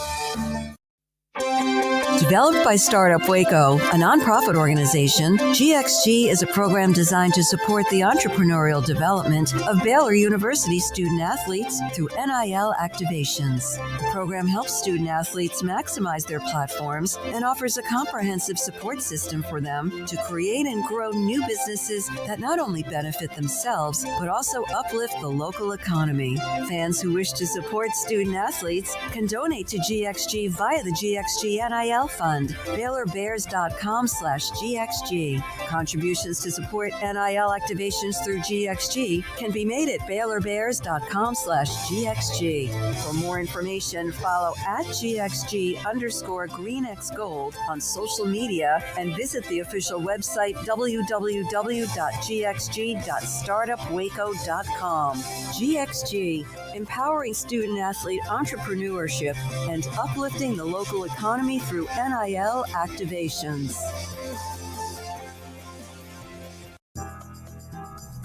Developed by Startup Waco, a nonprofit organization, GXG is a program designed to support the entrepreneurial development of Baylor University student athletes through NIL activations. The program helps student athletes maximize their platforms and offers a comprehensive support system for them to create and grow new businesses that not only benefit themselves, but also uplift the local economy. Fans who wish to support student athletes can donate to GXG via the GXG NIL Fund, BaylorBears.com/GXG. Contributions to support NIL activations through GXG can be made at BaylorBears.com/GXG. For more information, follow @GXG_GreenXGold on social media and visit the official website www.gxg.startupwaco.com. GXG, empowering student athlete entrepreneurship and uplifting the local economy through NIL activations.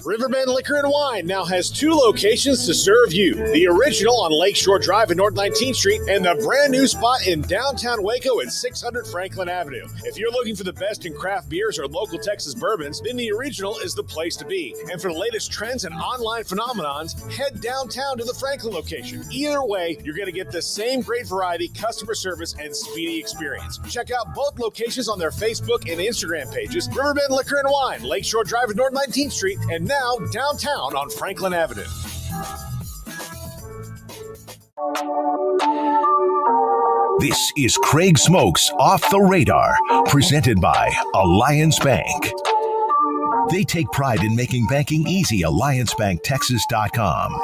Riverbend Liquor and Wine now has 2 locations to serve you. The original on Lakeshore Drive at North 19th Street and the brand new spot in downtown Waco at 600 Franklin Avenue. If you're looking for the best in craft beers or local Texas bourbons, then the original is the place to be. And for the latest trends and online phenomenons, head downtown to the Franklin location. Either way, you're going to get the same great variety, customer service, and speedy experience. Check out both locations on their Facebook and Instagram pages, Riverbend Liquor and Wine, Lakeshore Drive at North 19th Street, and now downtown on Franklin Avenue. This is Craig Smoak's Off the Radar, presented by Alliance Bank. They take pride in making banking easy. AllianceBankTexas.com.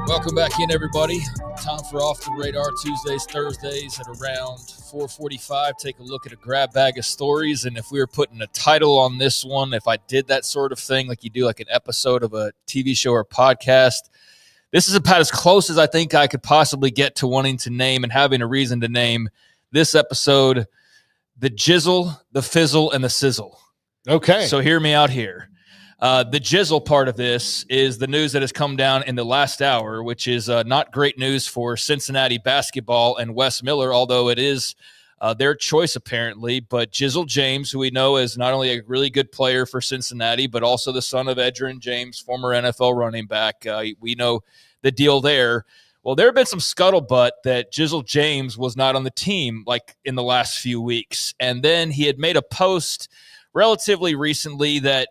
Welcome back in, everybody. Time for Off the Radar Tuesdays, Thursdays at around 4:45. Take a look at a grab bag of stories. And if we were putting a title on this one, if I did that sort of thing, like you do like an episode of a TV show or podcast, this is about as close as I think I could possibly get to wanting to name and having a reason to name this episode The Jizzle, the Fizzle, and the Sizzle. Okay. So hear me out here. The jizzle part of this is the news that has come down in the last hour, which is not great news for Cincinnati basketball and Wes Miller, although it is their choice apparently. But Jizzle James, who we know is not only a really good player for Cincinnati, but also the son of Edgerrin James, former NFL running back. We know the deal there. Well, there have been some scuttlebutt that Jizzle James was not on the team like in the last few weeks. And then he had made a post relatively recently that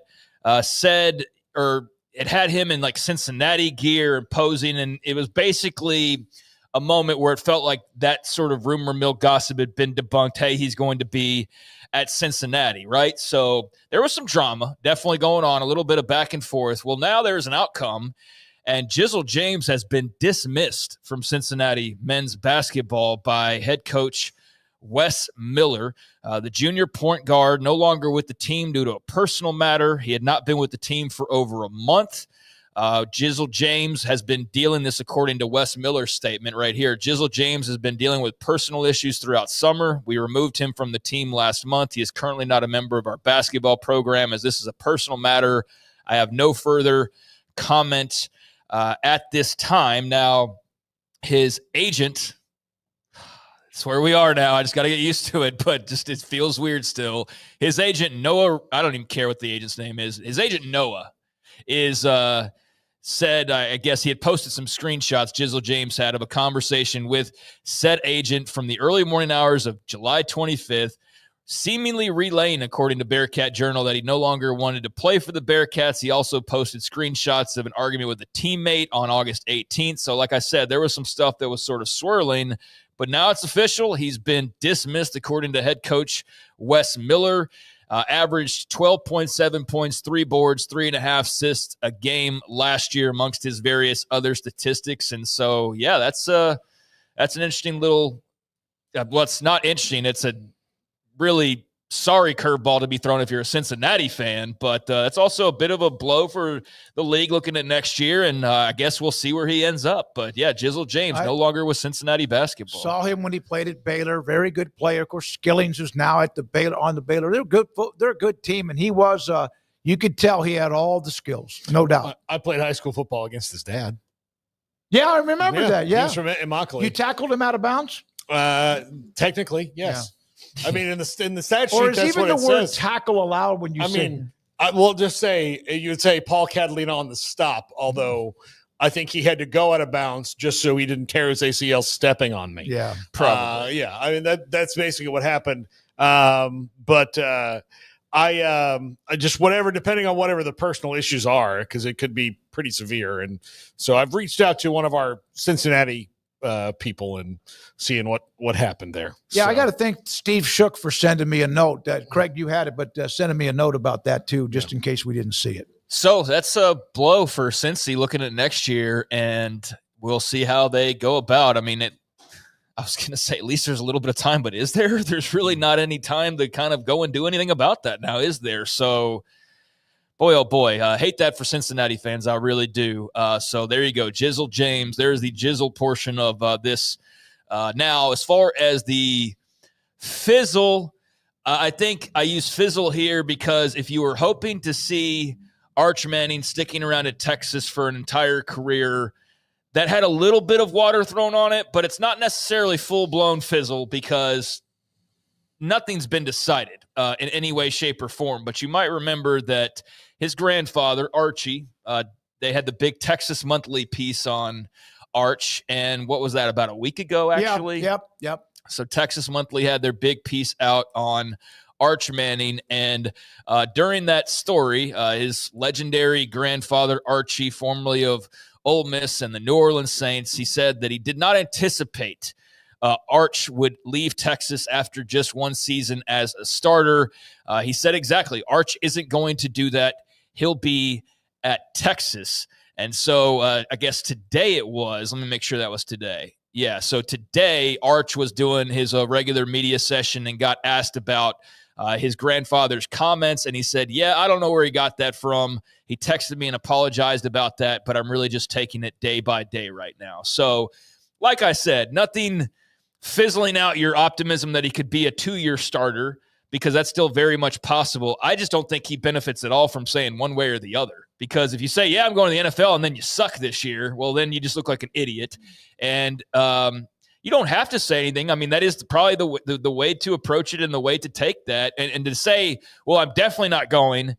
said, or it had him in like Cincinnati gear and posing, and it was basically a moment where it felt like that sort of rumor mill gossip had been debunked. Hey, he's going to be at Cincinnati, right? So there was some drama definitely going on, a little bit of back and forth. Well, now there's an outcome, and Jizzle James has been dismissed from Cincinnati men's basketball by head coach Wes Miller, the junior point guard, no longer with the team due to a personal matter. He had not been with the team for over a month. Jizzle James has been dealing this, according to Wes Miller's statement right here. Jizzle James has been dealing with personal issues throughout summer. We removed him from the team last month. He is currently not a member of our basketball program, as this is a personal matter. I have no further comment at this time. Now, his agent, it's where we are now. I just got to get used to it, but just it feels weird still. His agent, Noah, I don't even care what the agent's name is. His agent, Noah, is said, I guess he had posted some screenshots Jizzle James had of a conversation with said agent from the early morning hours of July 25th, seemingly relaying, according to Bearcat Journal, that he no longer wanted to play for the Bearcats. He also posted screenshots of an argument with a teammate on August 18th. So like I said, there was some stuff that was sort of swirling, but now it's official. He's been dismissed, according to head coach Wes Miller. Averaged 12.7 points, 3 boards, 3.5 assists a game last year amongst his various other statistics. And so, yeah, that's an interesting little well, it's not interesting. It's a really sorry curveball to be thrown if you're a Cincinnati fan, but it's also a bit of a blow for the league looking at next year, and I guess we'll see where he ends up. But, yeah, Jizzle James no longer with Cincinnati basketball. Saw him when he played at Baylor. Very good player. Of course, Skillings is now at the Baylor on the Baylor. They're a good team, and he was you could tell he had all the skills, no doubt. I played high school football against his dad. Yeah, I remember that. Yeah. He's from Immokalee. You tackled him out of bounds? Technically, yes. Yeah. I mean, in the stat sheet, or is that's even what the it word says. tackle allowed when you say? I mean, I will just say you would say Paul Catalina on the stop, although I think he had to go out of bounds just so he didn't tear his ACL stepping on me. Yeah, probably. Yeah, I mean that's basically what happened. But I just whatever, depending on whatever the personal issues are, because it could be pretty severe, and so I've reached out to one of our Cincinnati people and seeing what happened there. Yeah, so. I got to thank Steve Shook for sending me a note. Craig, you had it, but sending me a note about that too, just in case we didn't see it. So that's a blow for Cincy looking at next year, and we'll see how they go about. I mean, I was going to say at least there's a little bit of time, but is there? There's really not any time to kind of go and do anything about that now, is there? So boy, oh boy, hate that for Cincinnati fans. I really do. So there you go. Jizzle James. There's the Jizzle portion of this. Now, as far as the fizzle, I think I use fizzle here because if you were hoping to see Arch Manning sticking around at Texas for an entire career, that had a little bit of water thrown on it, but it's not necessarily full-blown fizzle because nothing's been decided in any way, shape, or form. But you might remember that his grandfather, Archie, they had the big Texas Monthly piece on Arch. And what was that, about a week ago, actually? Yep. So Texas Monthly had their big piece out on Arch Manning. And during that story, his legendary grandfather, Archie, formerly of Ole Miss and the New Orleans Saints, he said that he did not anticipate Arch would leave Texas after just one season as a starter. He said exactly, Arch isn't going to do that. He'll be at Texas. And so I guess today it was. Let me make sure that was today. Yeah, so today Arch was doing his regular media session and got asked about his grandfather's comments, and he said, yeah, I don't know where he got that from. He texted me and apologized about that, but I'm really just taking it day by day right now. So, like I said, nothing fizzling out your optimism that he could be a 2-year starter, because that's still very much possible. I just don't think he benefits at all from saying one way or the other. Because if you say, yeah, I'm going to the NFL, and then you suck this year, well, then you just look like an idiot. And you don't have to say anything. I mean, that is probably the way to approach it and the way to take that. And to say, well, I'm definitely not going,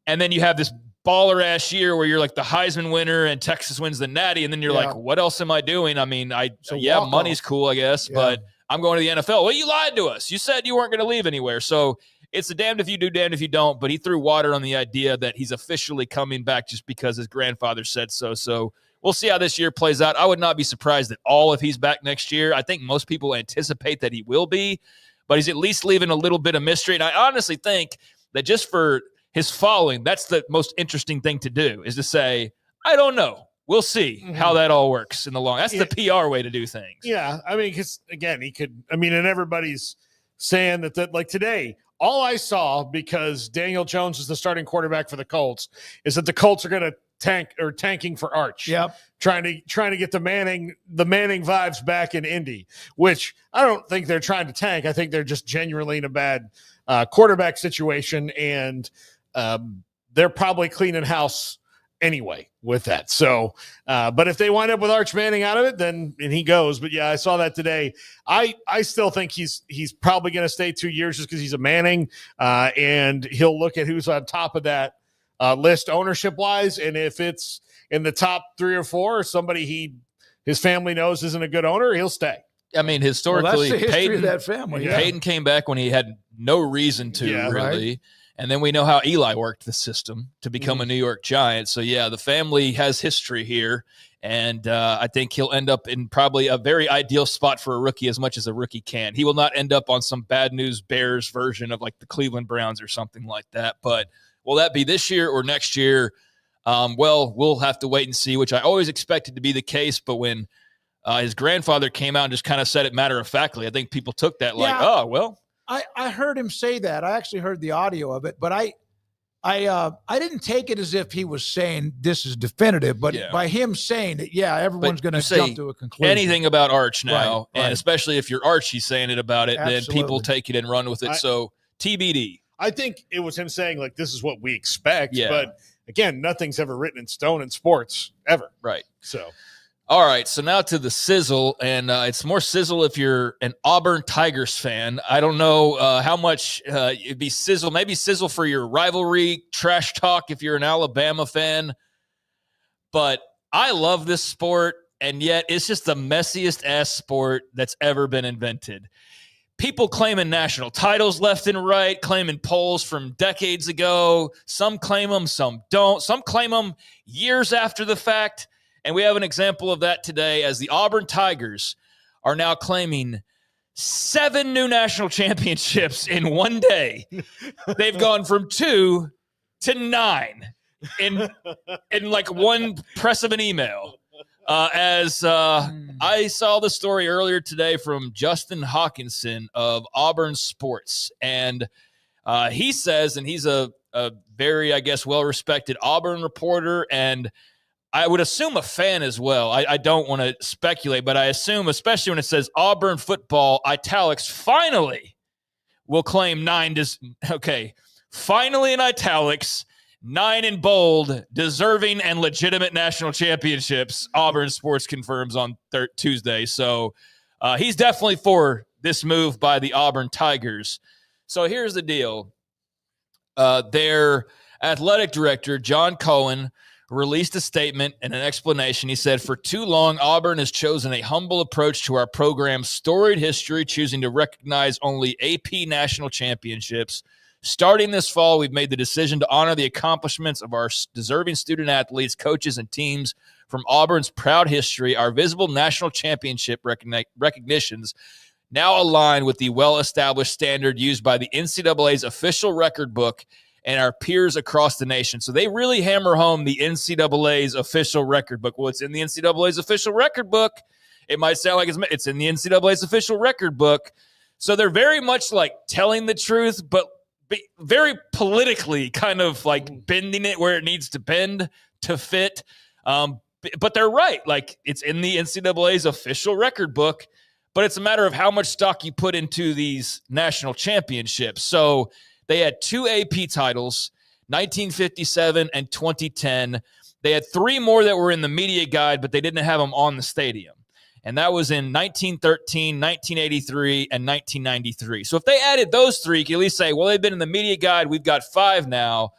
and then you have this baller-ass year where you're like the Heisman winner and Texas wins the Natty, and then you're like, what else am I doing? I mean, money's cool, I guess, but I'm going to the NFL. Well, you lied to us. You said you weren't going to leave anywhere. So it's a damned if you do, damned if you don't. But he threw water on the idea that he's officially coming back just because his grandfather said so. So we'll see how this year plays out. I would not be surprised at all if he's back next year. I think most people anticipate that he will be, but he's at least leaving a little bit of mystery. And I honestly think that just for his following, that's the most interesting thing to do, is to say, I don't know. We'll see how that all works in the long. That's the PR way to do things. Yeah, I mean, because again, he could. I mean, and everybody's saying that like today, all I saw, because Daniel Jones is the starting quarterback for the Colts, is that the Colts are going to tanking for Arch. Yep. Trying to get the Manning vibes back in Indy, which I don't think they're trying to tank. I think they're just genuinely in a bad quarterback situation, and they're probably cleaning house anyway with that. So, but if they wind up with Arch Manning out of it, then and he goes. But yeah, I saw that today. I still think he's probably going to stay 2 years just because he's a Manning, and he'll look at who's on top of that list ownership wise, and if it's in the top 3 or 4, or somebody his family knows isn't a good owner, he'll stay. I mean, historically, that's the history of that family. Yeah. Peyton came back when he had no reason to, really. Right. And then we know how Eli worked the system to become a New York Giant. So, yeah, the family has history here. And I think he'll end up in probably a very ideal spot for a rookie as much as a rookie can. He will not end up on some bad news Bears version of like the Cleveland Browns or something like that. But will that be this year or next year? Well, we'll have to wait and see, which I always expected to be the case. But when his grandfather came out and just kind of said it matter-of-factly, I think people took that like, oh, well. I heard him say that. I actually heard the audio of it, but I didn't take it as if he was saying this is definitive, but by him saying it, everyone's going to jump to a conclusion. Anything about Arch now, and especially if you're Archie saying it about it, then people take it and run with it. So TBD. I think it was him saying, like, this is what we expect. Yeah. But, again, nothing's ever written in stone in sports, ever. Right. So. All right, so now to the sizzle, and it's more sizzle if you're an Auburn Tigers fan. I don't know how much it'd be sizzle, maybe sizzle for your rivalry, trash talk if you're an Alabama fan. But I love this sport, and yet it's just the messiest-ass sport that's ever been invented. People claiming national titles left and right, claiming polls from decades ago. Some claim them, some don't. Some claim them years after the fact. And we have an example of that today as the Auburn Tigers are now claiming 7 new national championships in one day. They've gone from 2 to 9 in like one press of an email. I saw the story earlier today from Justin Hawkinson of Auburn Sports. And he says, and he's a very, I guess, well-respected Auburn reporter, and I would assume a fan as well. I don't want to speculate, but I assume, especially when it says Auburn football, italics, finally will claim 9. Finally in italics, 9 in bold, deserving and legitimate national championships, Auburn Sports confirms on Tuesday. So he's definitely for this move by the Auburn Tigers. So here's the deal. Their athletic director, John Cohen, released a statement and an explanation. He said, for too long, Auburn has chosen a humble approach to our program's storied history, choosing to recognize only AP national championships. Starting this fall, we've made the decision to honor the accomplishments of our deserving student athletes, coaches, and teams from Auburn's proud history. Our visible national championship recognitions now align with the well-established standard used by the NCAA's official record book and our peers across the nation. So they really hammer home the NCAA's official record book. Well, it's in the NCAA's official record book. It might sound like it's in the NCAA's official record book. So they're very much like telling the truth, but very politically kind of like bending it where it needs to bend to fit. But they're right. Like, it's in the NCAA's official record book, but it's a matter of how much stock you put into these national championships. So they had 2 AP titles, 1957 and 2010. They had 3 more that were in the media guide, but they didn't have them on the stadium. And that was in 1913, 1983, and 1993. So if they added those 3, you can at least say, well, they've been in the media guide. We've got 5 now.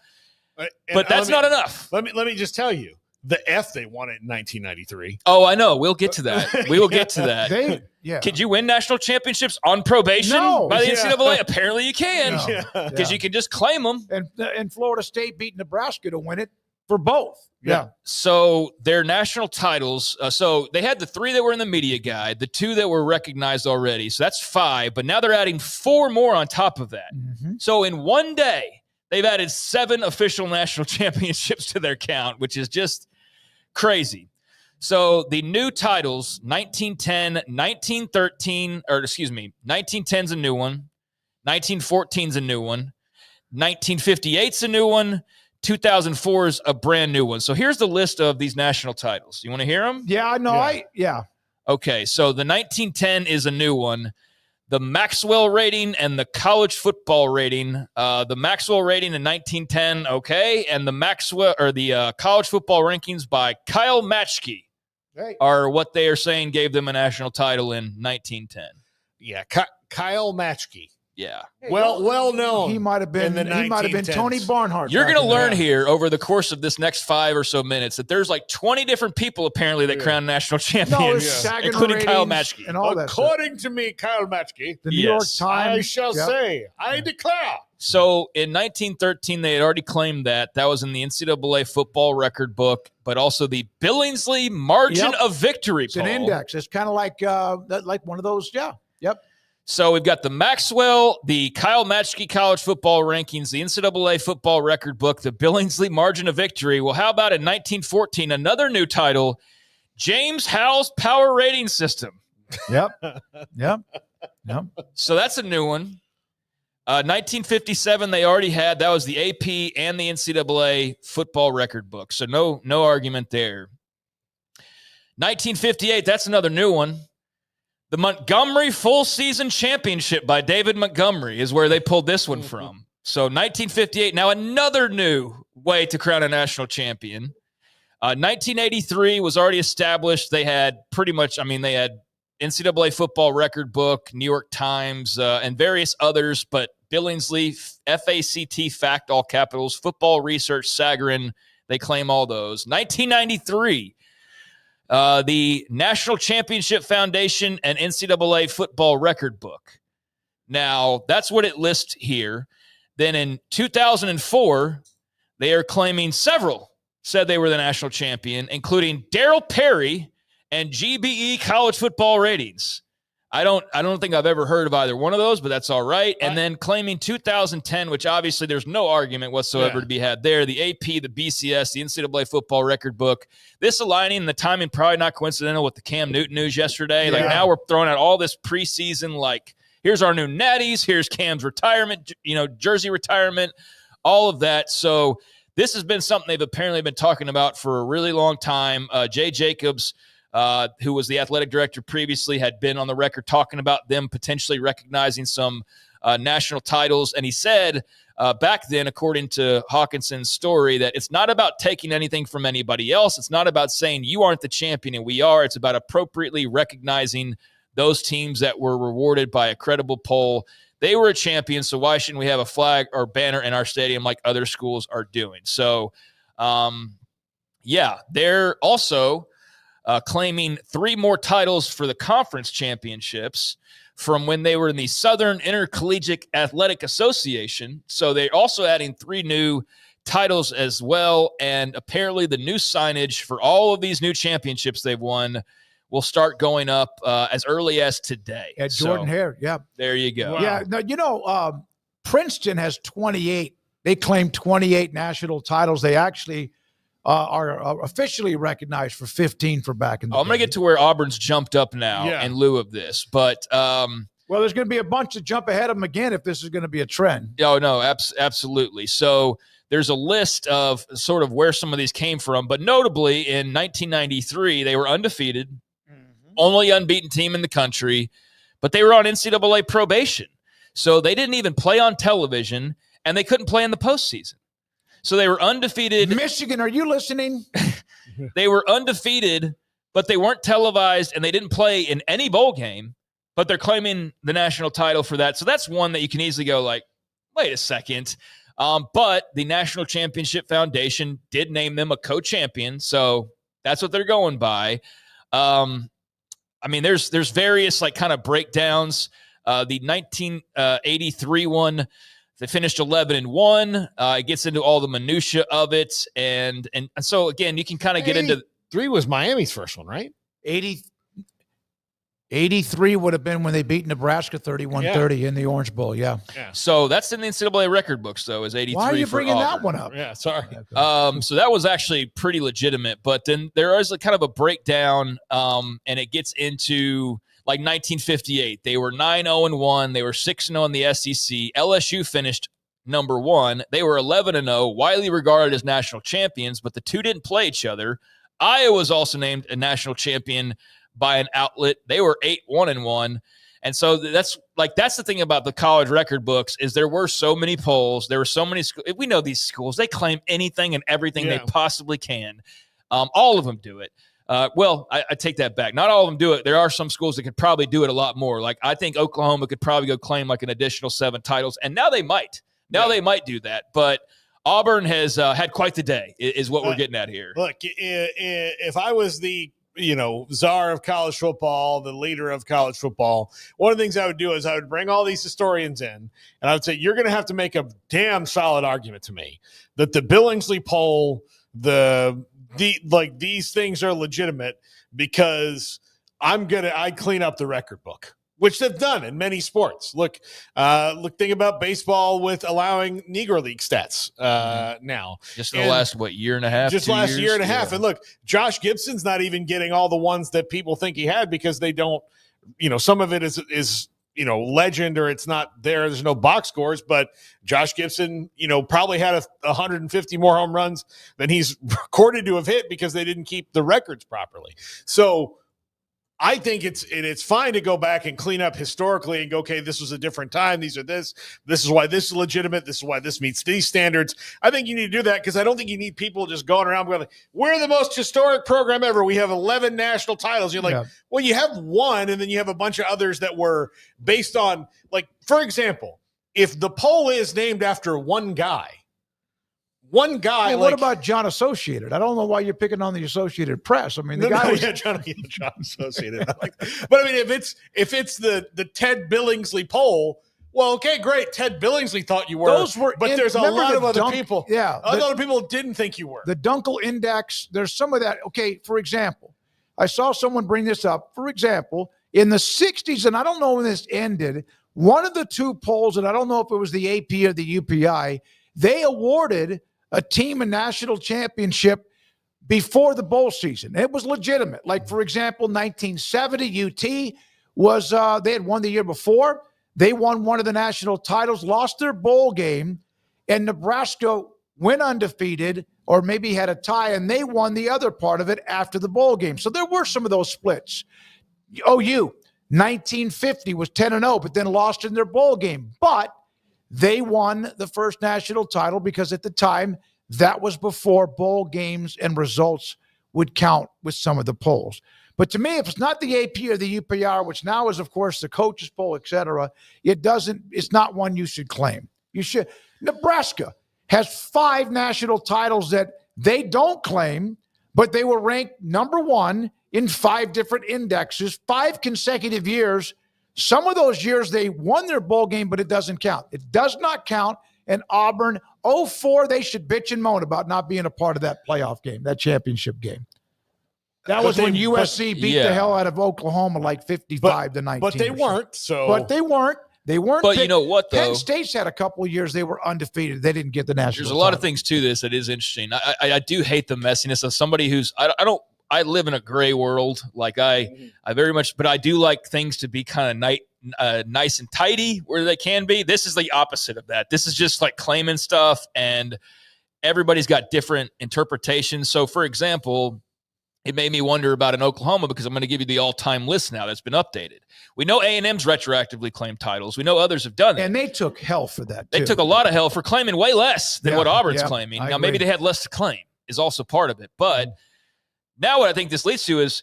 But that's not enough. Let me just tell you, the F they won it in 1993. Oh, I know. We'll get to that. We will get to that. Could you win national championships on probation by the NCAA? Apparently you can, because you can just claim them. And Florida State beat Nebraska to win it for both. Yeah. So their national titles, so they had the 3 that were in the media guide, the 2 that were recognized already. So that's 5, but now they're adding 4 more on top of that. Mm-hmm. So in one day, they've added 7 official national championships to their count, which is just crazy. So the new titles, 1910, 1913, 1910's a new one, 1914's a new one, 1958's a new one, 2004 is a brand new one. So here's the list of these national titles. You want to hear them? Yeah, no, yeah. Okay, so the 1910 is a new one. The Maxwell rating and the college football rating. The Maxwell rating in 1910, okay, and the Maxwell or the college football rankings by Kyle Matschke are what they are saying gave them a national title in 1910. Yeah, Kyle Matschke. Yeah. Well known. He might have been Tony Barnhart. You're going to learn here over the course of this next 5 or so minutes that there's like 20 different people apparently that crown national champions, including Kyle Matschke. And all that According to me, Kyle Matschke, the New York Times, I shall say, I declare. So in 1913, they had already claimed that was in the NCAA football record book, but also the Billingsley margin of victory. It's an index. It's kind of like one of those. Yeah. Yep. So we've got the Maxwell, the Kyle Matschke college football rankings, the NCAA football record book, the Billingsley margin of victory. Well, how about in 1914, another new title, James Howell's power rating system. Yep. So that's a new one. 1957, they already had. That was the AP and the NCAA football record book. So no argument there. 1958, that's another new one. The Montgomery Full Season Championship by David Montgomery is where they pulled this one from. So 1958, now another new way to crown a national champion. 1983 was already established. They had they had NCAA football record book, New York Times, and various others, but Billingsley, FACT, fact, all capitals, Football Research, Sagarin, they claim all those. 1993, the National Championship Foundation and NCAA football record book. Now, that's what it lists here. Then in 2004, they are claiming several said they were the national champion, including Darryl Perry and GBE college football ratings. I don't think I've ever heard of either one of those, but that's all right. And then claiming 2010, which obviously there's no argument whatsoever to be had there. The AP, the BCS, the NCAA football record book. This aligning and the timing probably not coincidental with the Cam Newton news yesterday. Like now we're throwing out all this preseason, like here's our new natties, here's Cam's retirement, jersey retirement, all of that. So this has been something they've apparently been talking about for a really long time. Jay Jacobs, who was the athletic director previously, had been on the record talking about them potentially recognizing some national titles. And he said back then, according to Hawkinson's story, that it's not about taking anything from anybody else. It's not about saying you aren't the champion and we are. It's about appropriately recognizing those teams that were rewarded by a credible poll. They were a champion, so why shouldn't we have a flag or banner in our stadium like other schools are doing? So, they're also claiming 3 more titles for the conference championships from when they were in the Southern Intercollegiate Athletic Association. So they're also adding 3 new titles as well. And apparently the new signage for all of these new championships they've won will start going up as early as today. At Jordan Hare, yeah. There you go. Wow. Yeah, no, Princeton has 28. They claim 28 national titles. They actually are officially recognized for 15 for back in the day. I'm going to get to where Auburn's jumped up now in lieu of this. But well, there's going to be a bunch to jump ahead of them again if this is going to be a trend. Oh, no, absolutely. So there's a list of sort of where some of these came from. But notably, in 1993, they were undefeated, only unbeaten team in the country, but they were on NCAA probation. So they didn't even play on television, and they couldn't play in the postseason. So they were undefeated. Michigan, are you listening? They were undefeated, but they weren't televised, and they didn't play in any bowl game, but they're claiming the national title for that. So that's one that you can easily go like, wait a second. But the National Championship Foundation did name them a co-champion, so that's what they're going by. There's various like kind of breakdowns. The 1983 one, they finished 11-1. It gets into all the minutia of it, and so again, you can kind of get into 3 was Miami's first one, right? 83 would have been when they beat Nebraska 31-30 in the Orange Bowl. Yeah. So that's in the NCAA record books, though, is 83. Why are you bringing Auburn. that one up? Yeah, sorry. So that was actually pretty legitimate. But then there is a kind of a breakdown, and it gets into like 1958. They were 9-0-1. They were 6-0 in the SEC. LSU finished number one. They were 11-0, widely regarded as national champions, but the two didn't play each other. Iowa was also named a national champion by an outlet. They were 8-1-1. And so that's the thing about the college record books is there were so many polls. There were so many we know these schools, they claim anything and everything they possibly can. All of them do it. I take that back. Not all of them do it. There are some schools that could probably do it a lot more. Like I think Oklahoma could probably go claim like an additional 7 titles, and now they might. They might do that. But Auburn has had quite the day, is what we're getting at here. Look, if I was the czar of college football, the leader of college football, one of the things I would do is I would bring all these historians in, and I would say, you're going to have to make a damn solid argument to me that the Billingsley poll, these things are legitimate because I'd clean up the record book, which they've done in many sports. Think about baseball with allowing Negro League stats now. Just in the last, year and a half? Just last year and a half. And look, Josh Gibson's not even getting all the ones that people think he had because they don't, some of it is legend or it's not there. There's no box scores, but Josh Gibson, probably had 150 more home runs than he's recorded to have hit because they didn't keep the records properly. So I think it's fine to go back and clean up historically and go, okay, this was a different time. These are this is why this is legitimate. This is why this meets these standards. I think you need to do that because I don't think you need people just going around going, we're the most historic program ever. We have 11 national titles. You're like, well, you have one, and then you have a bunch of others that were based on, for example, if the poll is named after one guy. Hey, what about John Associated? I don't know why you're picking on the Associated Press. I mean, the guy was John Associated. But I mean, if it's the Ted Billingsley poll, well, okay, great. Ted Billingsley thought you were. Those were, but there's a lot of other people. Yeah, other people didn't think you were. The Dunkel Index. There's some of that. Okay, for example, I saw someone bring this up. For example, in the '60s, and I don't know when this ended. One of the two polls, and I don't know if it was the AP or the UPI, they awarded a team a national championship before the bowl season. It was legitimate. Like, for example, 1970 UT was, they had won the year before. They won one of the national titles, lost their bowl game, and Nebraska went undefeated or maybe had a tie, and they won the other part of it after the bowl game. So there were some of those splits. OU, 1950 was 10-0, but then lost in their bowl game. But they won the first national title because at the time, that was before bowl games and results would count with some of the polls. But to me, if it's not the AP or the UPR, which now is, of course, the coaches poll, et cetera, it's not one you should claim. You should. Nebraska has 5 national titles that they don't claim, but they were ranked number 1 in 5 different indexes, 5 consecutive years. Some of those years they won their bowl game, but it doesn't count. It does not count. And Auburn, 04, they should bitch and moan about not being a part of that playoff game, that championship game. That was when USC beat the hell out of Oklahoma like 55-19. But they weren't. But they weren't. They weren't. But you know what, though? Penn State's had a couple of years they were undefeated. They didn't get the national title. There's a lot of things to this that is interesting. I do hate the messiness of somebody who's I live in a gray world. Like I very much, but I do like things to be kind of nice and tidy where they can be. This is the opposite of that. This is just like claiming stuff, and everybody's got different interpretations. So, for example, it made me wonder about in Oklahoma because I'm going to give you the all-time list now that's been updated. We know A&M's retroactively claimed titles. We know others have done it. And they took hell for that, too. They took a lot of hell for claiming way less than what Auburn's claiming. Now, maybe they had less to claim is also part of it. But now what I think this leads to is,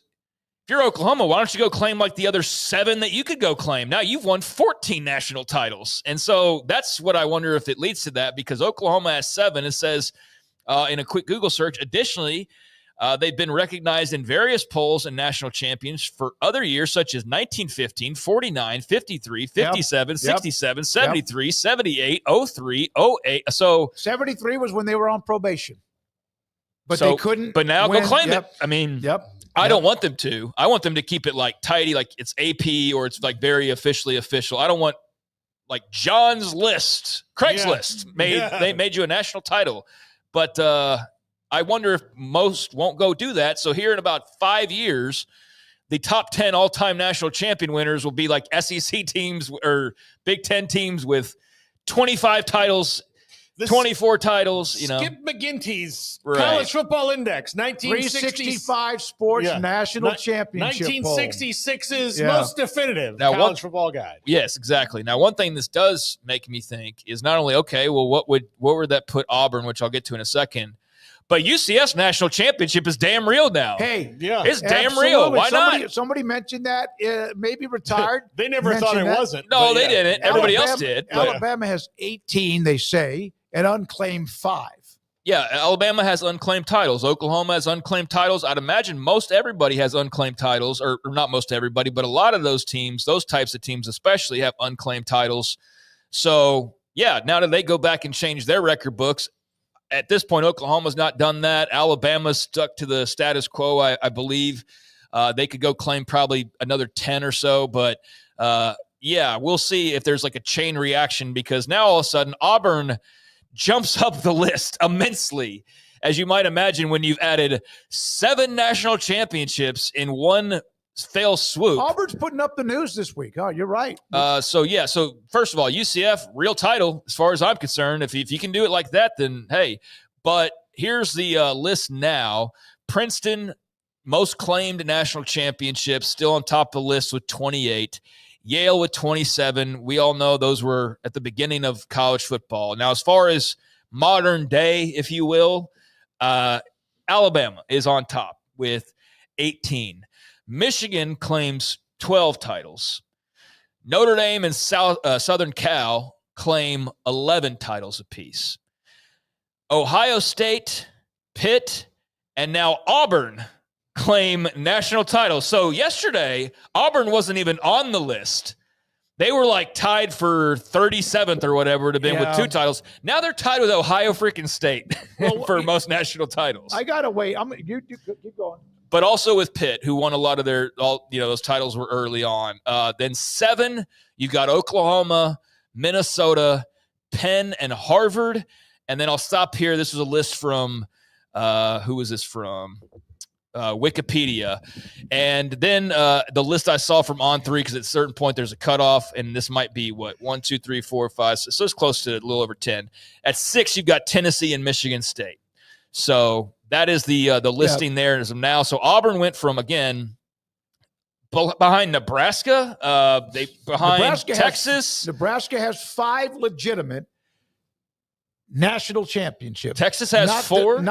if you're Oklahoma, why don't you go claim like the other 7 that you could go claim? Now you've won 14 national titles. And so that's what I wonder if it leads to that, because Oklahoma has 7. It says in a quick Google search, additionally, they've been recognized in various polls and national champions for other years, such as 1915, 49, 53, 57, 67, 73, 78, 03, 08. So 73 was when they were on probation. But they couldn't. But now go claim it. I mean, I don't want them to. I want them to keep it like tidy, like it's AP or it's like very officially official. I don't want like John's List, Craigslist they made you a national title. But I wonder if most won't go do that. So here in about 5 years, the top 10 all-time national champion winners will be like SEC teams or Big Ten teams with 25 titles 24 titles, Skip McGinty's Right. College Football Index, 365 Sports National Championship 1966's Yeah. most definitive Now, college football guide. Yes, exactly. Now, one thing this does make me think is not only, okay, well, what would that put Auburn, which I'll get to in a second, but UCF's national championship is damn real now. Hey, it's damn real. Why not? Somebody mentioned that, maybe retired. They never thought it wasn't. No, they didn't. Everybody else did. but- Alabama has 18, they say, and unclaimed 5. Yeah, Alabama has unclaimed titles. Oklahoma has unclaimed titles. I'd imagine most everybody has unclaimed titles, or not most everybody, but a lot of those teams, those types of teams especially, have unclaimed titles. So, yeah, now that they go back and change their record books, at this point, Oklahoma's not done that. Alabama's stuck to the status quo, I believe. They could go claim probably another 10 or so, but yeah, we'll see if there's like a chain reaction, because now all of a sudden Auburn jumps up the list immensely, as you might imagine, when you've added 7 national championships in one fell swoop. Auburn's putting up the news this week. Oh, you're right. So first of all, UCF, real title, as far as I'm concerned. If you can do it like that, then hey. But here's the list now. Princeton, most claimed national championships, still on top of the list with 28. Yale with 27. We all know those were at the beginning of college football. Now, as far as modern day, if you will, Alabama is on top with 18. Michigan claims 12 titles. Notre Dame and Southern Cal claim 11 titles apiece. Ohio State, Pitt, and now Auburn claim national titles. So yesterday, Auburn wasn't even on the list. They were like tied for 37th or whatever it would have been with 2 titles. Now they're tied with Ohio freaking State for most national titles. I gotta wait. You keep going. But also with Pitt, who won a lot of those titles were early on. Then 7, you've got Oklahoma, Minnesota, Penn, and Harvard. And then I'll stop here. This was a list from, who was this from? Wikipedia. And then the list I saw from On3, because at a certain point there's a cutoff, and this might be 1, 2, 3, 4, 5. So it's close to a little over 10. At 6, you've got Tennessee and Michigan State. So that is the listing there as of now. So Auburn went from, again, behind Nebraska, Texas. Nebraska has 5 legitimate national championships. Texas has 4?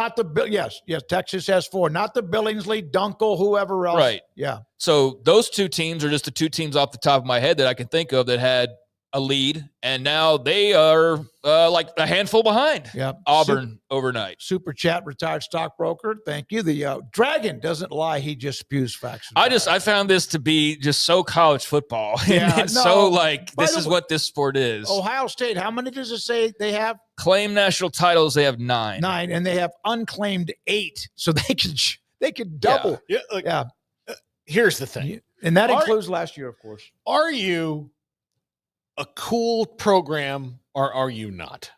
Yes, Texas has 4. Not the Billingsley, Dunkel, whoever else. Right. Yeah. So those 2 teams are just the 2 teams off the top of my head that I can think of that had a lead, and now they are like a handful behind Auburn overnight. Super Chat, retired stockbroker. Thank you. The Dragon doesn't lie. He just spews facts. I found this to be just so college football. So like, this is what this sport is. Ohio State, how many does it say they have? Claim national titles, they have 9. 9, and they have unclaimed 8. So they could double. Yeah. Here's the thing. And that includes last year, of course. Are you a cool program or are you not?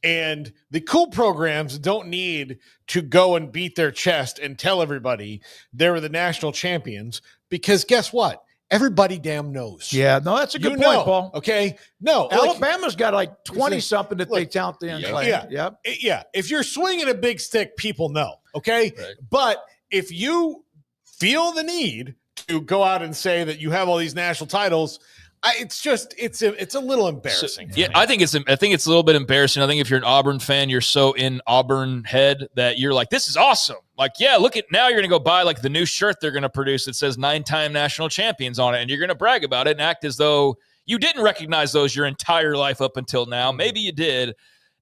And the cool programs don't need to go and beat their chest and tell everybody they were the national champions, because guess what? Everybody damn knows. Yeah, no, that's a good point, Paul. Okay. No, Alabama's got like 20 something that they count the unclaimed. Yeah. If you're swinging a big stick, people know. Okay. Right. But if you feel the need to go out and say that you have all these national titles, it's a little embarrassing. So, I think it's a little bit embarrassing. I think if you're an Auburn fan, you're so in Auburn head that you're like, this is awesome. Like, yeah, look at now you're going to go buy like the new shirt they're going to produce that says 9-time national champions on it, and you're going to brag about it and act as though you didn't recognize those your entire life up until now. Maybe you did.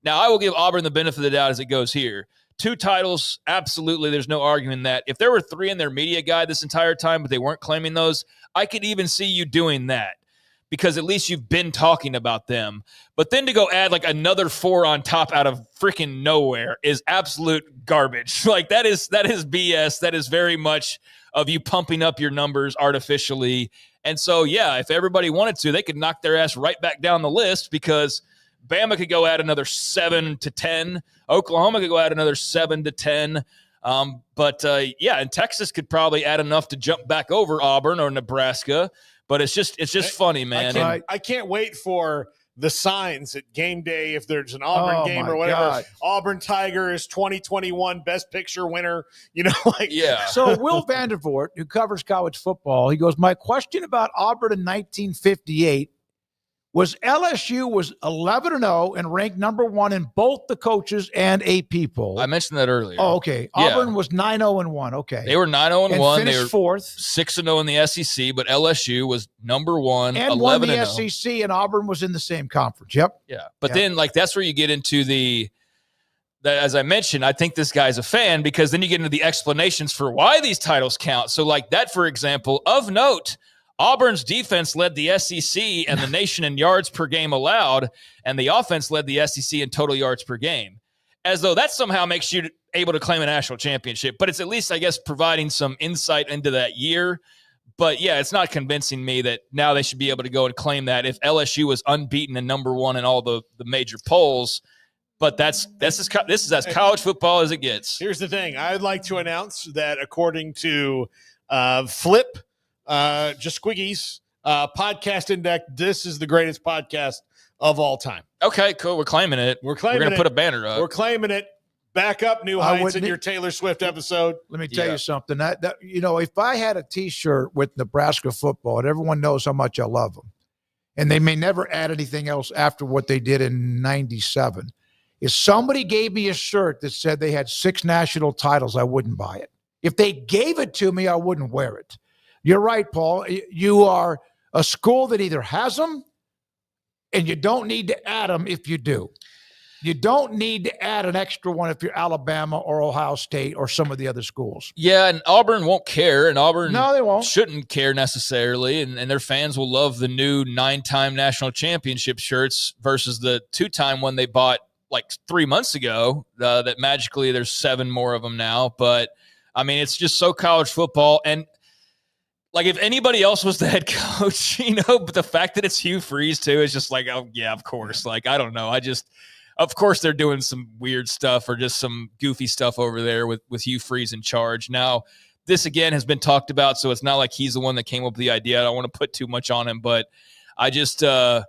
Now, I will give Auburn the benefit of the doubt as it goes here. 2 titles, absolutely. There's no arguing that. If there were 3 in their media guide this entire time, but they weren't claiming those, I could even see you doing that, because at least you've been talking about them. But then to go add like another 4 on top out of freaking nowhere is absolute garbage. Like that is BS. That is very much of you pumping up your numbers artificially. And so, yeah, if everybody wanted to, they could knock their ass right back down the list, because Bama could go add another 7 to 10. Oklahoma could go add another 7 to 10. And Texas could probably add enough to jump back over Auburn or Nebraska. But it's just funny, man. I can't wait for the signs at game day, if there's an Auburn game or whatever. God. Auburn Tigers 2021 Best Picture winner. Yeah. So Will Vandervoort, who covers college football, he goes, my question about Auburn in 1958 was LSU was 11-0 and ranked number 1 in both the coaches and AP poll. I mentioned that earlier. Oh, okay. Yeah. Auburn was 9-0-1. Okay. They were 9-0-1. They were fourth. 6-0 in the SEC, but LSU was number 1, And won the 11-0. SEC, and Auburn was in the same conference. Yep. Yeah. But then, that's where you get into that, as I mentioned, I think this guy's a fan because then you get into the explanations for why these titles count. So, that, for example, of note, Auburn's defense led the SEC and the nation in yards per game allowed, and the offense led the SEC in total yards per game. As though that somehow makes you able to claim a national championship. But it's at least, I guess, providing some insight into that year. But, yeah, it's not convincing me that now they should be able to go and claim that if LSU was unbeaten and number 1 in all the major polls. But this is as college football as it gets. Here's the thing. I'd like to announce that according to Flip, just Squiggies, Podcast Index, this is the greatest podcast of all time. Okay, cool. We're claiming it. We're going to put a banner up. We're claiming it. Back up new heights in your Taylor Swift episode. Let me tell you something. That if I had a T-shirt with Nebraska football, and everyone knows how much I love them, and they may never add anything else after what they did in '97. If somebody gave me a shirt that said they had 6 national titles, I wouldn't buy it. If they gave it to me, I wouldn't wear it. You're right, Paul. You are a school that either has them, and you don't need to add them if you do. You don't need to add an extra one if you're Alabama or Ohio State or some of the other schools. Yeah, and Auburn won't care, and Auburn they won't. Shouldn't care necessarily, and their fans will love the new 9-time national championship shirts versus the 2-time one they bought 3 months ago, that magically there's 7 more of them now. But, I mean, it's just so college football. And, if anybody else was the head coach, but the fact that it's Hugh Freeze, too, is just oh, yeah, of course. I don't know. Of course they're doing some weird stuff or just some goofy stuff over there with Hugh Freeze in charge. Now, this, again, has been talked about, so it's not like he's the one that came up with the idea. I don't want to put too much on him, but I just I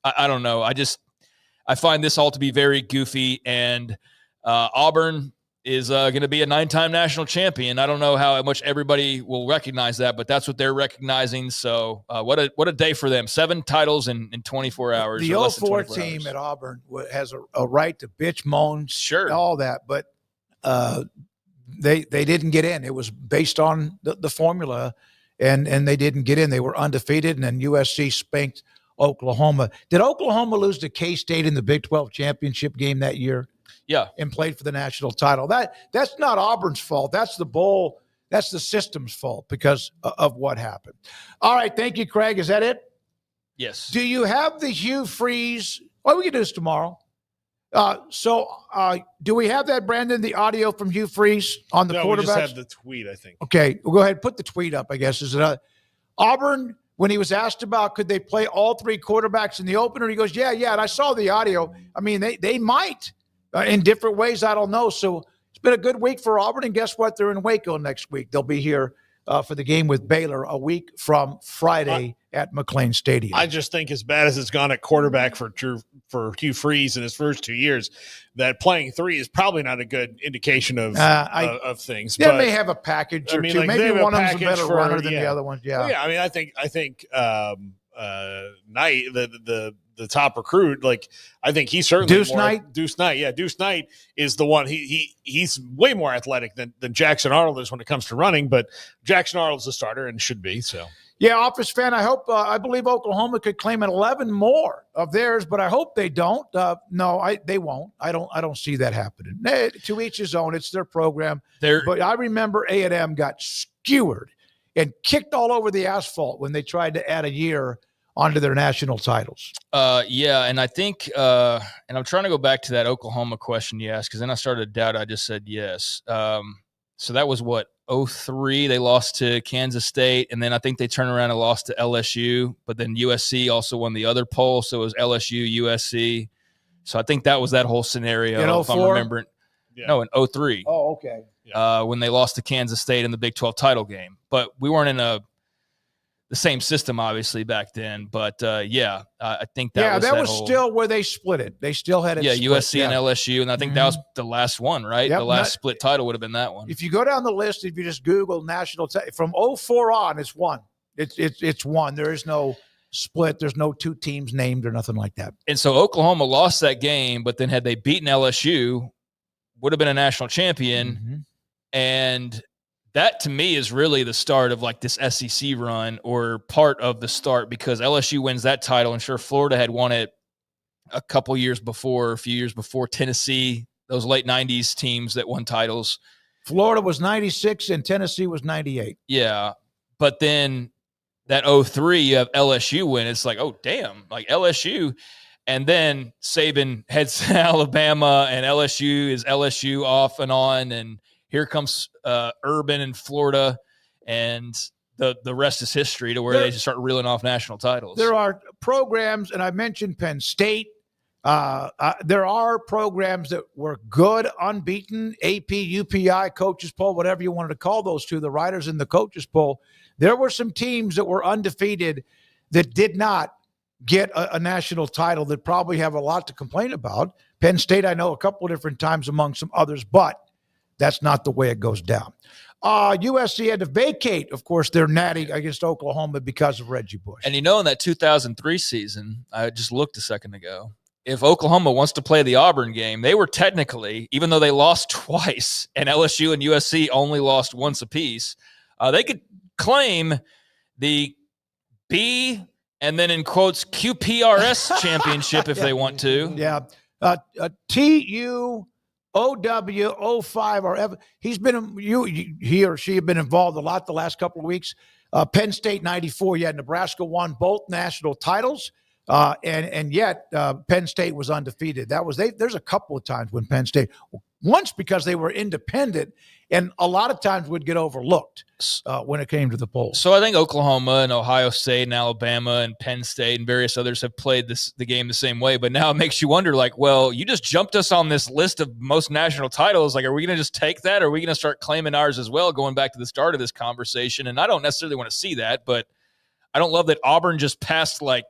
don't know. I find this all to be very goofy, and Auburn is going to be a 9-time national champion. I don't know how much everybody will recognize that, but that's what they're recognizing. So what a day for them. 7 titles in 24 hours. The 04 team at Auburn has a right to bitch, moan, all that, but they didn't get in. It was based on the formula, and they didn't get in. They were undefeated, and then USC spanked Oklahoma. Did Oklahoma lose to K-State in the Big 12 championship game that year? Yeah. And played for the national title. That's not Auburn's fault. That's the bowl. That's the system's fault because of what happened. All right. Thank you, Craig. Is that it? Yes. Do you have the Hugh Freeze? We can do this tomorrow. Do we have that, Brandon, the audio from Hugh Freeze on the quarterbacks? We just have the tweet, I think. Okay. We'll go ahead and put the tweet up, I guess. Is it Auburn, when he was asked about could they play all 3 quarterbacks in the opener, he goes, yeah. And I saw the audio. I mean, they might. In different ways, I don't know. So it's been a good week for Auburn, and guess what? They're in Waco next week. They'll be here for the game with Baylor a week from Friday at McClain Stadium. I just think as bad as it's gone at quarterback for Hugh Freeze in his first 2 years, that playing 3 is probably not a good indication of things. They may have a package or two. Maybe one of them's a better runner than the other one. Yeah. Well, yeah. I mean, I think Knight, the top recruit, I think he's certainly Deuce Knight. Yeah, Deuce Knight is the one. He's way more athletic than Jackson Arnold is when it comes to running, but Jackson Arnold's a starter and should be. So yeah, Office fan. I believe Oklahoma could claim 11 more of theirs, but I hope they don't. No, they won't. I don't see that happening. To each his own. It's their program. But I remember A&M got skewered and kicked all over the asphalt when they tried to add a year onto their national titles. Yeah, and I think, and I'm trying to go back to that Oklahoma question you asked, because then I started to doubt. I just said yes. So that was what, 03? They lost to Kansas State, and then I think they turned around and lost to LSU, but then USC also won the other poll, so it was LSU, USC. So I think that was that whole scenario, in 04? if I'm remembering. Yeah. No, in 03. Oh, okay. When they lost to Kansas State in the Big 12 title game. But we weren't in a the same system, obviously, back then. But I think that was still where they split it. They still had it. Yeah, split. USC and LSU, and I think that was the last one, right? Yep, the last split title would have been that one. If you go down the list, if you just Google national from 04 on, it's one. It's one. There is no split. There's no two teams named or nothing like that. And so Oklahoma lost that game, but then had they beaten LSU, would have been a national champion. And that to me is really the start of like this SEC run, or part of the start, because LSU wins that title. And sure, Florida had won it a few years before, Tennessee, those late 90s teams that won titles. Florida was 96 and Tennessee was 98. Yeah. But then that 03, you have LSU win. It's like, oh, damn, like LSU. And then Saban heads to Alabama, and LSU is LSU off and on. And here comes Urban in Florida, and the rest is history, to where they just start reeling off national titles. There are programs, and I mentioned Penn State. There are programs that were good, unbeaten, AP, UPI, coaches poll, whatever you wanted to call those two, the writers in the coaches poll. There were some teams that were undefeated that did not get a national title that probably have a lot to complain about. Penn State, I know a couple of different times among some others, but that's not the way it goes down. USC had to vacate, of course, their natty against Oklahoma because of Reggie Bush. And in that 2003 season, I just looked a second ago, if Oklahoma wants to play the Auburn game, they were technically, even though they lost twice and LSU and USC only lost once apiece, they could claim the B and then in quotes QPRS championship if they want to. Yeah. TUOW05 or ever. He or she have been involved a lot the last couple of weeks. Penn State 94. Yeah, Nebraska won both national titles. And yet Penn State was undefeated. There's a couple of times when Penn State, once because they were independent, and a lot of times would get overlooked when it came to the polls. So I think Oklahoma and Ohio State and Alabama and Penn State and various others have played the game the same way. But now it makes you wonder, like, well, you just jumped us on this list of most national titles. Like, are we going to just take that? Or are we going to start claiming ours as well, going back to the start of this conversation? And I don't necessarily want to see that, but I don't love that Auburn just passed like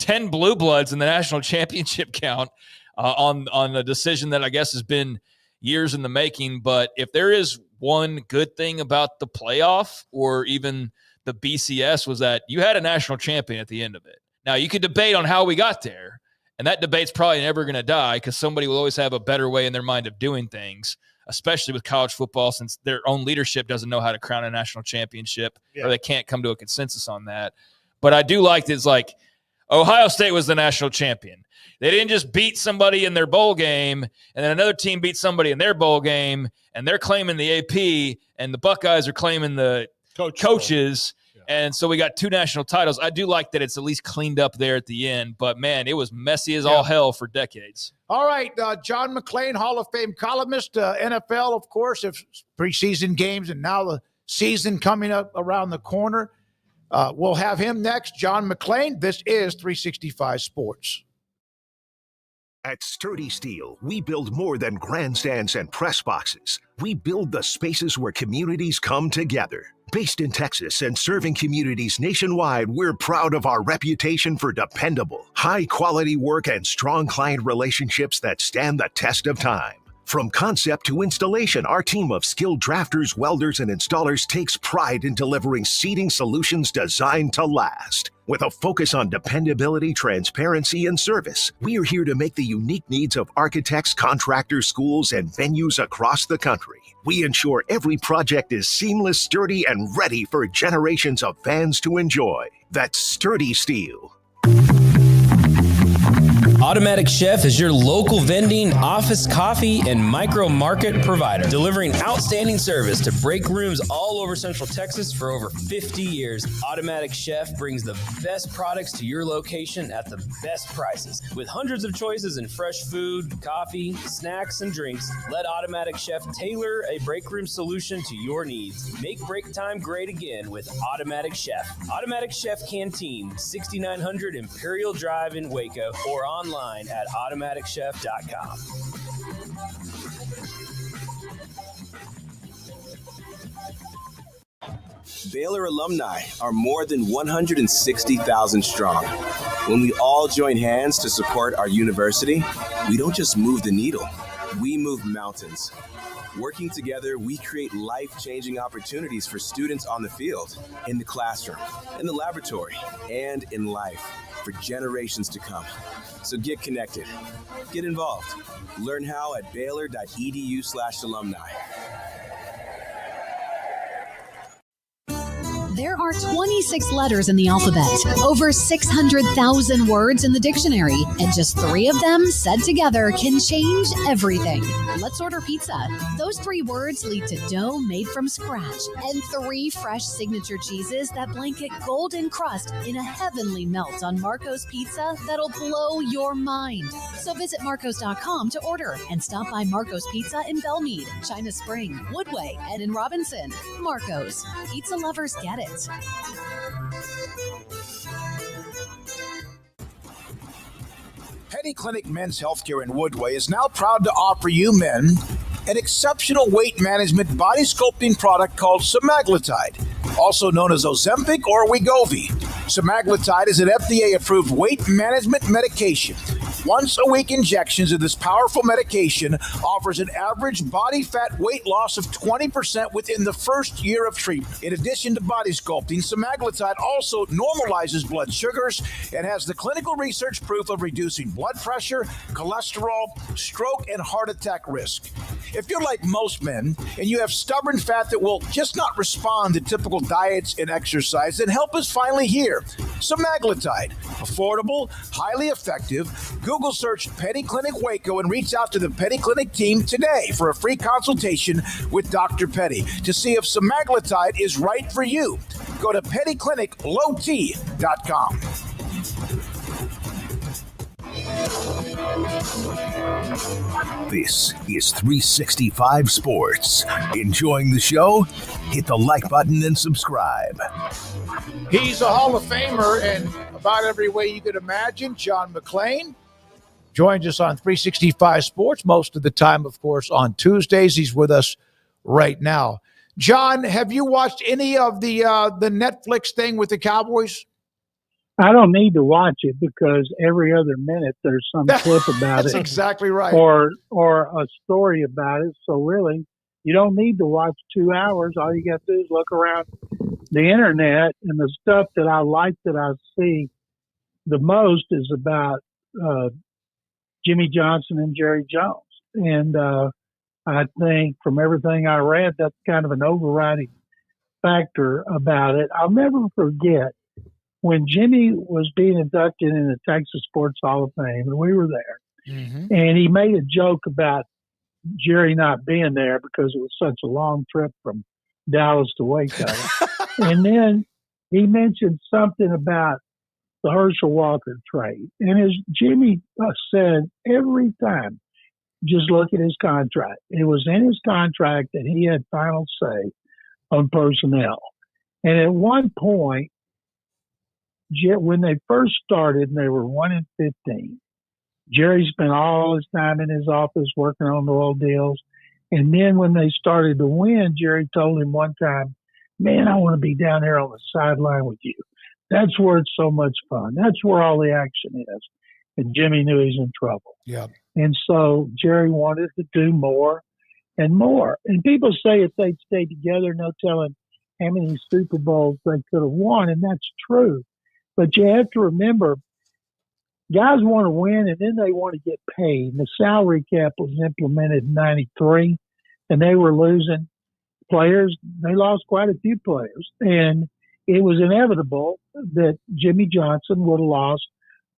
10 blue bloods in the national championship count on a decision that I guess has been years in the making. But if there is one good thing about the playoff or even the BCS, was that you had a national champion at the end of it. Now, you could debate on how we got there, and that debate's probably never going to die because somebody will always have a better way in their mind of doing things, especially with college football, since their own leadership doesn't know how to crown a national championship, or they can't come to a consensus on that. But I do like this, like, Ohio State was the national champion. They didn't just beat somebody in their bowl game, and then another team beat somebody in their bowl game, and they're claiming the AP, and the Buckeyes are claiming the coaches. Yeah. And so we got two national titles. I do like that it's at least cleaned up there at the end, but, man, it was messy as all hell for decades. All right, John McClain, Hall of Fame columnist, NFL, of course, if preseason games, and now the season coming up around the corner. We'll have him next. John McClain. This is 365 Sports. At Sturdy Steel, we build more than grandstands and press boxes. We build the spaces where communities come together. Based in Texas and serving communities nationwide, we're proud of our reputation for dependable, high-quality work and strong client relationships that stand the test of time. From concept to installation, our team of skilled drafters, welders, and installers takes pride in delivering seating solutions designed to last. With a focus on dependability, transparency, and service, we are here to make the unique needs of architects, contractors, schools, and venues across the country. We ensure every project is seamless, sturdy, and ready for generations of fans to enjoy. That's Sturdy Steel. Automatic Chef is your local vending, office coffee, and micro market provider, delivering outstanding service to break rooms all over Central Texas for over 50 years. Automatic Chef brings the best products to your location at the best prices. With hundreds of choices in fresh food, coffee, snacks, and drinks, let Automatic Chef tailor a break room solution to your needs. Make break time great again with Automatic Chef. Automatic Chef Canteen, 6900 Imperial Drive in Waco, or online at automaticchef.com. Baylor alumni are more than 160,000 strong. When we all join hands to support our university, we don't just move the needle, we move mountains. Working together, we create life-changing opportunities for students on the field, in the classroom, in the laboratory, and in life for generations to come. So get connected, get involved. Learn how at baylor.edu/alumni. There are 26 letters in the alphabet, over 600,000 words in the dictionary, and just 3 of them said together can change everything. Let's order pizza. Those 3 words lead to dough made from scratch and 3 fresh signature cheeses that blanket golden crust in a heavenly melt on Marco's Pizza that'll blow your mind. So visit marcos.com to order and stop by Marco's Pizza in Belmead, China Spring, Woodway, and in Robinson. Marco's. Pizza lovers get it. Penny Clinic Men's Healthcare in Woodway is now proud to offer you men an exceptional weight management body sculpting product called semaglutide, also known as Ozempic or Wegovy. Semaglutide is an FDA-approved weight management medication. Once-a-week injections of this powerful medication offers an average body fat weight loss of 20% within the first year of treatment. In addition to body sculpting, semaglutide also normalizes blood sugars and has the clinical research proof of reducing blood pressure, cholesterol, stroke, and heart attack risk. If you're like most men and you have stubborn fat that will just not respond to typical diets and exercise, then help is finally here. Semaglutide, affordable, highly effective. Google search Penny Clinic Waco and reach out to the Penny Clinic team today for a free consultation with Dr. Petty to see if semaglutide is right for you. Go to pennycliniclowt.com. This is 365 Sports. Enjoying the show? Hit the like button and subscribe. He's a Hall of Famer in about every way you could imagine. John McClain joins us on 365 Sports most of the time, of course, on Tuesdays. He's with us right now. John, have you watched any of the Netflix thing with the Cowboys? I don't need to watch it because every other minute there's some clip about That's it. exactly right. Or a story about it. So really, you don't need to watch 2 hours. All you got to do is look around the internet, and the stuff that I like that I see the most is about Jimmy Johnson and Jerry Jones. And I think from everything I read, that's kind of an overriding factor about it. I'll never forget when Jimmy was being inducted in the Texas Sports Hall of Fame, and we were there, and he made a joke about Jerry not being there because it was such a long trip from Dallas to Waco. And then he mentioned something about the Herschel Walker trade. And as Jimmy said, every time, just look at his contract. It was in his contract that he had final say on personnel. And at one point, when they first started and they were 1-15, Jerry spent all his time in his office working on the old deals. And then when they started to win, Jerry told him one time, "Man, I want to be down there on the sideline with you. That's where it's so much fun. That's where all the action is." And Jimmy knew he's in trouble. Yeah. And so Jerry wanted to do more and more. And people say if they'd stayed together, no telling how many Super Bowls they could have won. And that's true. But you have to remember, guys want to win and then they want to get paid. And the salary cap was implemented in 93, and they were losing players. They lost quite a few players. And it was inevitable that Jimmy Johnson would have lost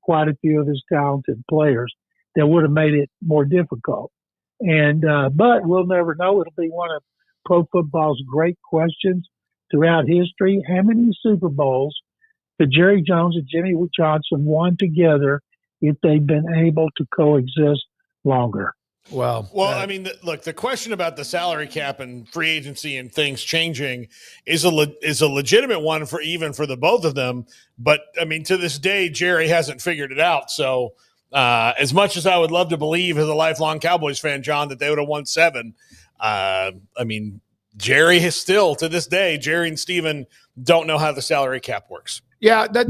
quite a few of his talented players that would have made it more difficult. And but we'll never know. It'll be one of pro football's great questions throughout history. How many Super Bowls could Jerry Jones and Jimmy Johnson won together if they'd been able to coexist longer? Well, I mean, look, the question about the salary cap and free agency and things changing is a legitimate one for the both of them. But I mean, to this day, Jerry hasn't figured it out. So as much as I would love to believe as a lifelong Cowboys fan, John, that they would have won 7, I mean, Jerry is still, to this day, Jerry and Steven don't know how the salary cap works. Yeah. Excuse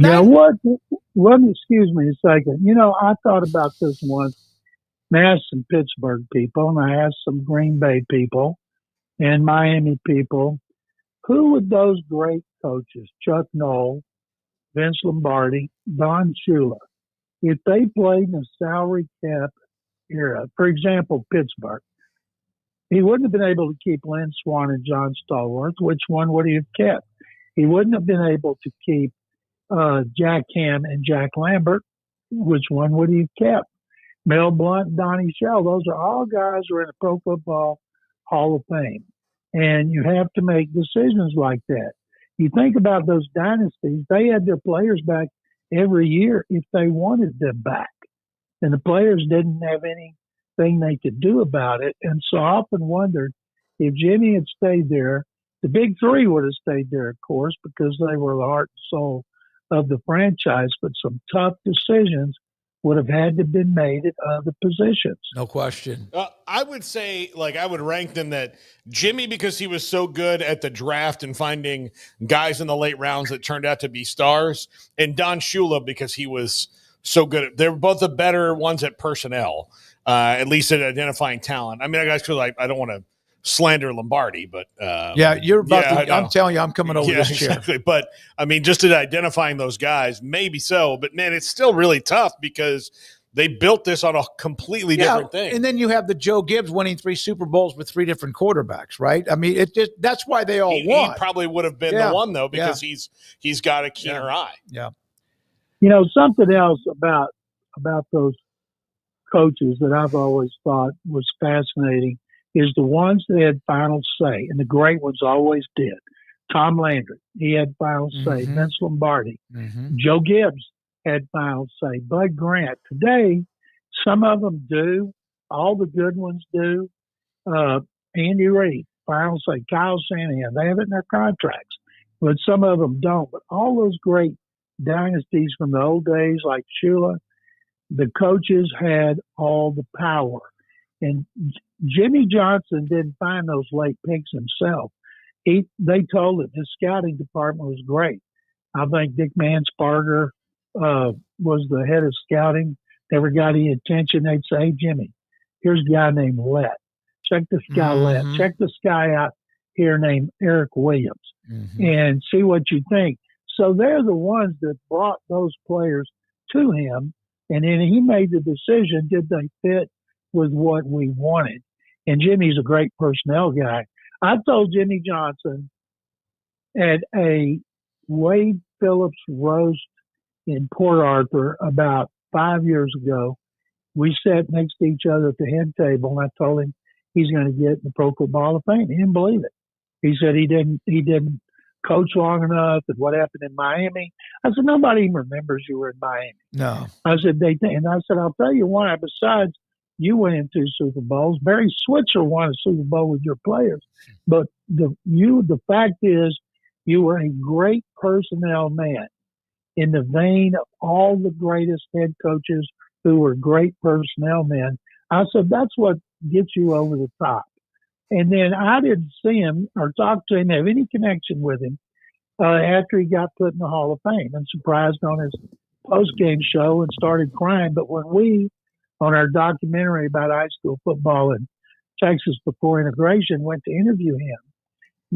me a second. I thought about this once. I asked some Pittsburgh people, and I asked some Green Bay people and Miami people, who would those great coaches, Chuck Noll, Vince Lombardi, Don Shula, if they played in a salary cap era, for example, Pittsburgh, he wouldn't have been able to keep Lynn Swann and John Stallworth. Which one would he have kept? He wouldn't have been able to keep Jack Ham and Jack Lambert. Which one would he have kept? Mel Blount and Donnie Shell. Those are all guys who are in the Pro Football Hall of Fame. And you have to make decisions like that. You think about those dynasties, they had their players back every year if they wanted them back. And the players didn't have anything they could do about it. And so I often wondered if Jimmy had stayed there, the big three would have stayed there, of course, because they were the heart and soul of the franchise. But some tough decisions would have had to be made at other positions. No question. I would say, I would rank them that Jimmy, because he was so good at the draft and finding guys in the late rounds that turned out to be stars, and Don Shula because he was so good. They're both the better ones at personnel, at least at identifying talent. I mean, I don't want to slander Lombardi, but you're about to, I'm telling you, I'm coming over this chair. Exactly. But I mean, just at identifying those guys, maybe so. But man, it's still really tough because they built this on a completely different thing. And then you have the Joe Gibbs winning 3 Super Bowls with 3 different quarterbacks, right? I mean, that's why they all won. He probably would have been the one though, because he's got a keener eye. Yeah. Something else about those coaches that I've always thought was fascinating is the ones that had final say, and the great ones always did. Tom Landry, he had final say. Vince Lombardi. Joe Gibbs had final say. Bud Grant. Today, some of them do. All the good ones do. Andy Reid, final say. Kyle Shanahan, they have it in their contracts, but some of them don't. But all those great dynasties from the old days like Shula, the coaches had all the power. And Jimmy Johnson didn't find those late picks himself. They told him his scouting department was great. I think Dick Mansparger was the head of scouting. Never got any attention. They'd say, "Hey, Jimmy, here's a guy named Lett. Check this guy Lett. Check this guy out here named Eric Williams and see what you think." So they're the ones that brought those players to him. And then he made the decision, did they fit with what we wanted? And Jimmy's a great personnel guy. I told Jimmy Johnson at a Wade Phillips roast in Port Arthur about 5 years ago, we sat next to each other at the head table, and I told him he's going to get in the Pro Football Hall of Fame. He didn't believe it. He said he didn't coach long enough, and what happened in Miami. I said, nobody even remembers you were in Miami. No. I said, I'll tell you why. Besides, you went in 2 Super Bowls. Barry Switzer won a Super Bowl with your players. But the fact is, you were a great personnel man in the vein of all the greatest head coaches who were great personnel men. I said, that's what gets you over the top. And then I didn't see him or talk to him, have any connection with him after he got put in the Hall of Fame, and surprised on his post-game show and started crying. But when we, on our documentary about high school football in Texas before integration, went to interview him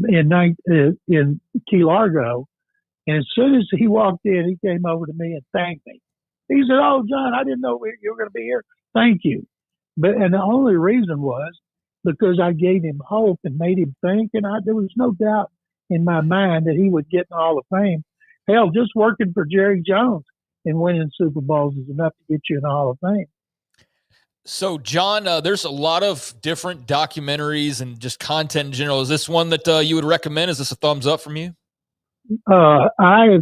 in Key Largo, and as soon as he walked in, he came over to me and thanked me. He said, "Oh, John, I didn't know you were going to be here. Thank you." And the only reason was because I gave him hope and made him think, and there was no doubt in my mind that he would get in the Hall of Fame. Hell, just working for Jerry Jones and winning Super Bowls is enough to get you in the Hall of Fame. So, John, there's a lot of different documentaries and just content in general. Is this one that you would recommend? Is this a thumbs up from you? I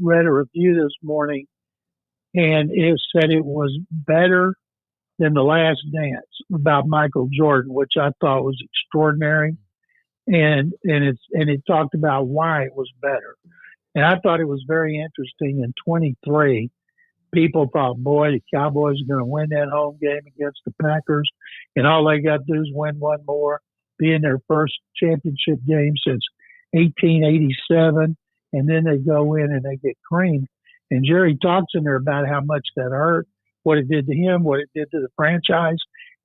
read a review this morning, and it said it was better than The Last Dance about Michael Jordan, which I thought was extraordinary. And it talked about why it was better. And I thought it was very interesting. In 23, people thought, boy, the Cowboys are going to win that home game against the Packers, and all they got to do is win one more. being their first championship game since 1887, and then they go in and they get creamed. And Jerry talks in there about how much that hurt, what it did to him, what it did to the franchise.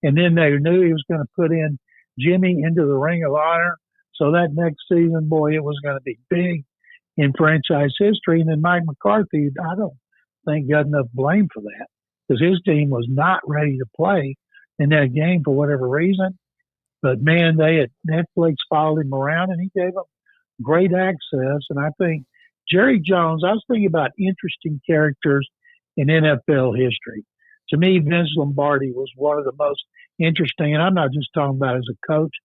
And then they knew he was going to put in Jimmy into the Ring of Honor. So that next season, boy, it was going to be big in franchise history. And then Mike McCarthy, I don't think got enough blame for that because his team was not ready to play in that game for whatever reason. But, man, they had Netflix followed him around, and he gave them great access. And I think Jerry Jones, I was thinking about interesting characters in NFL history. To me, Vince Lombardi was one of the most interesting, and I'm not just talking about as a coach.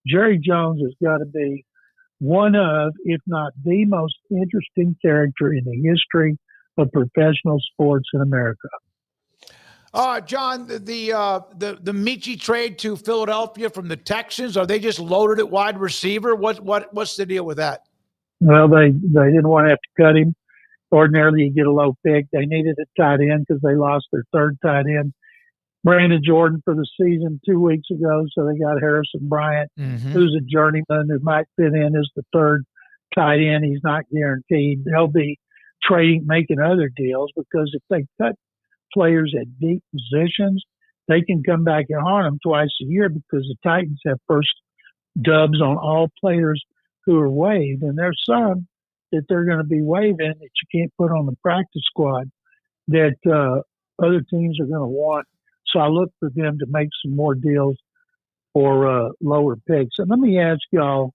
Jerry Jones has got to be one of, if not the most interesting character in the history of professional sports in America. John, the Michi trade to Philadelphia from the Texans, are they just loaded at wide receiver? What's the deal with that? Well, they didn't want to have to cut him. Ordinarily, you get a low pick. They needed a tight end because they lost their third tight end, Brandon Jordan, for the season 2 weeks ago. So they got Harrison Bryant, who's a journeyman who might fit in as the third tight end. He's not guaranteed. They'll be making other deals because if they cut players at deep positions, they can come back and haunt them twice a year because the Titans have first dubs on all players who are waived. And there's some that they're going to be waiving that you can't put on the practice squad that other teams are going to want. So I look for them to make some more deals for lower picks. And let me ask y'all,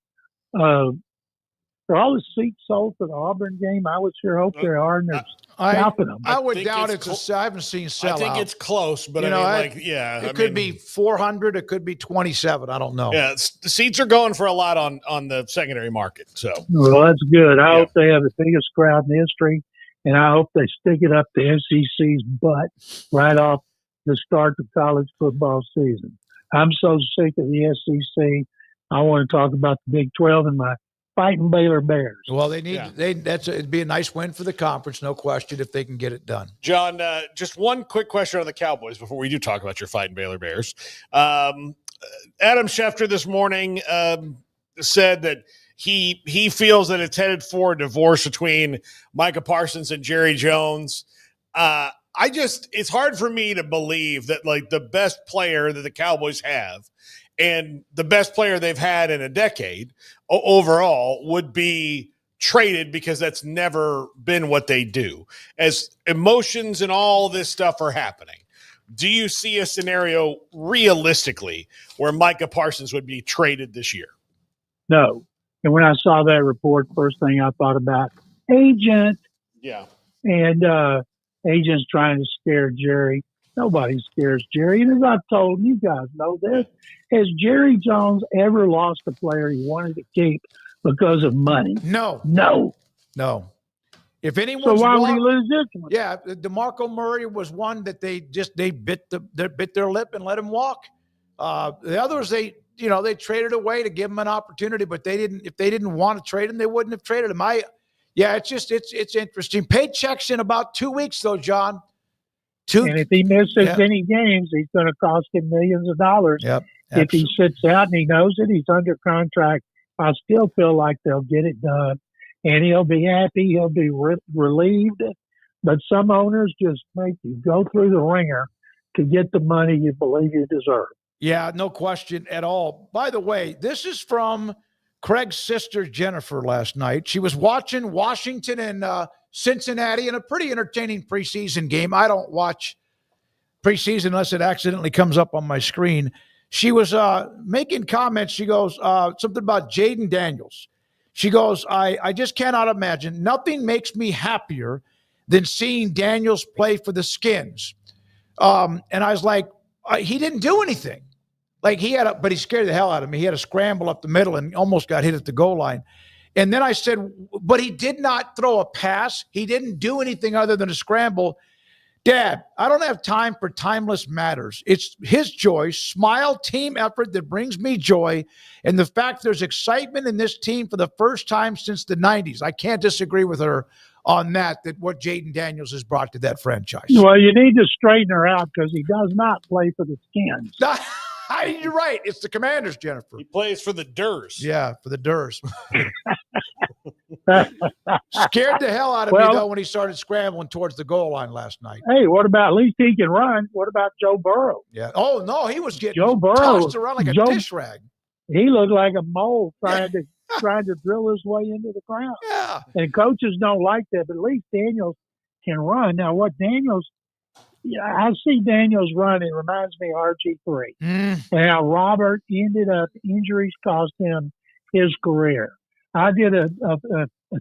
are all the seats sold for the Auburn game? I would sure hope they are, and they're stopping them. I would doubt it's I haven't seen sellout. I think it's close, but it could be 400. It could be 27. I don't know. Yeah, the seats are going for a lot on the secondary market. So, well, that's good. I hope they have the biggest crowd in history, and I hope they stick it up the SEC's butt right off the start of college football season. I'm so sick of the SEC. I want to talk about the Big 12 and my fighting Baylor Bears. Well, it'd be a nice win for the conference, no question, if they can get it done. John, just one quick question on the Cowboys before we do talk about your fighting Baylor Bears. Adam Schefter this morning said that he feels that it's headed for a divorce between Micah Parsons and Jerry Jones. It's hard for me to believe that like the best player that the Cowboys have and the best player they've had in a decade overall would be traded because that's never been what they do. As emotions and all this stuff are happening, do you see a scenario realistically where Micah Parsons would be traded this year? No. And when I saw that report, first thing I thought about, agent. Yeah. And agents trying to scare Jerry. Nobody scares Jerry. And as I've told you guys know this, has Jerry Jones ever lost a player he wanted to keep because of money? No. If anyone, so why would he lose this one? Yeah, DeMarco Murray was one that they bit their lip and let him walk. The others they traded away to give him an opportunity, but they didn't. If they didn't want to trade him, they wouldn't have traded him. It's interesting. Paychecks in about 2 weeks, though, John. And if he misses any games, he's going to cost him millions of dollars. Yep. If he sits out and he knows it, he's under contract. I still feel like they'll get it done, and he'll be happy. He'll be relieved. But some owners just make you go through the ringer to get the money you believe you deserve. Yeah, no question at all. By the way, this is from Craig's sister, Jennifer, last night. She was watching Washington and Cincinnati in a pretty entertaining preseason game. I don't watch preseason unless it accidentally comes up on my screen. She was making comments. She goes, something about Jaden Daniels. She goes, I just cannot imagine. Nothing makes me happier than seeing Daniels play for the Skins. And I was like, he didn't do anything. Like but he scared the hell out of me. He had a scramble up the middle and almost got hit at the goal line. And then I said, but he did not throw a pass. He didn't do anything other than a scramble. Dad, I don't have time for timeless matters. It's his joy, smile, team effort that brings me joy. And the fact there's excitement in this team for the first time since the 90s. I can't disagree with her on that what Jaden Daniels has brought to that franchise. Well, you need to straighten her out because he does not play for the Skins. You're right. It's the Commanders, Jennifer. He plays for the Durs. Yeah, for the Durs. Scared the hell out of me, though, when he started scrambling towards the goal line last night. Hey, what about, at least he can run. What about Joe Burrow? Yeah. Oh, no, he was getting Joe Burrow, tossed around like a dish rag. He looked like a mole trying to drill his way into the ground. Yeah. And coaches don't like that, but at least Daniels can run. Now, I see Daniels run. It reminds me of RG3. And how Robert ended up, injuries cost him his career. I did a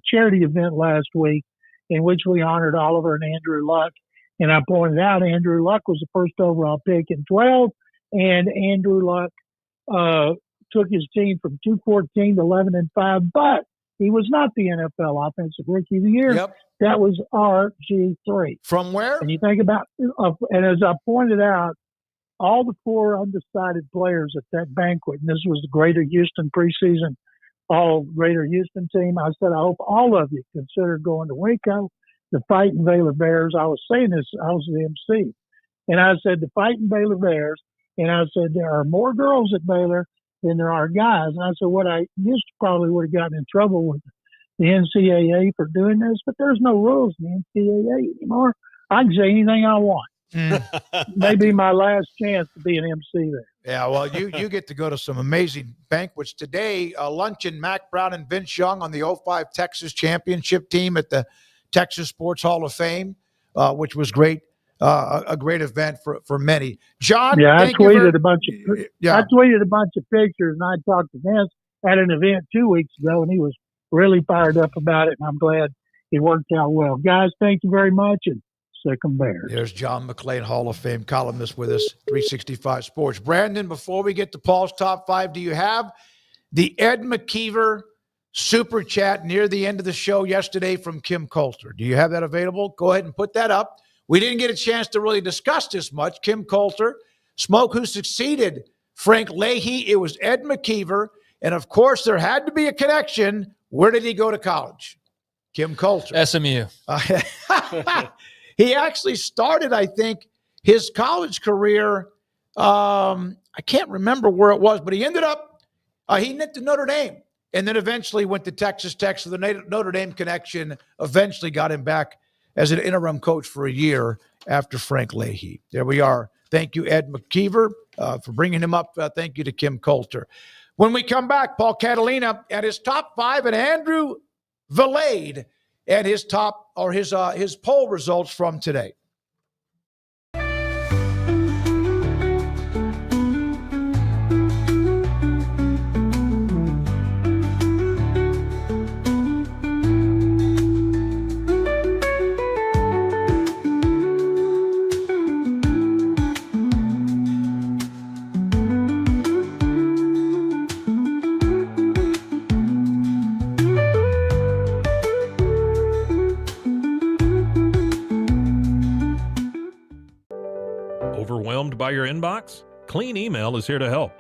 charity event last week in which we honored Oliver and Andrew Luck. And I pointed out Andrew Luck was the first overall pick in 12. And Andrew Luck took his team from 214 to 11-5. But he was not the NFL Offensive Rookie of the Year. Yep. That was RG3. From where? And you think about, and as I pointed out, all the 4 undecided players at that banquet, and this was the Greater Houston preseason, all Greater Houston team. I said, I hope all of you consider going to Waco to fight in Baylor Bears. I was saying this, I was the MC. And I said, to fight in Baylor Bears. And I said, there are more girls at Baylor than there are guys. And I said, what I used to probably would have gotten in trouble with the NCAA for doing this, but there's no rules in the NCAA anymore. I can say anything I want. Maybe my last chance to be an MC there. Yeah, well, you get to go to some amazing banquets today. Luncheon, Mac Brown and Vince Young on the 05 Texas championship team at the Texas Sports Hall of Fame, which was great. A great event for many. John, yeah, I tweeted a bunch of pictures, and I talked to Vince at an event 2 weeks ago, and he was really fired up about it, and I'm glad it worked out well. Guys, thank you very much, and sick 'em Bears. There's John McClain, Hall of Fame columnist with us, 365 Sports. Brandon, before we get to Paul's top 5, do you have the Ed McKeever super chat near the end of the show yesterday from Kim Coulter? Do you have that available? Go ahead and put that up. We didn't get a chance to really discuss this much. Kim Coulter, Smoak, who succeeded Frank Leahy. It was Ed McKeever. And, of course, there had to be a connection. Where did he go to college? Kim Coulter. SMU. He actually started, I think, his college career. I can't remember where it was, but he ended up, he went to Notre Dame and then eventually went to Texas Tech. So the Notre Dame connection eventually got him back as an interim coach for a year after Frank Leahy. There we are. Thank you, Ed McKeever, for bringing him up. Thank you to Kim Coulter. When we come back, Paul Catalina at his top 5 and Andrew Valade at his top or his poll results from today. Overwhelmed by your inbox? Clean Email is here to help.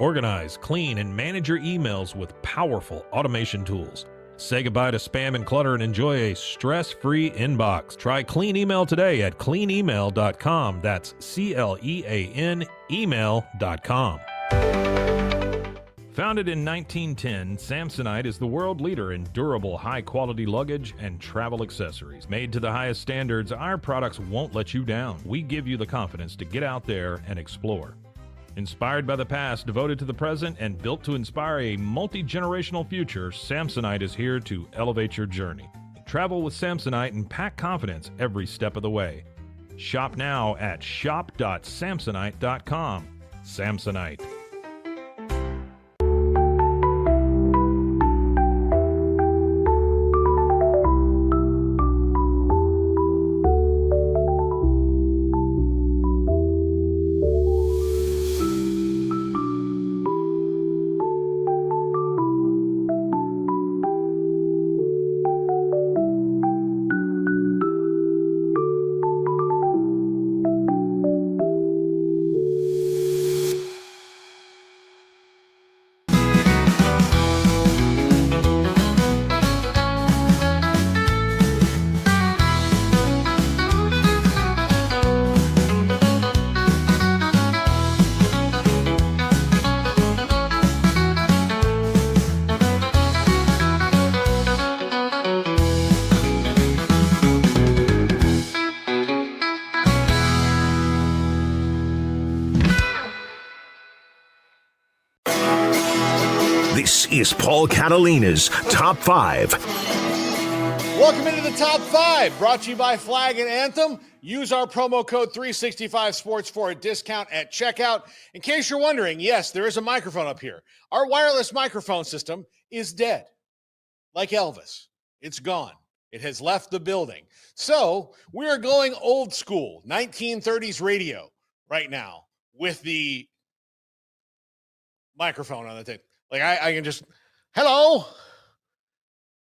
Organize, clean, and manage your emails with powerful automation tools. Say goodbye to spam and clutter and enjoy a stress-free inbox. Try Clean Email today at cleanemail.com. That's CLEAN email.com. Founded in 1910, Samsonite is the world leader in durable, high-quality luggage and travel accessories. Made to the highest standards, our products won't let you down. We give you the confidence to get out there and explore. Inspired by the past, devoted to the present, and built to inspire a multi-generational future, Samsonite is here to elevate your journey. Travel with Samsonite and pack confidence every step of the way. Shop now at shop.samsonite.com. Samsonite. Here's Paul Catalina's Top 5. Welcome into the Top 5, brought to you by Flag and Anthem. Use our promo code 365sports for a discount at checkout. In case you're wondering, yes, there is a microphone up here. Our wireless microphone system is dead. Like Elvis. It's gone. It has left the building. So we are going old school, 1930s radio right now with the microphone on the thing. Like I can just, hello.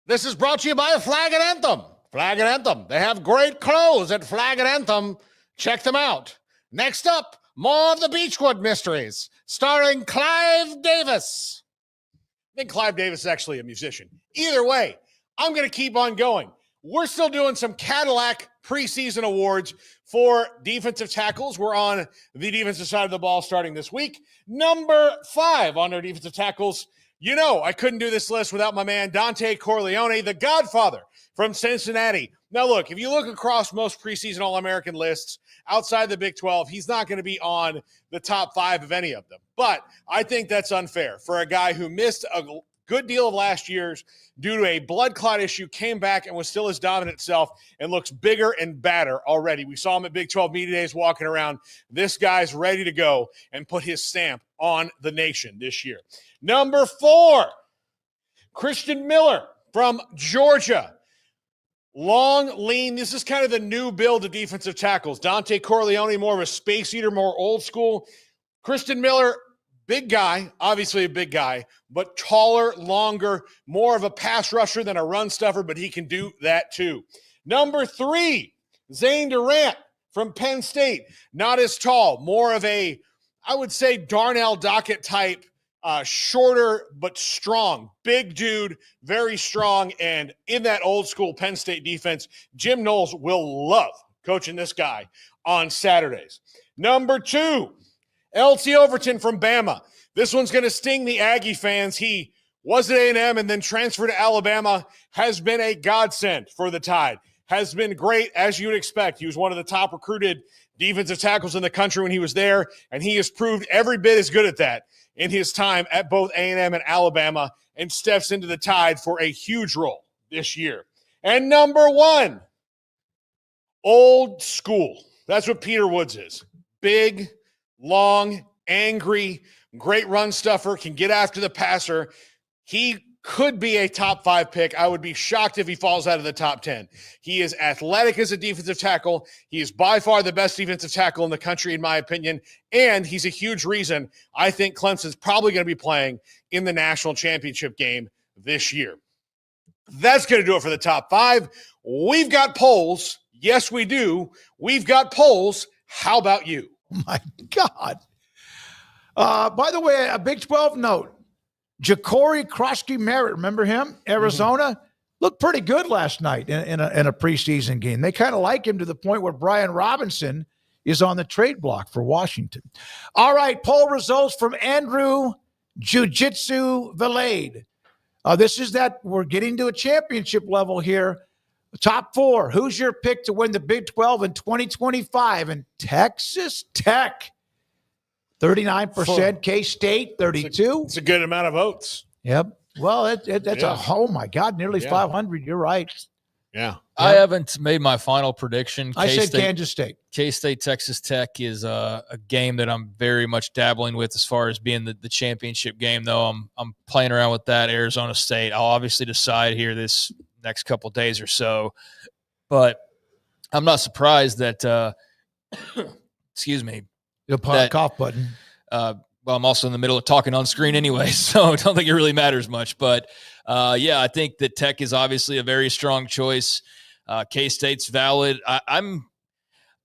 This is brought to you by Flag and Anthem. Flag and Anthem. They have great clothes at Flag and Anthem. Check them out. Next up, more of the Beechwood Mysteries, starring Clive Davis. I think Clive Davis is actually a musician. Either way, I'm going to keep on going. We're still doing some Cadillac preseason awards for defensive tackles. We're on the defensive side of the ball starting this week. Number 5 on our defensive tackles. You know, I couldn't do this list without my man, Dante Corleone, the Godfather from Cincinnati. Now, look, if you look across most preseason All-American lists outside the Big 12, he's not going to be on the top 5 of any of them. But I think that's unfair for a guy who missed a good deal of last year's due to a blood clot issue, came back and was still his dominant self and looks bigger and badder already. We saw him at Big 12 Media Days walking around. This guy's ready to go and put his stamp on the nation this year. Number 4, Christian Miller from Georgia. Long, lean. This is kind of the new build of defensive tackles. Dante Corleone, more of a space eater, more old school. Christian Miller, big guy, obviously a big guy, but taller, longer, more of a pass rusher than a run stuffer, but he can do that too. Number 3, Zane Durant from Penn State. Not as tall, more of a, I would say, Darnell Dockett type, shorter but strong. Big dude, very strong, and in that old school Penn State defense, Jim Knowles will love coaching this guy on Saturdays. Number 2, LT Overton from Bama. This one's going to sting the Aggie fans. He was at A&M and then transferred to Alabama, has been a godsend for the Tide, has been great as you would expect. He was one of the top recruited defensive tackles in the country when he was there, and he has proved every bit as good at that in his time at both A&M and Alabama, and steps into the Tide for a huge role this year. And number 1, old school. That's what Peter Woods is. Big, long, angry, great run stuffer, can get after the passer. He could be a top 5 pick. I would be shocked if he falls out of the top 10. He is athletic as a defensive tackle. He is by far the best defensive tackle in the country, in my opinion, and he's a huge reason I think Clemson's probably going to be playing in the national championship game this year. That's going to do it for the top 5. We've got polls. Yes, we do. We've got polls. How about you? My God. By the way, a Big 12 note. Ja'Cory Krosky-Merritt, remember him? Arizona, looked pretty good last night in a preseason game. They kind of like him to the point where Brian Robinson is on the trade block for Washington. All right, poll results from Andrew Jiu-Jitsu Valade. This is that we're getting to a championship level here. Top 4, who's your pick to win the Big 12 in 2025? And Texas Tech. 39%, K-State, 32. It's a good amount of votes. Yep. Well, that's oh my God, nearly 500. You're right. Yeah. I haven't made my final prediction. I said Kansas State. K-State, Texas Tech is a game that I'm very much dabbling with as far as being the championship game, though. I'm playing around with that. Arizona State. I'll obviously decide here this next couple days or so. But I'm not surprised that excuse me. You'll pop a cough button. Well, I'm also in the middle of talking on screen anyway, so I don't think it really matters much. But, I think that Tech is obviously a very strong choice. K-State's valid.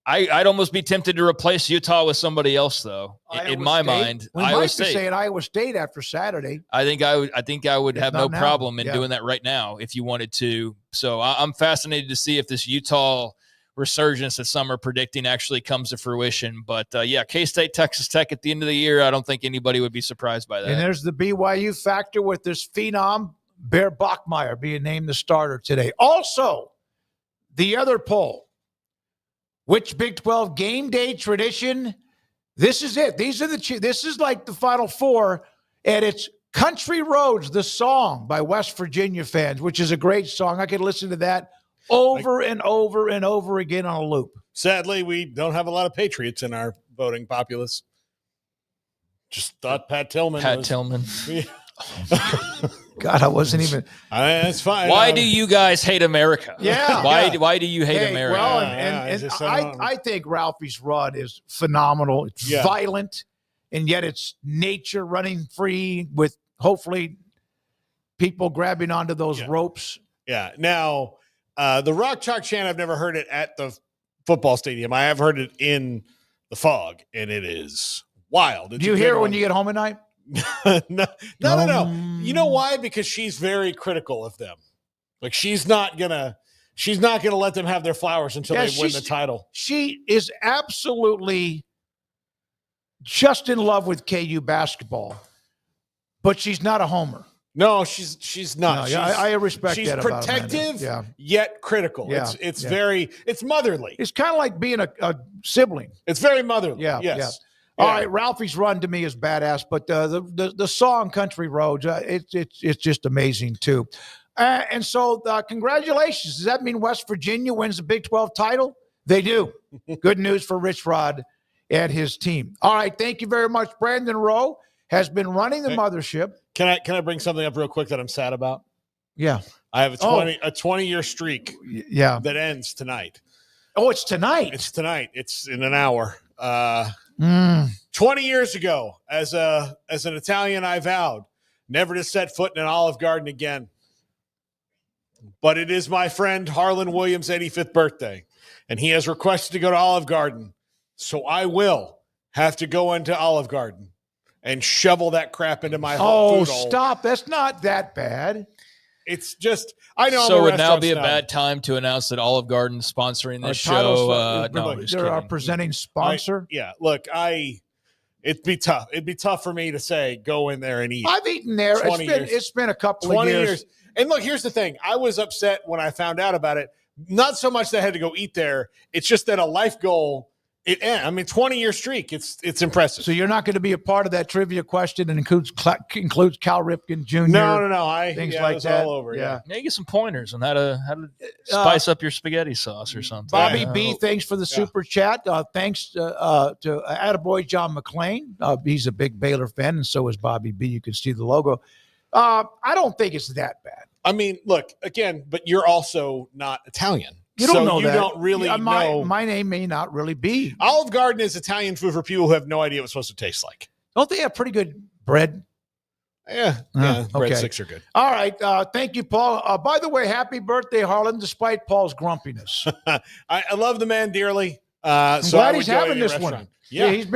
I'd almost be tempted to replace Utah with somebody else, though. In my mind, we Iowa might State. be saying Iowa State after Saturday. I think I would have no problem in doing that right now if you wanted to. So I'm fascinated to see if this Utah resurgence that some are predicting actually comes to fruition. But K-State, Texas Tech at the end of the year, I don't think anybody would be surprised by that. And there's the BYU factor with this phenom, Bear Bachmeier, being named the starter today. Also, the other poll, which Big 12 game day tradition? This is it. This is like the Final Four, and it's Country Roads, the song by West Virginia fans, which is a great song. I could listen to that over and over and over again on a loop. Sadly, we don't have a lot of patriots in our voting populace. Just thought Pat Tillman. God, I wasn't even. That's fine. Why do you guys hate America? Yeah. Why do you hate America? Well, I think Ralphie's run is phenomenal. It's violent, and yet it's nature running free with hopefully people grabbing onto those ropes. Yeah. Now, the Rock Chalk chant, I've never heard it at the football stadium. I have heard it in the fog, and it is wild. Do you hear it when you get home at night? No. You know why? Because she's very critical of them. Like she's not gonna let them have their flowers until they win the title. She is absolutely just in love with KU basketball, but she's not a homer. No, she's not. No, I respect that about Amanda. She's protective, yet critical. Yeah, it's motherly. It's kind of like being a sibling. It's very motherly. Yeah. Yes. Yeah. All right, Ralphie's run to me is badass, but the song "Country Roads" it's just amazing too. And so, congratulations. Does that mean West Virginia wins the Big 12 title? They do. Good news for Rich Rod and his team. All right, thank you very much. Brandon Rowe has been running the mothership. Can I bring something up real quick that I'm sad about? Yeah, I have a 20-year streak. Yeah, that ends tonight. Oh, it's tonight. It's tonight. It's in an hour. 20 years ago, as an Italian, I vowed never to set foot in an Olive Garden again. But it is my friend Harlan Williams' 85th birthday, and he has requested to go to Olive Garden. So I will have to go into Olive Garden and shovel that crap into my food hole. Stop. That's not that bad. It's just, I know. So would now be a bad time to announce that Olive Garden is sponsoring this show? They're our presenting sponsor. Look, it'd be tough. It'd be tough for me to say go in there and eat. I've eaten there. It's been a couple of years. And look, here's the thing. I was upset when I found out about it. Not so much that I had to go eat there. It's just that a life goal. 20-year streak. It's impressive. So you're not going to be a part of that trivia question that includes Cal Ripken Jr. No. Things like that. All over. Yeah. Maybe get some pointers on how to spice up your spaghetti sauce or something. Bobby B, thanks for the super chat. Thanks to attaboy John McClain. He's a big Baylor fan, and so is Bobby B. You can see the logo. I don't think it's that bad. I mean, look, again, but you're also not Italian. You don't know that. You don't really know. My name may not really be. Olive Garden is Italian food for people who have no idea what it's supposed to taste like. Don't they have pretty good bread? Yeah, breadsticks are good. All right. Thank you, Paul. By the way, happy birthday, Harlan, despite Paul's grumpiness. I love the man dearly. I'm glad he's having this one. Yeah, he's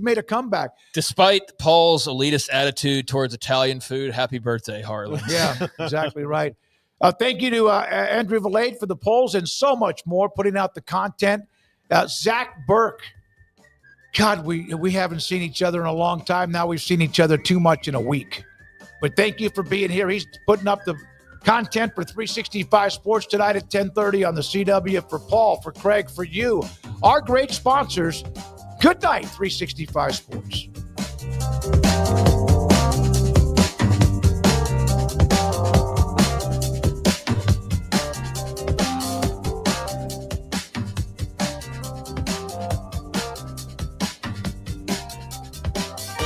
made a comeback. Despite Paul's elitist attitude towards Italian food, happy birthday, Harlan. Yeah, exactly right. Thank you to Andrew Valade for the polls and so much more, putting out the content. Zach Burke. God, we haven't seen each other in a long time. Now we've seen each other too much in a week. But thank you for being here. He's putting up the content for 365 Sports tonight at 10:30 on the CW. For Paul, for Craig, for you, our great sponsors. Good night, 365 Sports.